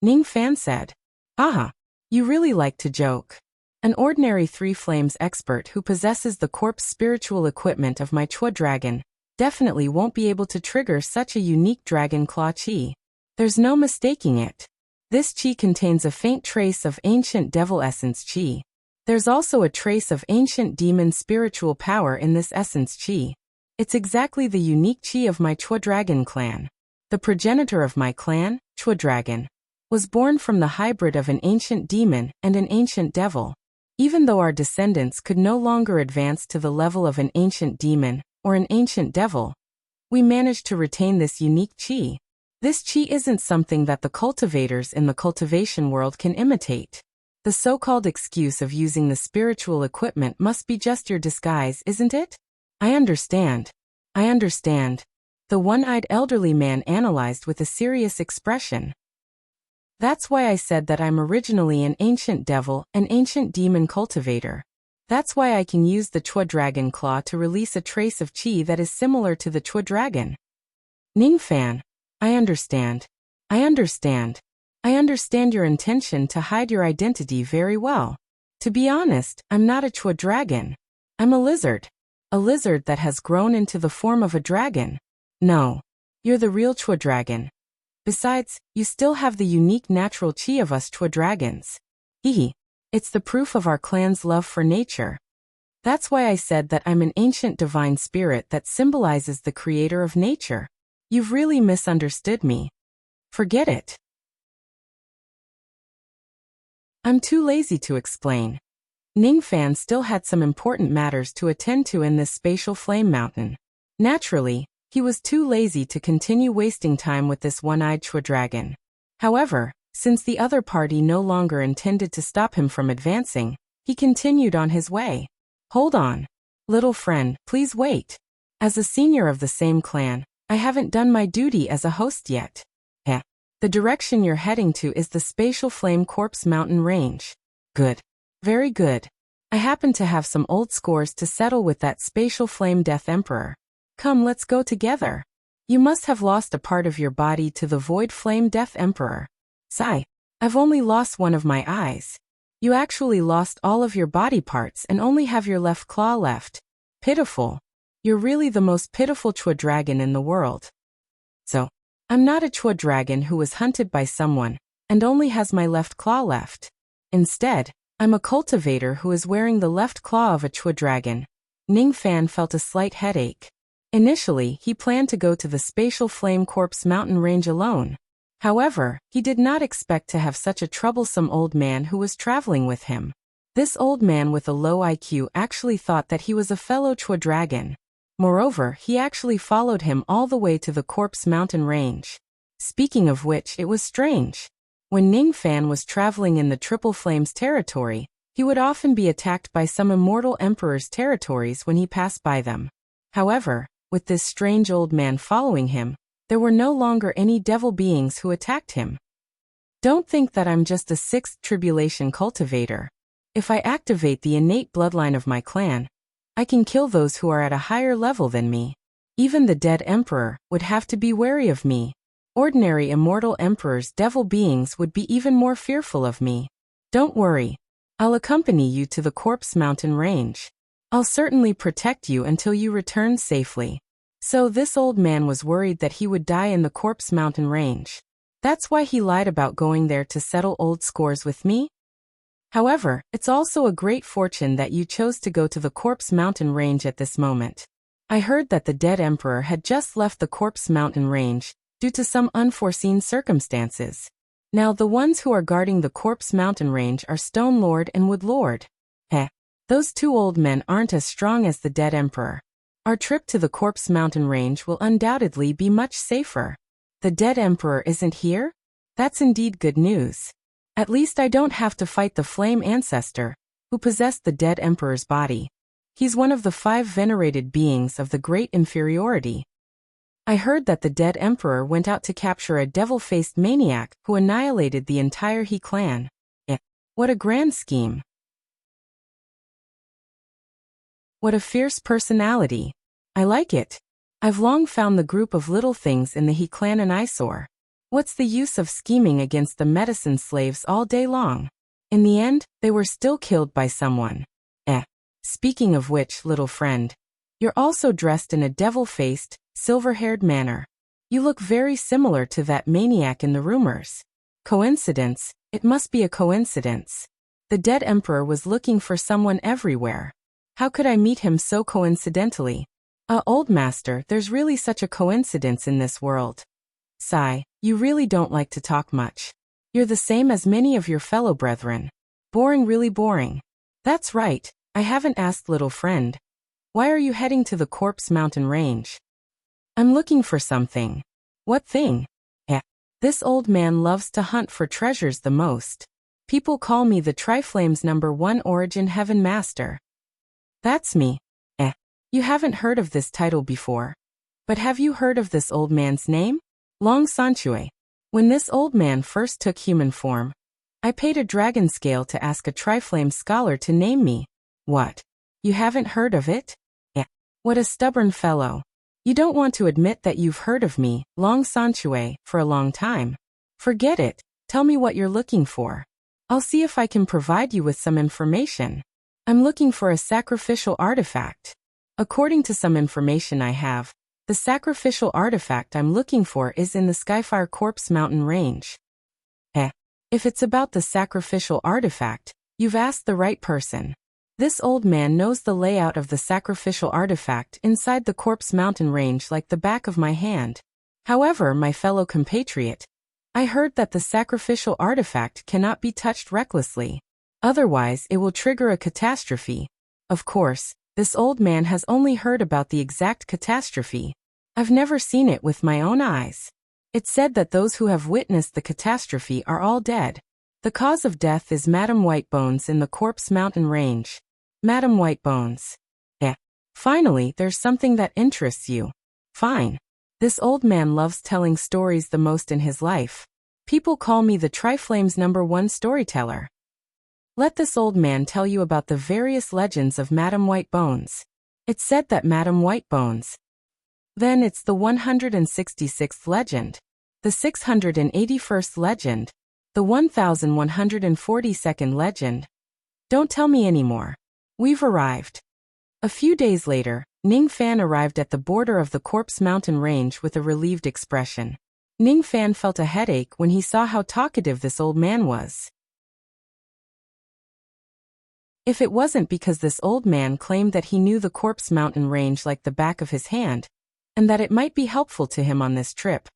Ning Fan said, "Aha, you really like to joke. An ordinary Three Flames expert who possesses the corpse spiritual equipment of my Chua Dragon definitely won't be able to trigger such a unique Dragon Claw Chi. There's no mistaking it. This Chi contains a faint trace of ancient devil essence Chi. There's also a trace of ancient demon spiritual power in this essence Chi. It's exactly the unique Chi of my Chua Dragon clan. The progenitor of my clan, Chua Dragon, was born from the hybrid of an ancient demon and an ancient devil. Even though our descendants could no longer advance to the level of an ancient demon or an ancient devil, we managed to retain this unique Chi. This Chi isn't something that the cultivators in the cultivation world can imitate. The so-called excuse of using the spiritual equipment must be just your disguise, isn't it? I understand. I understand. The one-eyed elderly man analyzed with a serious expression. That's why I said that I'm originally an ancient devil, an ancient demon cultivator. That's why I can use the Chua Dragon Claw to release a trace of Chi that is similar to the Chua Dragon. Ning Fan, I understand. I understand. I understand your intention to hide your identity very well. To be honest, I'm not a Chua Dragon. I'm a lizard. A lizard that has grown into the form of a dragon. No. You're the real Chua Dragon. Besides, you still have the unique natural Chi of us Chua Dragons. It's the proof of our clan's love for nature. That's why I said that I'm an ancient divine spirit that symbolizes the creator of nature. You've really misunderstood me. Forget it. I'm too lazy to explain. Ning Fan still had some important matters to attend to in this spatial flame mountain. Naturally, he was too lazy to continue wasting time with this one-eyed Chua Dragon. However, since the other party no longer intended to stop him from advancing, he continued on his way. Hold on. Little friend, please wait. As a senior of the same clan, I haven't done my duty as a host yet. The direction you're heading to is the Spatial Flame Corpse Mountain Range. Good. Very good. I happen to have some old scores to settle with that Spatial Flame Death Emperor. Come, let's go together. You must have lost a part of your body to the Void Flame Death Emperor. Sigh. I've only lost one of my eyes. You actually lost all of your body parts and only have your left claw left. Pitiful. You're really the most pitiful Chua Dragon in the world. So, I'm not a Chua Dragon who was hunted by someone and only has my left claw left. Instead, I'm a cultivator who is wearing the left claw of a Chua Dragon. Ning Fan felt a slight headache. Initially, he planned to go to the Spatial Flame Corpse mountain range alone. However, he did not expect to have such a troublesome old man who was traveling with him. This old man with a low IQ actually thought that he was a fellow Chua Dragon. Moreover, he actually followed him all the way to the Corpse mountain range. Speaking of which, it was strange. When Ning Fan was traveling in the Triple Flames territory, he would often be attacked by some immortal emperor's territories when he passed by them. However, with this strange old man following him, there were no longer any devil beings who attacked him. Don't think that I'm just a sixth tribulation cultivator. If I activate the innate bloodline of my clan, I can kill those who are at a higher level than me. Even the dead emperor would have to be wary of me. Ordinary immortal emperor's devil beings would be even more fearful of me. Don't worry. I'll accompany you to the Corpse Mountain Range. I'll certainly protect you until you return safely. So this old man was worried that he would die in the Corpse Mountain Range. That's why he lied about going there to settle old scores with me? However, it's also a great fortune that you chose to go to the Corpse Mountain Range at this moment. I heard that the dead emperor had just left the Corpse Mountain Range due to some unforeseen circumstances. Now the ones who are guarding the Corpse Mountain Range are Stone Lord and Wood Lord. Those two old men aren't as strong as the dead emperor. Our trip to the Corpse Mountain Range will undoubtedly be much safer. The dead emperor isn't here? That's indeed good news. At least I don't have to fight the flame ancestor, who possessed the dead emperor's body. He's one of the 5 venerated beings of the Great Inferiority. I heard that the dead emperor went out to capture a devil-faced maniac who annihilated the entire He clan. What a grand scheme. What a fierce personality. I like it. I've long found the group of little things in the He clan an eyesore. What's the use of scheming against the medicine slaves all day long? In the end, they were still killed by someone. Speaking of which, little friend, you're also dressed in a devil-faced, silver-haired manner. You look very similar to that maniac in the rumors. Coincidence? It must be a coincidence. The dead emperor was looking for someone everywhere. How could I meet him so coincidentally? Old master, there's really such a coincidence in this world. Sigh, you really don't like to talk much. You're the same as many of your fellow brethren. Boring, really boring. That's right, I haven't asked, little friend. Why are you heading to the Corpse Mountain Range? I'm looking for something. What thing? This old man loves to hunt for treasures the most. People call me the Triflame's #1 Origin Heaven Master. That's me. You haven't heard of this title before. But have you heard of this old man's name? Long Sanchue. When this old man first took human form, I paid a dragon scale to ask a Triflame scholar to name me. What? You haven't heard of it? What a stubborn fellow. You don't want to admit that you've heard of me, Long Sanchue, for a long time. Forget it. Tell me what you're looking for. I'll see if I can provide you with some information. I'm looking for a sacrificial artifact. According to some information I have, the sacrificial artifact I'm looking for is in the Skyfire Corpse Mountain Range. If it's about the sacrificial artifact, you've asked the right person. This old man knows the layout of the sacrificial artifact inside the Corpse Mountain Range like the back of my hand. However, my fellow compatriot, I heard that the sacrificial artifact cannot be touched recklessly. Otherwise, it will trigger a catastrophe. Of course, this old man has only heard about the exact catastrophe. I've never seen it with my own eyes. It's said that those who have witnessed the catastrophe are all dead. The cause of death is Madame Whitebones in the Corpse Mountain Range. Madame Whitebones. Finally, there's something that interests you. Fine. This old man loves telling stories the most in his life. People call me the Triflame's #1 storyteller. Let this old man tell you about the various legends of Madame Whitebones. It's said that Madame Whitebones. Then it's the 166th legend, the 681st legend, the 1142nd legend. Don't tell me anymore. We've arrived. A few days later, Ning Fan arrived at the border of the Corpse Mountain Range with a relieved expression. Ning Fan felt a headache when he saw how talkative this old man was. If it wasn't because this old man claimed that he knew the Corpse Mountain Range like the back of his hand, and that it might be helpful to him on this trip,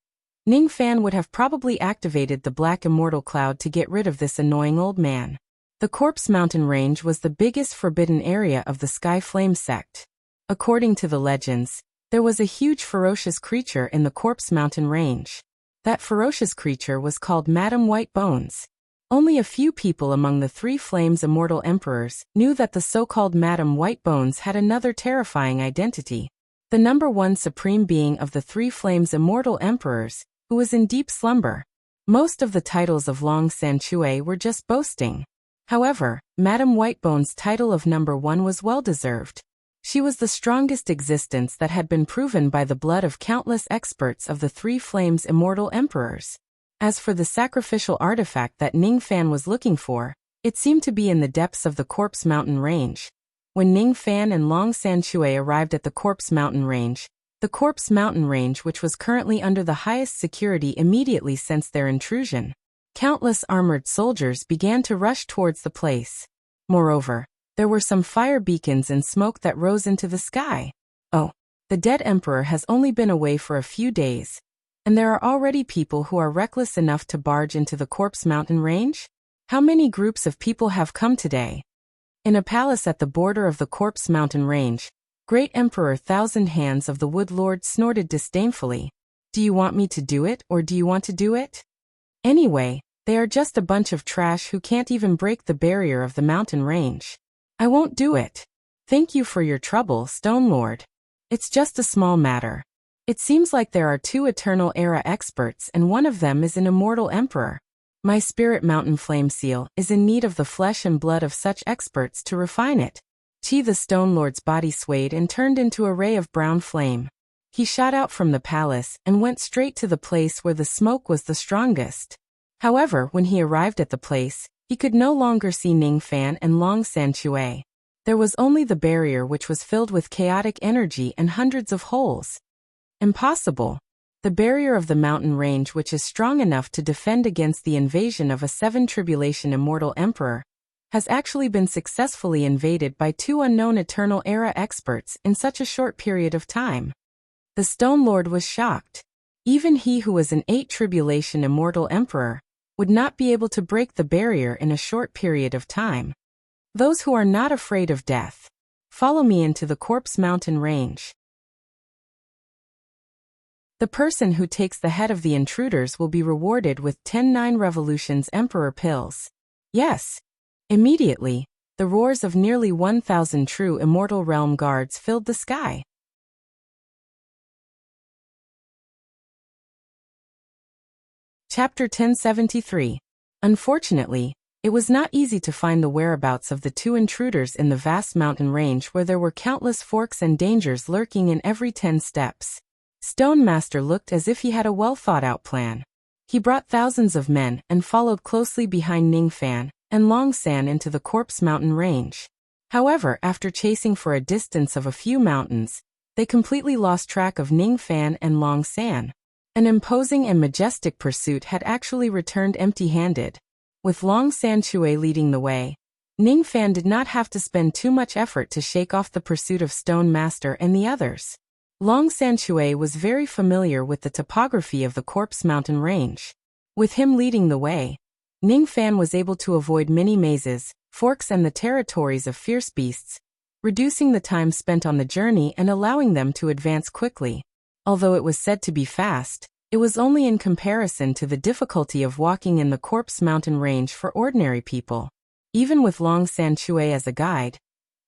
Ning Fan would have probably activated the Black Immortal Cloud to get rid of this annoying old man. The Corpse Mountain Range was the biggest forbidden area of the Sky Flame sect. According to the legends, there was a huge ferocious creature in the Corpse Mountain Range. That ferocious creature was called Madame Whitebones. Only a few people among the Three Flames Immortal Emperors knew that the so-called Madame Whitebones had another terrifying identity. The #1 supreme being of the Three Flames Immortal Emperors, who was in deep slumber. Most of the titles of Long Sanchue were just boasting. However, Madame Whitebones' title of #1 was well-deserved. She was the strongest existence that had been proven by the blood of countless experts of the Three Flames Immortal Emperors. As for the sacrificial artifact that Ning Fan was looking for, it seemed to be in the depths of the Corpse Mountain Range. When Ning Fan and Long Sanchue arrived at the Corpse Mountain Range, which was currently under the highest security immediately since their intrusion, countless armored soldiers began to rush towards the place. Moreover, there were some fire beacons and smoke that rose into the sky. Oh, the dead emperor has only been away for a few days, and there are already people who are reckless enough to barge into the Corpse Mountain Range? How many groups of people have come today? In a palace at the border of the Corpse Mountain Range, Great Emperor Thousand Hands of the Wood Lord snorted disdainfully. Do you want me to do it, or do you want to do it? Anyway, they are just a bunch of trash who can't even break the barrier of the mountain range. I won't do it. Thank you for your trouble, Stone Lord. It's just a small matter. It seems like there are 2 Eternal Era experts and one of them is an immortal emperor. My Spirit Mountain Flame Seal is in need of the flesh and blood of such experts to refine it. The Stone Lord's body swayed and turned into a ray of brown flame. He shot out from the palace and went straight to the place where the smoke was the strongest. However, when he arrived at the place, he could no longer see Ning Fan and Long San Chui. There was only the barrier which was filled with chaotic energy and hundreds of holes. Impossible. The barrier of the mountain range which is strong enough to defend against the invasion of a 7 Tribulation Immortal Emperor has actually been successfully invaded by 2 unknown Eternal Era experts in such a short period of time. The Stone Lord was shocked. Even he who was an 8 Tribulation Immortal Emperor would not be able to break the barrier in a short period of time. Those who are not afraid of death, follow me into the Corpse Mountain Range. The person who takes the head of the intruders will be rewarded with 10 9 Revolutions Emperor Pills. Yes. Immediately, the roars of nearly 1,000 true Immortal Realm guards filled the sky. Chapter 1073. Unfortunately, it was not easy to find the whereabouts of the 2 intruders in the vast mountain range where there were countless forks and dangers lurking in every 10 steps. Stone Master looked as if he had a well-thought-out plan. He brought thousands of men and followed closely behind Ning Fan and Long San into the Corpse Mountain Range. However, after chasing for a distance of a few mountains, they completely lost track of Ning Fan and Long San. An imposing and majestic pursuit had actually returned empty-handed. With Long San Chui leading the way, Ning Fan did not have to spend too much effort to shake off the pursuit of Stone Master and the others. Long San Chui was very familiar with the topography of the Corpse Mountain Range. With him leading the way, Ning Fan was able to avoid many mazes, forks and the territories of fierce beasts, reducing the time spent on the journey and allowing them to advance quickly. Although it was said to be fast, it was only in comparison to the difficulty of walking in the Corpse Mountain Range for ordinary people. Even with Long San Chui as a guide,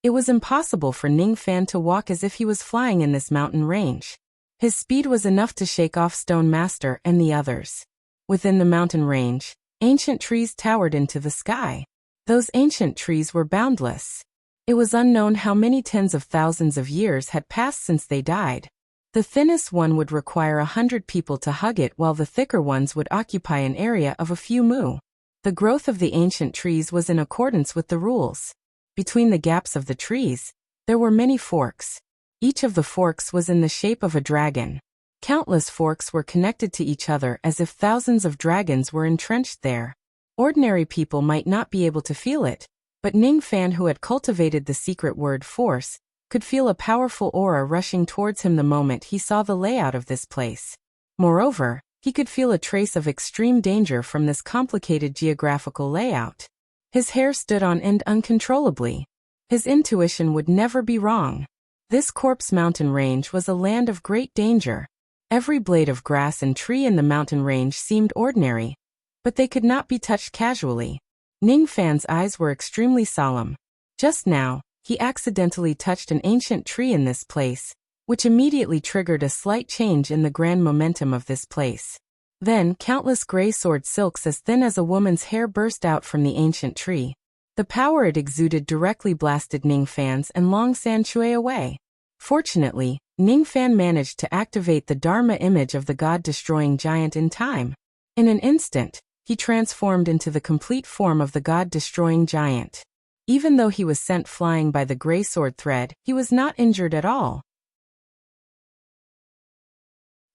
it was impossible for Ning Fan to walk as if he was flying in this mountain range. His speed was enough to shake off Stone Master and the others. Within the mountain range, ancient trees towered into the sky. Those ancient trees were boundless. It was unknown how many tens of thousands of years had passed since they died. The thinnest one would require 100 people to hug it, while the thicker ones would occupy an area of a few mu. The growth of the ancient trees was in accordance with the rules. Between the gaps of the trees, there were many forks. Each of the forks was in the shape of a dragon. Countless forks were connected to each other as if thousands of dragons were entrenched there. Ordinary people might not be able to feel it, but Ning Fan, who had cultivated the secret word force, could feel a powerful aura rushing towards him the moment he saw the layout of this place. Moreover, he could feel a trace of extreme danger from this complicated geographical layout. His hair stood on end uncontrollably. His intuition would never be wrong. This Corpse Mountain Range was a land of great danger. Every blade of grass and tree in the mountain range seemed ordinary, but they could not be touched casually. Ning Fan's eyes were extremely solemn. Just now, he accidentally touched an ancient tree in this place, which immediately triggered a slight change in the grand momentum of this place. Then, countless gray sword silks as thin as a woman's hair burst out from the ancient tree. The power it exuded directly blasted Ning Fan's and Long San Chui away. Fortunately, Ning Fan managed to activate the Dharma image of the god-destroying giant in time. In an instant, he transformed into the complete form of the god-destroying giant. Even though he was sent flying by the gray sword thread, he was not injured at all.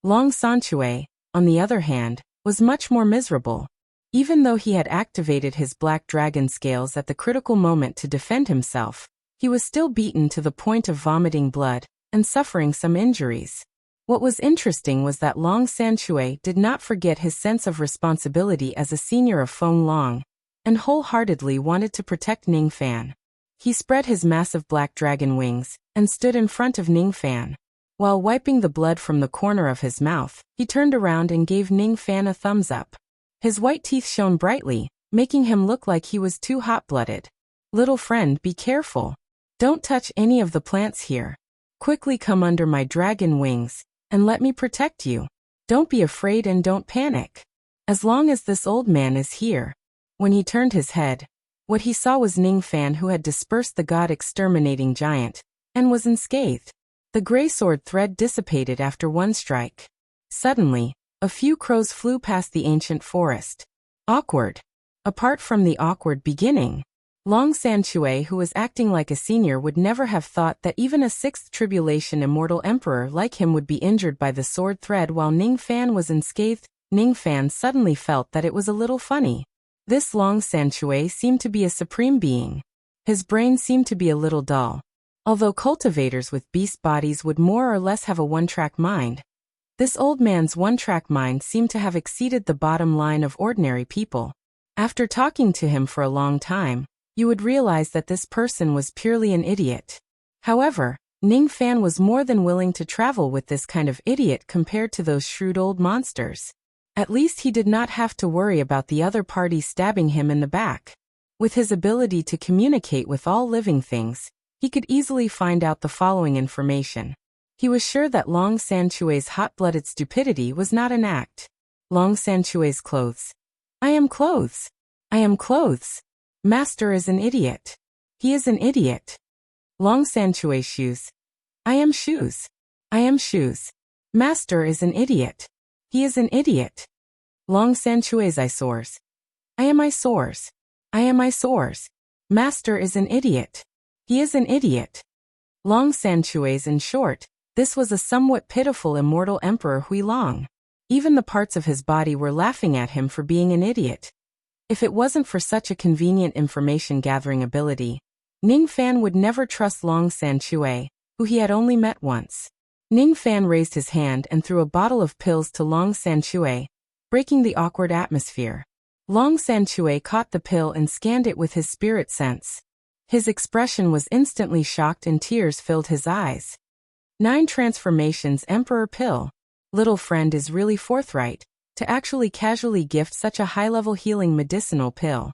Long San Chui, on the other hand, was much more miserable. Even though he had activated his black dragon scales at the critical moment to defend himself, he was still beaten to the point of vomiting blood and suffering some injuries. What was interesting was that Long San Chui did not forget his sense of responsibility as a senior of Feng Long, and wholeheartedly wanted to protect Ning Fan. He spread his massive black dragon wings and stood in front of Ning Fan. While wiping the blood from the corner of his mouth, he turned around and gave Ning Fan a thumbs up. His white teeth shone brightly, making him look like he was too hot-blooded. Little friend, be careful. Don't touch any of the plants here. Quickly come under my dragon wings, and let me protect you. Don't be afraid and don't panic. As long as this old man is here. When he turned his head, what he saw was Ning Fan, who had dispersed the god-exterminating giant, and was unscathed. The gray sword thread dissipated after one strike. Suddenly, a few crows flew past the ancient forest. Awkward. Apart from the awkward beginning, Long Sanchue, who was acting like a senior, would never have thought that even a sixth tribulation immortal emperor like him would be injured by the sword thread while Ning Fan was unscathed. Ning Fan suddenly felt that it was a little funny. This Long Sanchue seemed to be a supreme being. His brain seemed to be a little dull. Although cultivators with beast bodies would more or less have a one-track mind, this old man's one-track mind seemed to have exceeded the bottom line of ordinary people. After talking to him for a long time, you would realize that this person was purely an idiot. However, Ning Fan was more than willing to travel with this kind of idiot compared to those shrewd old monsters. At least he did not have to worry about the other party stabbing him in the back. With his ability to communicate with all living things, he could easily find out the following information. He was sure that Long Sanchue's hot-blooded stupidity was not an act. Long Sanchue's clothes. I am clothes. I am clothes. Master is an idiot. He is an idiot. Long Sanchue's shoes. I am shoes. I am shoes. Master is an idiot. He is an idiot. Long Sanchue's eyesores. I am eyesores. I am eyesores. Master is an idiot. He is an idiot. Long Sanchue's. In short, this was a somewhat pitiful immortal emperor Huilong. Even the parts of his body were laughing at him for being an idiot. If it wasn't for such a convenient information-gathering ability, Ning Fan would never trust Long Sanchue, who he had only met once. Ning Fan raised his hand and threw a bottle of pills to Long Sanchue, breaking the awkward atmosphere. Long Sanchue caught the pill and scanned it with his spirit sense. His expression was instantly shocked and tears filled his eyes. 9 transformations Emperor Pill. Little friend is really forthright to actually casually gift such a high-level healing medicinal pill.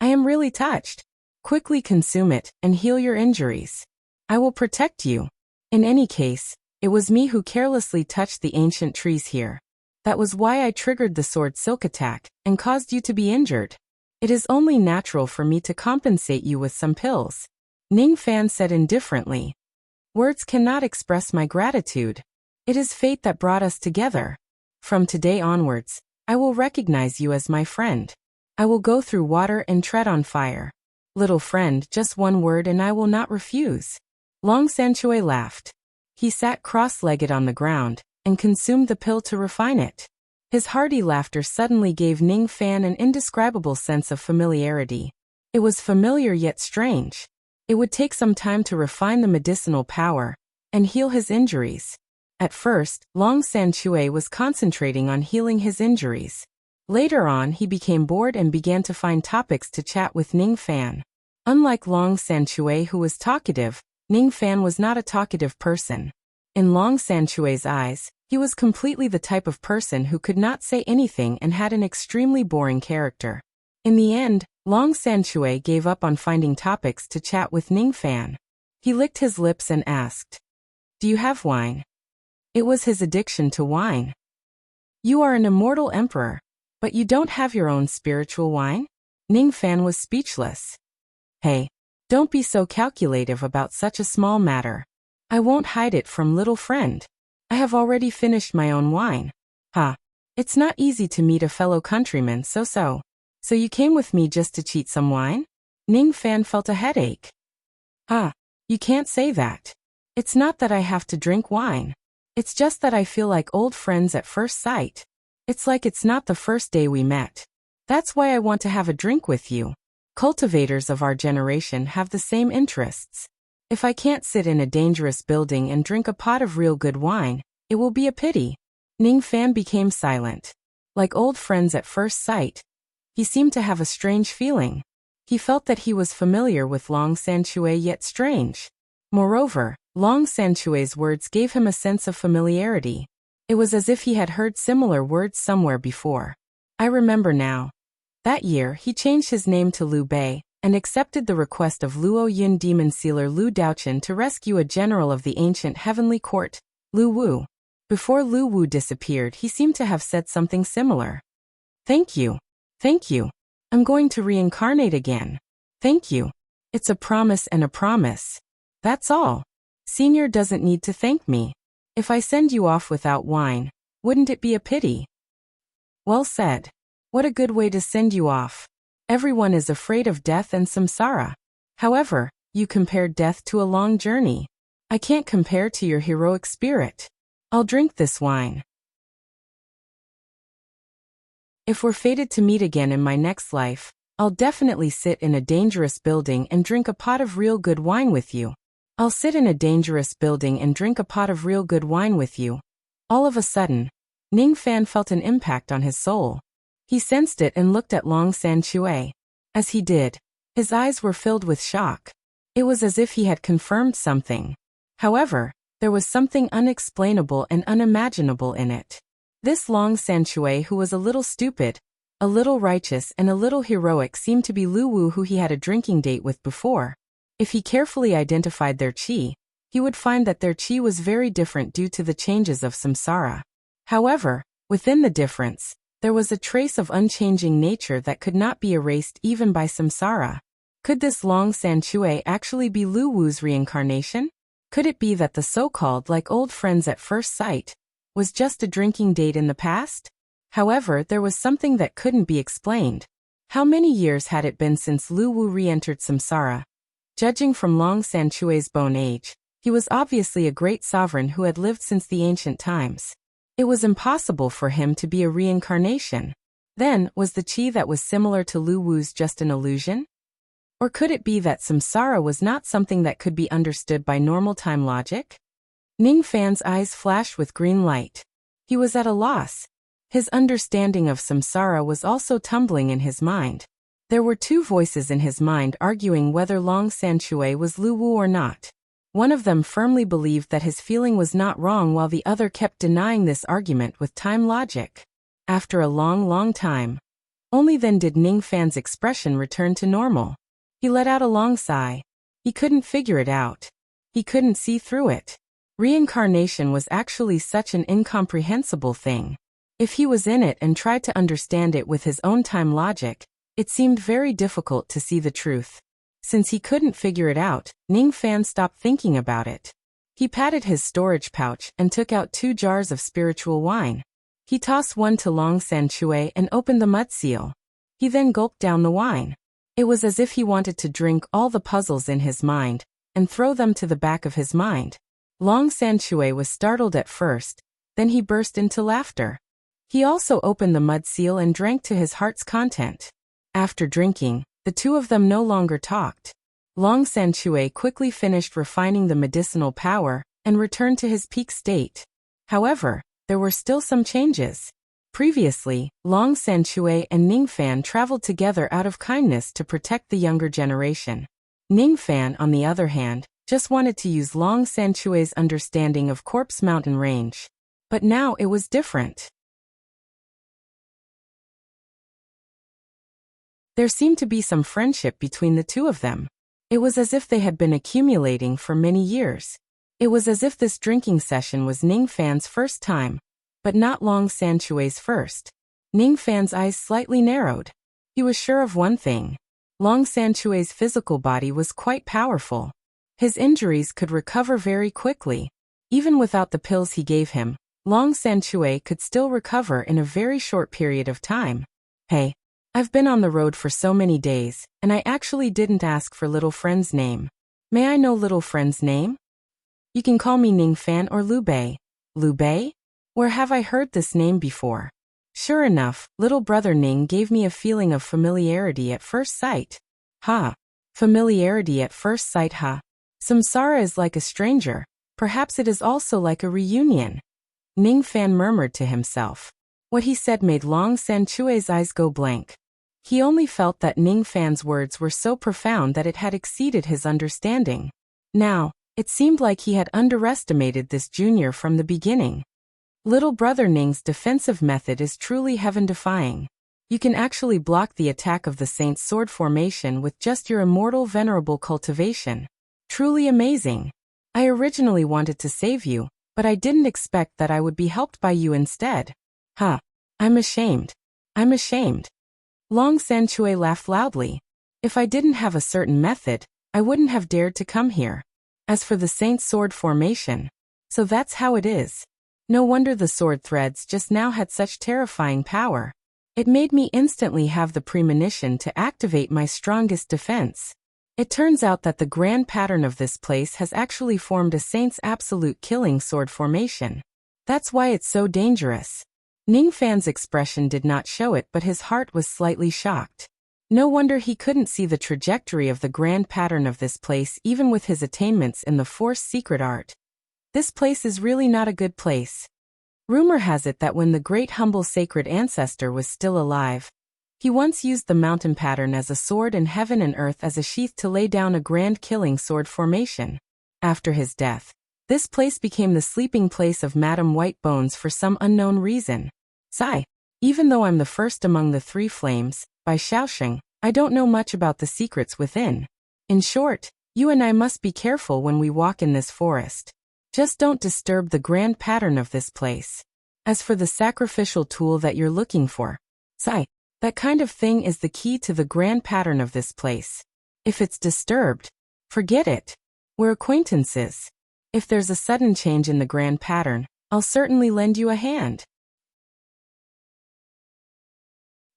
I am really touched. Quickly consume it and heal your injuries. I will protect you. In any case, it was me who carelessly touched the ancient trees here. That was why I triggered the sword silk attack and caused you to be injured. It is only natural for me to compensate you with some pills. Ning Fan said indifferently. Words cannot express my gratitude. It is fate that brought us together. From today onwards, I will recognize you as my friend. I will go through water and tread on fire. Little friend, just one word and I will not refuse. Long Sanchue laughed. He sat cross-legged on the ground and consumed the pill to refine it. His hearty laughter suddenly gave Ning Fan an indescribable sense of familiarity. It was familiar yet strange. It would take some time to refine the medicinal power and heal his injuries. At first, Long Sanchue was concentrating on healing his injuries. Later on, he became bored and began to find topics to chat with Ning Fan. Unlike Long Sanchue, who was talkative, Ning Fan was not a talkative person. In Long Sanchue's eyes, he was completely the type of person who could not say anything and had an extremely boring character. In the end, Long Sanchue gave up on finding topics to chat with Ning Fan. He licked his lips and asked, "Do you have wine?" It was his addiction to wine. "You are an immortal emperor, but you don't have your own spiritual wine?" Ning Fan was speechless. "Hey, don't be so calculative about such a small matter. I won't hide it from little friend. I have already finished my own wine." "Ha. It's not easy to meet a fellow countryman so. So you came with me just to cheat some wine?" Ning Fan felt a headache. "Ah, you can't say that. It's not that I have to drink wine. It's just that I feel like old friends at first sight. It's like it's not the first day we met. That's why I want to have a drink with you. Cultivators of our generation have the same interests. If I can't sit in a dangerous building and drink a pot of real good wine, it will be a pity." Ning Fan became silent. Like old friends at first sight. He seemed to have a strange feeling. He felt that he was familiar with Long Sanchuei, yet strange. Moreover, Long Sanchuei's words gave him a sense of familiarity. It was as if he had heard similar words somewhere before. I remember now. That year, he changed his name to Liu Bei, and accepted the request of Luo Yun demon sealer Lu Daochen to rescue a general of the ancient heavenly court, Lu Wu. Before Lu Wu disappeared, he seemed to have said something similar. Thank you. Thank you. I'm going to reincarnate again. Thank you. It's a promise and a promise. That's all. Senior doesn't need to thank me. If I send you off without wine, wouldn't it be a pity? Well said. What a good way to send you off. Everyone is afraid of death and samsara. However, you compared death to a long journey. I can't compare to your heroic spirit. I'll drink this wine. If we're fated to meet again in my next life, I'll definitely sit in a dangerous building and drink a pot of real good wine with you. I'll sit in a dangerous building and drink a pot of real good wine with you. All of a sudden, Ning Fan felt an impact on his soul. He sensed it and looked at Long Sanchuei. As he did, his eyes were filled with shock. It was as if he had confirmed something. However, there was something unexplainable and unimaginable in it. This Long Sanchuei, who was a little stupid, a little righteous and a little heroic, seemed to be Lu Wu, who he had a drinking date with before. If he carefully identified their qi, he would find that their qi was very different due to the changes of samsara. However, within the difference, there was a trace of unchanging nature that could not be erased even by samsara. Could this Long Sanchuei actually be Lu Wu's reincarnation? Could it be that the so-called like old friends at first sight was just a drinking date in the past? However, there was something that couldn't be explained. How many years had it been since Lu Wu re-entered samsara? Judging from Long Sanchuei's bone age, he was obviously a great sovereign who had lived since the ancient times. It was impossible for him to be a reincarnation. Then, was the qi that was similar to Lu Wu's just an illusion? Or could it be that samsara was not something that could be understood by normal time logic? Ning Fan's eyes flashed with green light. He was at a loss. His understanding of samsara was also tumbling in his mind. There were two voices in his mind arguing whether Long Sanchuei was Lu Wu or not. One of them firmly believed that his feeling was not wrong, while the other kept denying this argument with time logic. After a long time, only then did Ning Fan's expression return to normal. He let out a long sigh. He couldn't figure it out. He couldn't see through it. Reincarnation was actually such an incomprehensible thing. If he was in it and tried to understand it with his own time logic, it seemed very difficult to see the truth. Since he couldn't figure it out, Ning Fan stopped thinking about it. He patted his storage pouch and took out 2 jars of spiritual wine. He tossed one to Long Sanchuei and opened the mud seal. He then gulped down the wine. It was as if he wanted to drink all the puzzles in his mind and throw them to the back of his mind. Long Sanchuei was startled at first, then he burst into laughter. He also opened the mud seal and drank to his heart's content. After drinking, the two of them no longer talked. Long Sanchuei quickly finished refining the medicinal power and returned to his peak state. However, there were still some changes. Previously, Long Sanchuei and Ning Fan traveled together out of kindness to protect the younger generation. Ning Fan, on the other hand, just wanted to use Long Sanchuei's understanding of Corpse Mountain Range. But now it was different. There seemed to be some friendship between the two of them. It was as if they had been accumulating for many years. It was as if this drinking session was Ning Fan's first time, but not Long Sanchuei's first. Ning Fan's eyes slightly narrowed. He was sure of one thing. Long Sanchuei's physical body was quite powerful. His injuries could recover very quickly. Even without the pills he gave him, Long Sanchuei could still recover in a very short period of time. Hey, I've been on the road for so many days, and I actually didn't ask for little friend's name. May I know little friend's name? You can call me Ning Fan or Liu Bei. Liu Bei? Where have I heard this name before? Sure enough, little brother Ning gave me a feeling of familiarity at first sight. Ha! Familiarity at first sight, ha! Samsara is like a stranger. Perhaps it is also like a reunion. Ning Fan murmured to himself. What he said made Long Sanchuei's eyes go blank. He only felt that Ning Fan's words were so profound that it had exceeded his understanding. Now, it seemed like he had underestimated this junior from the beginning. Little brother Ning's defensive method is truly heaven-defying. You can actually block the attack of the Saint's sword formation with just your immortal venerable cultivation. Truly amazing. I originally wanted to save you, but I didn't expect that I would be helped by you instead. Huh. I'm ashamed. I'm ashamed. Long Sanchue laughed loudly. If I didn't have a certain method, I wouldn't have dared to come here. As for the Saint's sword formation, so that's how it is. No wonder the sword threads just now had such terrifying power. It made me instantly have the premonition to activate my strongest defense. It turns out that the grand pattern of this place has actually formed a Saint's absolute killing sword formation. That's why it's so dangerous. Ning Fan's expression did not show it, but his heart was slightly shocked. No wonder he couldn't see the trajectory of the grand pattern of this place even with his attainments in the Force secret art. This place is really not a good place. Rumor has it that when the great humble sacred ancestor was still alive, he once used the mountain pattern as a sword and heaven and earth as a sheath to lay down a grand killing sword formation. After his death, this place became the sleeping place of Madame White Bones for some unknown reason. Sigh. Even though I'm the first among the three flames, by Shaoxing, I don't know much about the secrets within. In short, you and I must be careful when we walk in this forest. Just don't disturb the grand pattern of this place. As for the sacrificial tool that you're looking for, sigh, that kind of thing is the key to the grand pattern of this place. If it's disturbed, forget it. We're acquaintances. If there's a sudden change in the grand pattern, I'll certainly lend you a hand.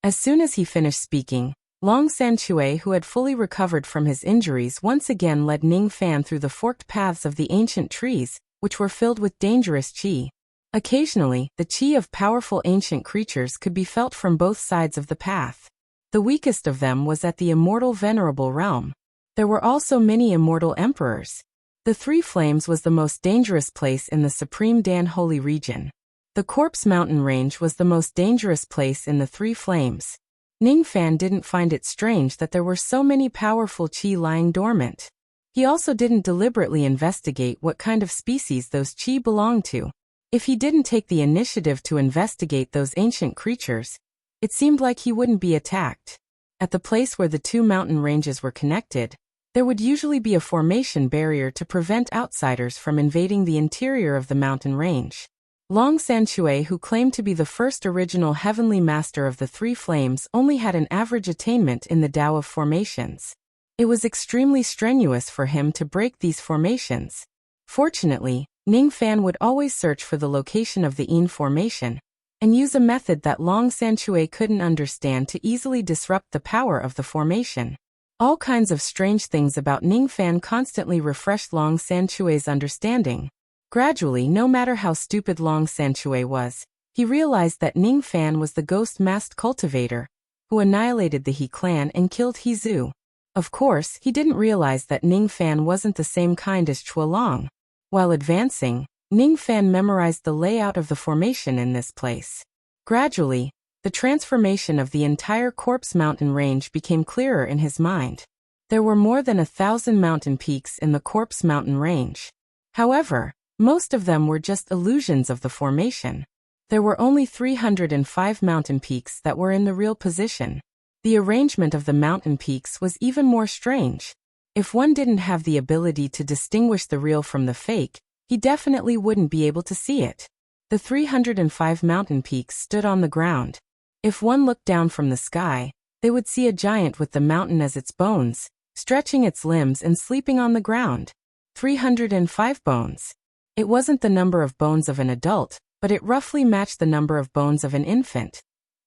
As soon as he finished speaking, Long Sanchue, who had fully recovered from his injuries, once again led Ning Fan through the forked paths of the ancient trees, which were filled with dangerous qi. Occasionally, the qi of powerful ancient creatures could be felt from both sides of the path. The weakest of them was at the immortal venerable realm. There were also many immortal emperors. The Three Flames was the most dangerous place in the Supreme Dan Holy region. The Corpse Mountain Range was the most dangerous place in the Three Flames. Ning Fan didn't find it strange that there were so many powerful qi lying dormant. He also didn't deliberately investigate what kind of species those qi belonged to. If he didn't take the initiative to investigate those ancient creatures, it seemed like he wouldn't be attacked. At the place where the two mountain ranges were connected, there would usually be a formation barrier to prevent outsiders from invading the interior of the mountain range. Long Sanchue, who claimed to be the first original heavenly master of the Three Flames, only had an average attainment in the Tao of formations. It was extremely strenuous for him to break these formations. Fortunately, Ning Fan would always search for the location of the Yin formation, and use a method that Long Sanchue couldn't understand to easily disrupt the power of the formation. All kinds of strange things about Ning Fan constantly refreshed Long Sanchue's understanding. Gradually, no matter how stupid Long Sanchue was, he realized that Ning Fan was the ghost-masked cultivator, who annihilated the He clan and killed He Zhu. Of course, he didn't realize that Ning Fan wasn't the same kind as Chuolong. While advancing, Ning Fan memorized the layout of the formation in this place. Gradually, the transformation of the entire Corpse Mountain range became clearer in his mind. There were more than 1,000 mountain peaks in the Corpse Mountain range. However, most of them were just illusions of the formation. There were only 305 mountain peaks that were in the real position. The arrangement of the mountain peaks was even more strange. If one didn't have the ability to distinguish the real from the fake, he definitely wouldn't be able to see it. The 305 mountain peaks stood on the ground. If one looked down from the sky, they would see a giant with the mountain as its bones, stretching its limbs and sleeping on the ground. 305 bones. It wasn't the number of bones of an adult, but it roughly matched the number of bones of an infant.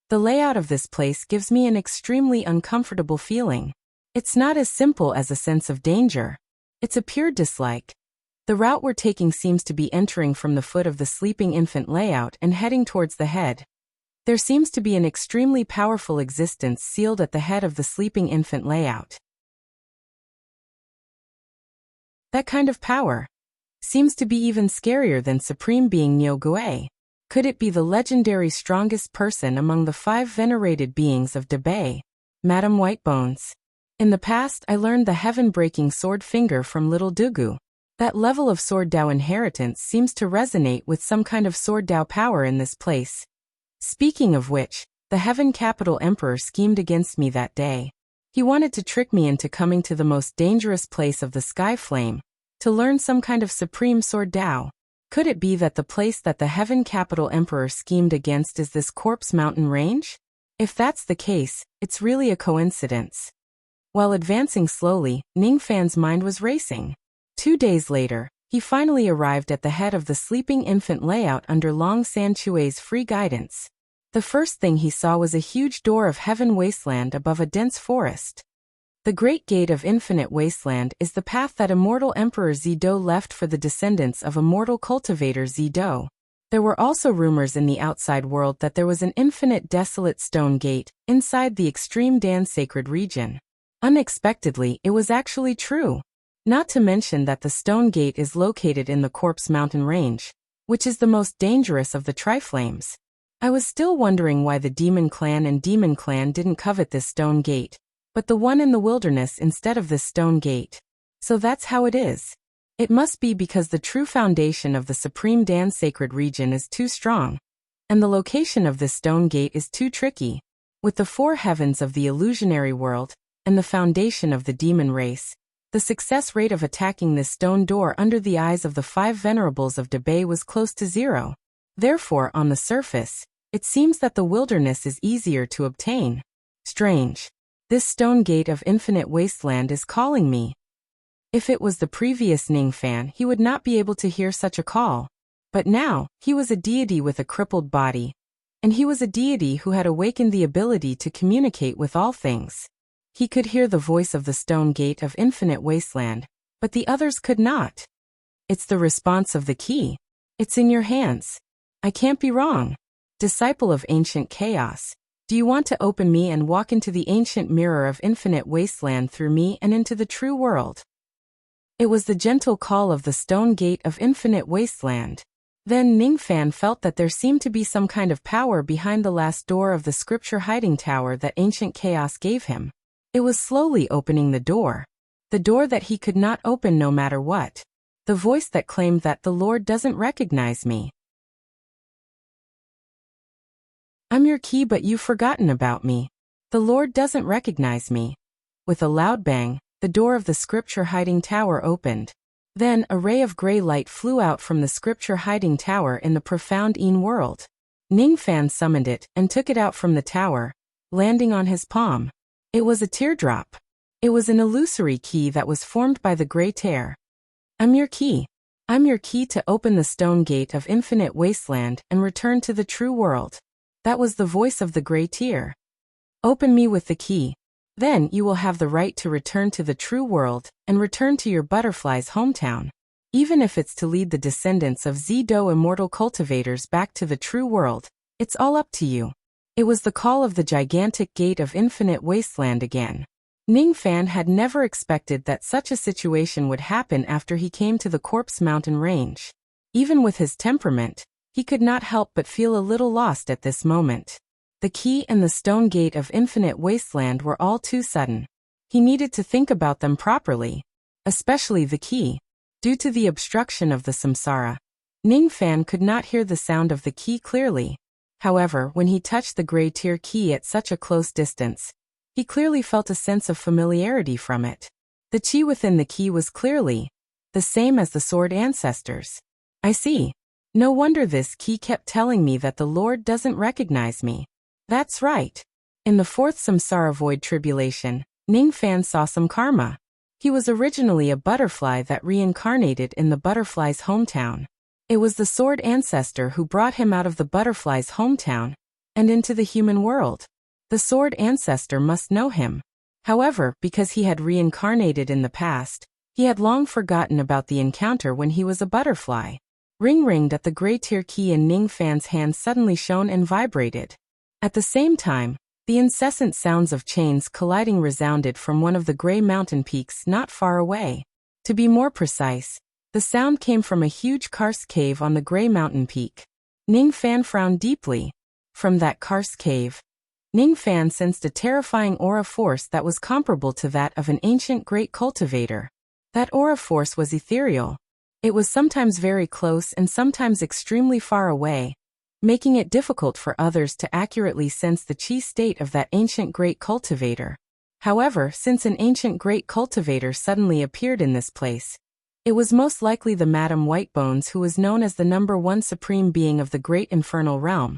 The layout of this place gives me an extremely uncomfortable feeling. It's not as simple as a sense of danger. It's a pure dislike. The route we're taking seems to be entering from the foot of the sleeping infant layout and heading towards the head. There seems to be an extremely powerful existence sealed at the head of the sleeping infant layout. That kind of power seems to be even scarier than Supreme Being Niu Gui. Could it be the legendary strongest person among the 5 venerated beings of Debay? Madame Whitebones. In the past, I learned the heaven-breaking sword finger from Little Dugu. That level of sword Dao inheritance seems to resonate with some kind of sword Dao power in this place. Speaking of which, the Heaven Capital Emperor schemed against me that day. He wanted to trick me into coming to the most dangerous place of the Sky Flame, to learn some kind of supreme sword Dao. Could it be that the place that the Heaven Capital Emperor schemed against is this Corpse Mountain range? If that's the case, it's really a coincidence. While advancing slowly, Ningfan's mind was racing. 2 days later, he finally arrived at the head of the sleeping infant layout under Long San Chue's free guidance. The first thing he saw was a huge door of heaven wasteland above a dense forest. The Great Gate of Infinite Wasteland is the path that immortal Emperor Zido left for the descendants of immortal cultivator Zido. There were also rumors in the outside world that there was an infinite desolate stone gate inside the extreme Dan sacred region. Unexpectedly, it was actually true. Not to mention that the stone gate is located in the Corpse Mountain range, which is the most dangerous of the Triflames. I was still wondering why the Demon Clan and Demon Clan didn't covet this stone gate, but the one in the wilderness instead of this stone gate. So that's how it is. It must be because the true foundation of the Supreme Dan sacred region is too strong, and the location of this stone gate is too tricky. With the 4 heavens of the illusionary world, and the foundation of the demon race, the success rate of attacking this stone door under the eyes of the 5 venerables of Debay was close to 0. Therefore, on the surface, it seems that the wilderness is easier to obtain. Strange. This stone gate of infinite wasteland is calling me. If it was the previous Ningfan, he would not be able to hear such a call. But now, he was a deity with a crippled body. And he was a deity who had awakened the ability to communicate with all things. He could hear the voice of the stone gate of infinite wasteland, but the others could not. It's the response of the key. It's in your hands. I can't be wrong. Disciple of ancient chaos, do you want to open me and walk into the ancient mirror of infinite wasteland through me and into the true world? It was the gentle call of the stone gate of infinite wasteland. Then Ningfan felt that there seemed to be some kind of power behind the last door of the scripture hiding tower that ancient chaos gave him. It was slowly opening the door that he could not open no matter what. The voice that claimed that the Lord doesn't recognize me. I'm your key, but you've forgotten about me. The Lord doesn't recognize me. With a loud bang, the door of the scripture hiding tower opened. Then a ray of gray light flew out from the scripture hiding tower in the profound Een world. Ningfan summoned it and took it out from the tower, landing on his palm. It was a teardrop. It was an illusory key that was formed by the gray tear. I'm your key. I'm your key to open the stone gate of infinite wasteland and return to the true world. That was the voice of the gray tear. Open me with the key. Then you will have the right to return to the true world and return to your butterfly's hometown. Even if it's to lead the descendants of Zido immortal cultivators back to the true world, it's all up to you. It was the call of the gigantic gate of infinite wasteland again. Ningfan had never expected that such a situation would happen after he came to the Corpse Mountain range. Even with his temperament, he could not help but feel a little lost at this moment. The key and the stone gate of infinite wasteland were all too sudden. He needed to think about them properly. Especially the key. Due to the obstruction of the samsara, Ningfan could not hear the sound of the key clearly. However, when he touched the gray tear key at such a close distance, he clearly felt a sense of familiarity from it. The chi within the key was clearly the same as the sword ancestors. I see. No wonder this key kept telling me that the Lord doesn't recognize me. That's right. In the 4th samsara void tribulation, Ningfan saw some karma. He was originally a butterfly that reincarnated in the butterfly's hometown. It was the sword ancestor who brought him out of the butterfly's hometown and into the human world. The sword ancestor must know him. However, because he had reincarnated in the past, he had long forgotten about the encounter when he was a butterfly. Ring-ringed at the gray tear key in Ningfan's hand suddenly shone and vibrated. At the same time, the incessant sounds of chains colliding resounded from one of the gray mountain peaks not far away. To be more precise, the sound came from a huge karst cave on the gray mountain peak. Ningfan frowned deeply. From that karst cave, Ning Fan sensed a terrifying aura force that was comparable to that of an ancient great cultivator. That aura force was ethereal. It was sometimes very close and sometimes extremely far away, making it difficult for others to accurately sense the chi state of that ancient great cultivator. However, since an ancient great cultivator suddenly appeared in this place, it was most likely the Madame Whitebones, who was known as the #1 supreme being of the great infernal realm.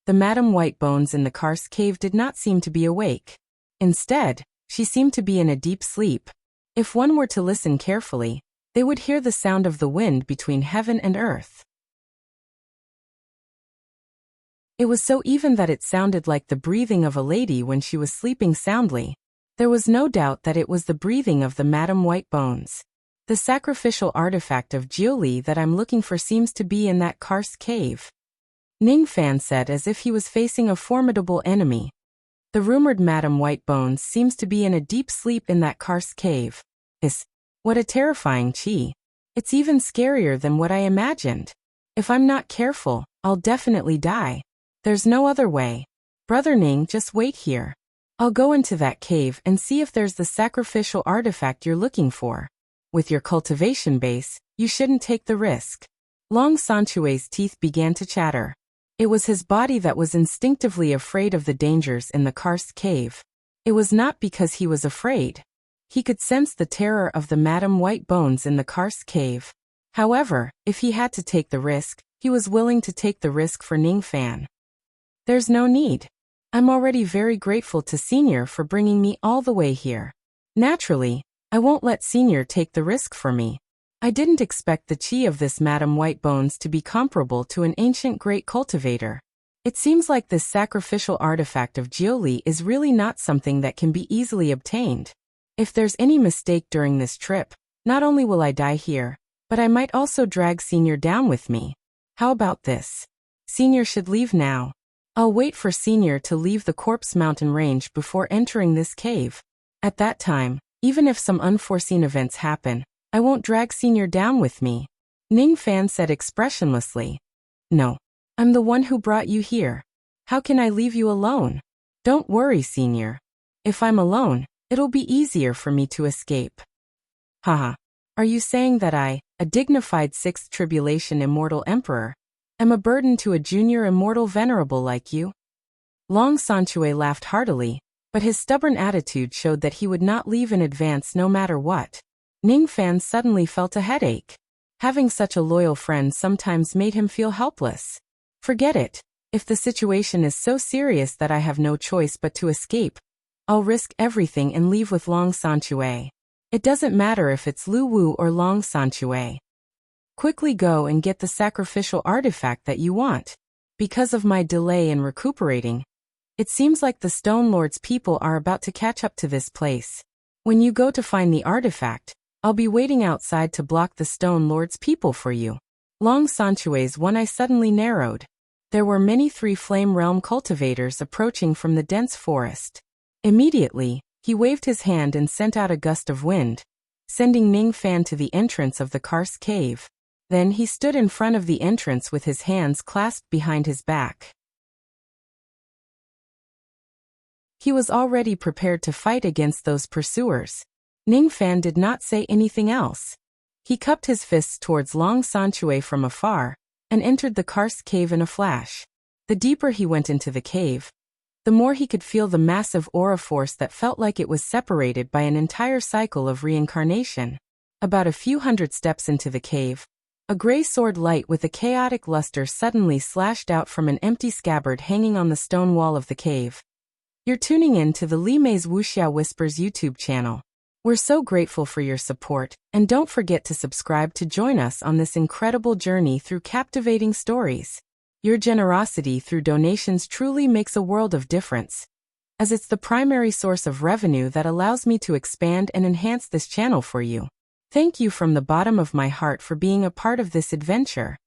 The Madame Whitebones in the Karst cave did not seem to be awake. Instead, she seemed to be in a deep sleep. If one were to listen carefully, they would hear the sound of the wind between heaven and earth. It was so even that it sounded like the breathing of a lady when she was sleeping soundly. There was no doubt that it was the breathing of the Madame Whitebones. The sacrificial artifact of Jiuli that I'm looking for seems to be in that Karst cave, Ning Fan said as if he was facing a formidable enemy. The rumored Madame Whitebones seems to be in a deep sleep in that Karst cave. What a terrifying chi. It's even scarier than what I imagined. If I'm not careful, I'll definitely die. There's no other way. Brother Ning, just wait here. I'll go into that cave and see if there's the sacrificial artifact you're looking for. With your cultivation base, you shouldn't take the risk. Long Sanchue's teeth began to chatter. It was his body that was instinctively afraid of the dangers in the Karst cave. It was not because he was afraid. He could sense the terror of the Madame Whitebones in the Karst cave. However, if he had to take the risk, he was willing to take the risk for Ning Fan. There's no need. I'm already very grateful to Senior for bringing me all the way here. Naturally, I won't let Senior take the risk for me. I didn't expect the chi of this Madame Whitebones to be comparable to an ancient great cultivator. It seems like this sacrificial artifact of Jiuli is really not something that can be easily obtained. If there's any mistake during this trip, not only will I die here, but I might also drag Senior down with me. How about this? Senior should leave now. I'll wait for Senior to leave the Corpse Mountain range before entering this cave. At that time, even if some unforeseen events happen, I won't drag Senior down with me. Ning Fan said expressionlessly. No. I'm the one who brought you here. How can I leave you alone? Don't worry, Senior. If I'm alone, it'll be easier for me to escape. Haha. Are you saying that I, a dignified 6th Tribulation Immortal Emperor, am a burden to a junior immortal venerable like you? Long Sanchue laughed heartily, but his stubborn attitude showed that he would not leave in advance no matter what. Ning Fan suddenly felt a headache. Having such a loyal friend sometimes made him feel helpless. Forget it. If the situation is so serious that I have no choice but to escape, I'll risk everything and leave with Long Sanchue. It doesn't matter if it's Lu Wu or Long Sanchue. Quickly go and get the sacrificial artifact that you want. Because of my delay in recuperating, it seems like the Stone Lord's people are about to catch up to this place. When you go to find the artifact, I'll be waiting outside to block the Stone Lord's people for you. Long Sanchue's one eye suddenly narrowed. There were many 3 Flame Realm cultivators approaching from the dense forest. Immediately, he waved his hand and sent out a gust of wind, sending Ning Fan to the entrance of the Karst cave. Then he stood in front of the entrance with his hands clasped behind his back. He was already prepared to fight against those pursuers. Ning Fan did not say anything else. He cupped his fists towards Long Sanchue from afar, and entered the Karst cave in a flash. The deeper he went into the cave, the more he could feel the massive aura force that felt like it was separated by an entire cycle of reincarnation. About a few hundred steps into the cave, a gray sword light with a chaotic luster suddenly slashed out from an empty scabbard hanging on the stone wall of the cave. You're tuning in to the Li Mei's Wuxia Whispers YouTube channel. We're so grateful for your support, and don't forget to subscribe to join us on this incredible journey through captivating stories. Your generosity through donations truly makes a world of difference, as it's the primary source of revenue that allows me to expand and enhance this channel for you. Thank you from the bottom of my heart for being a part of this adventure.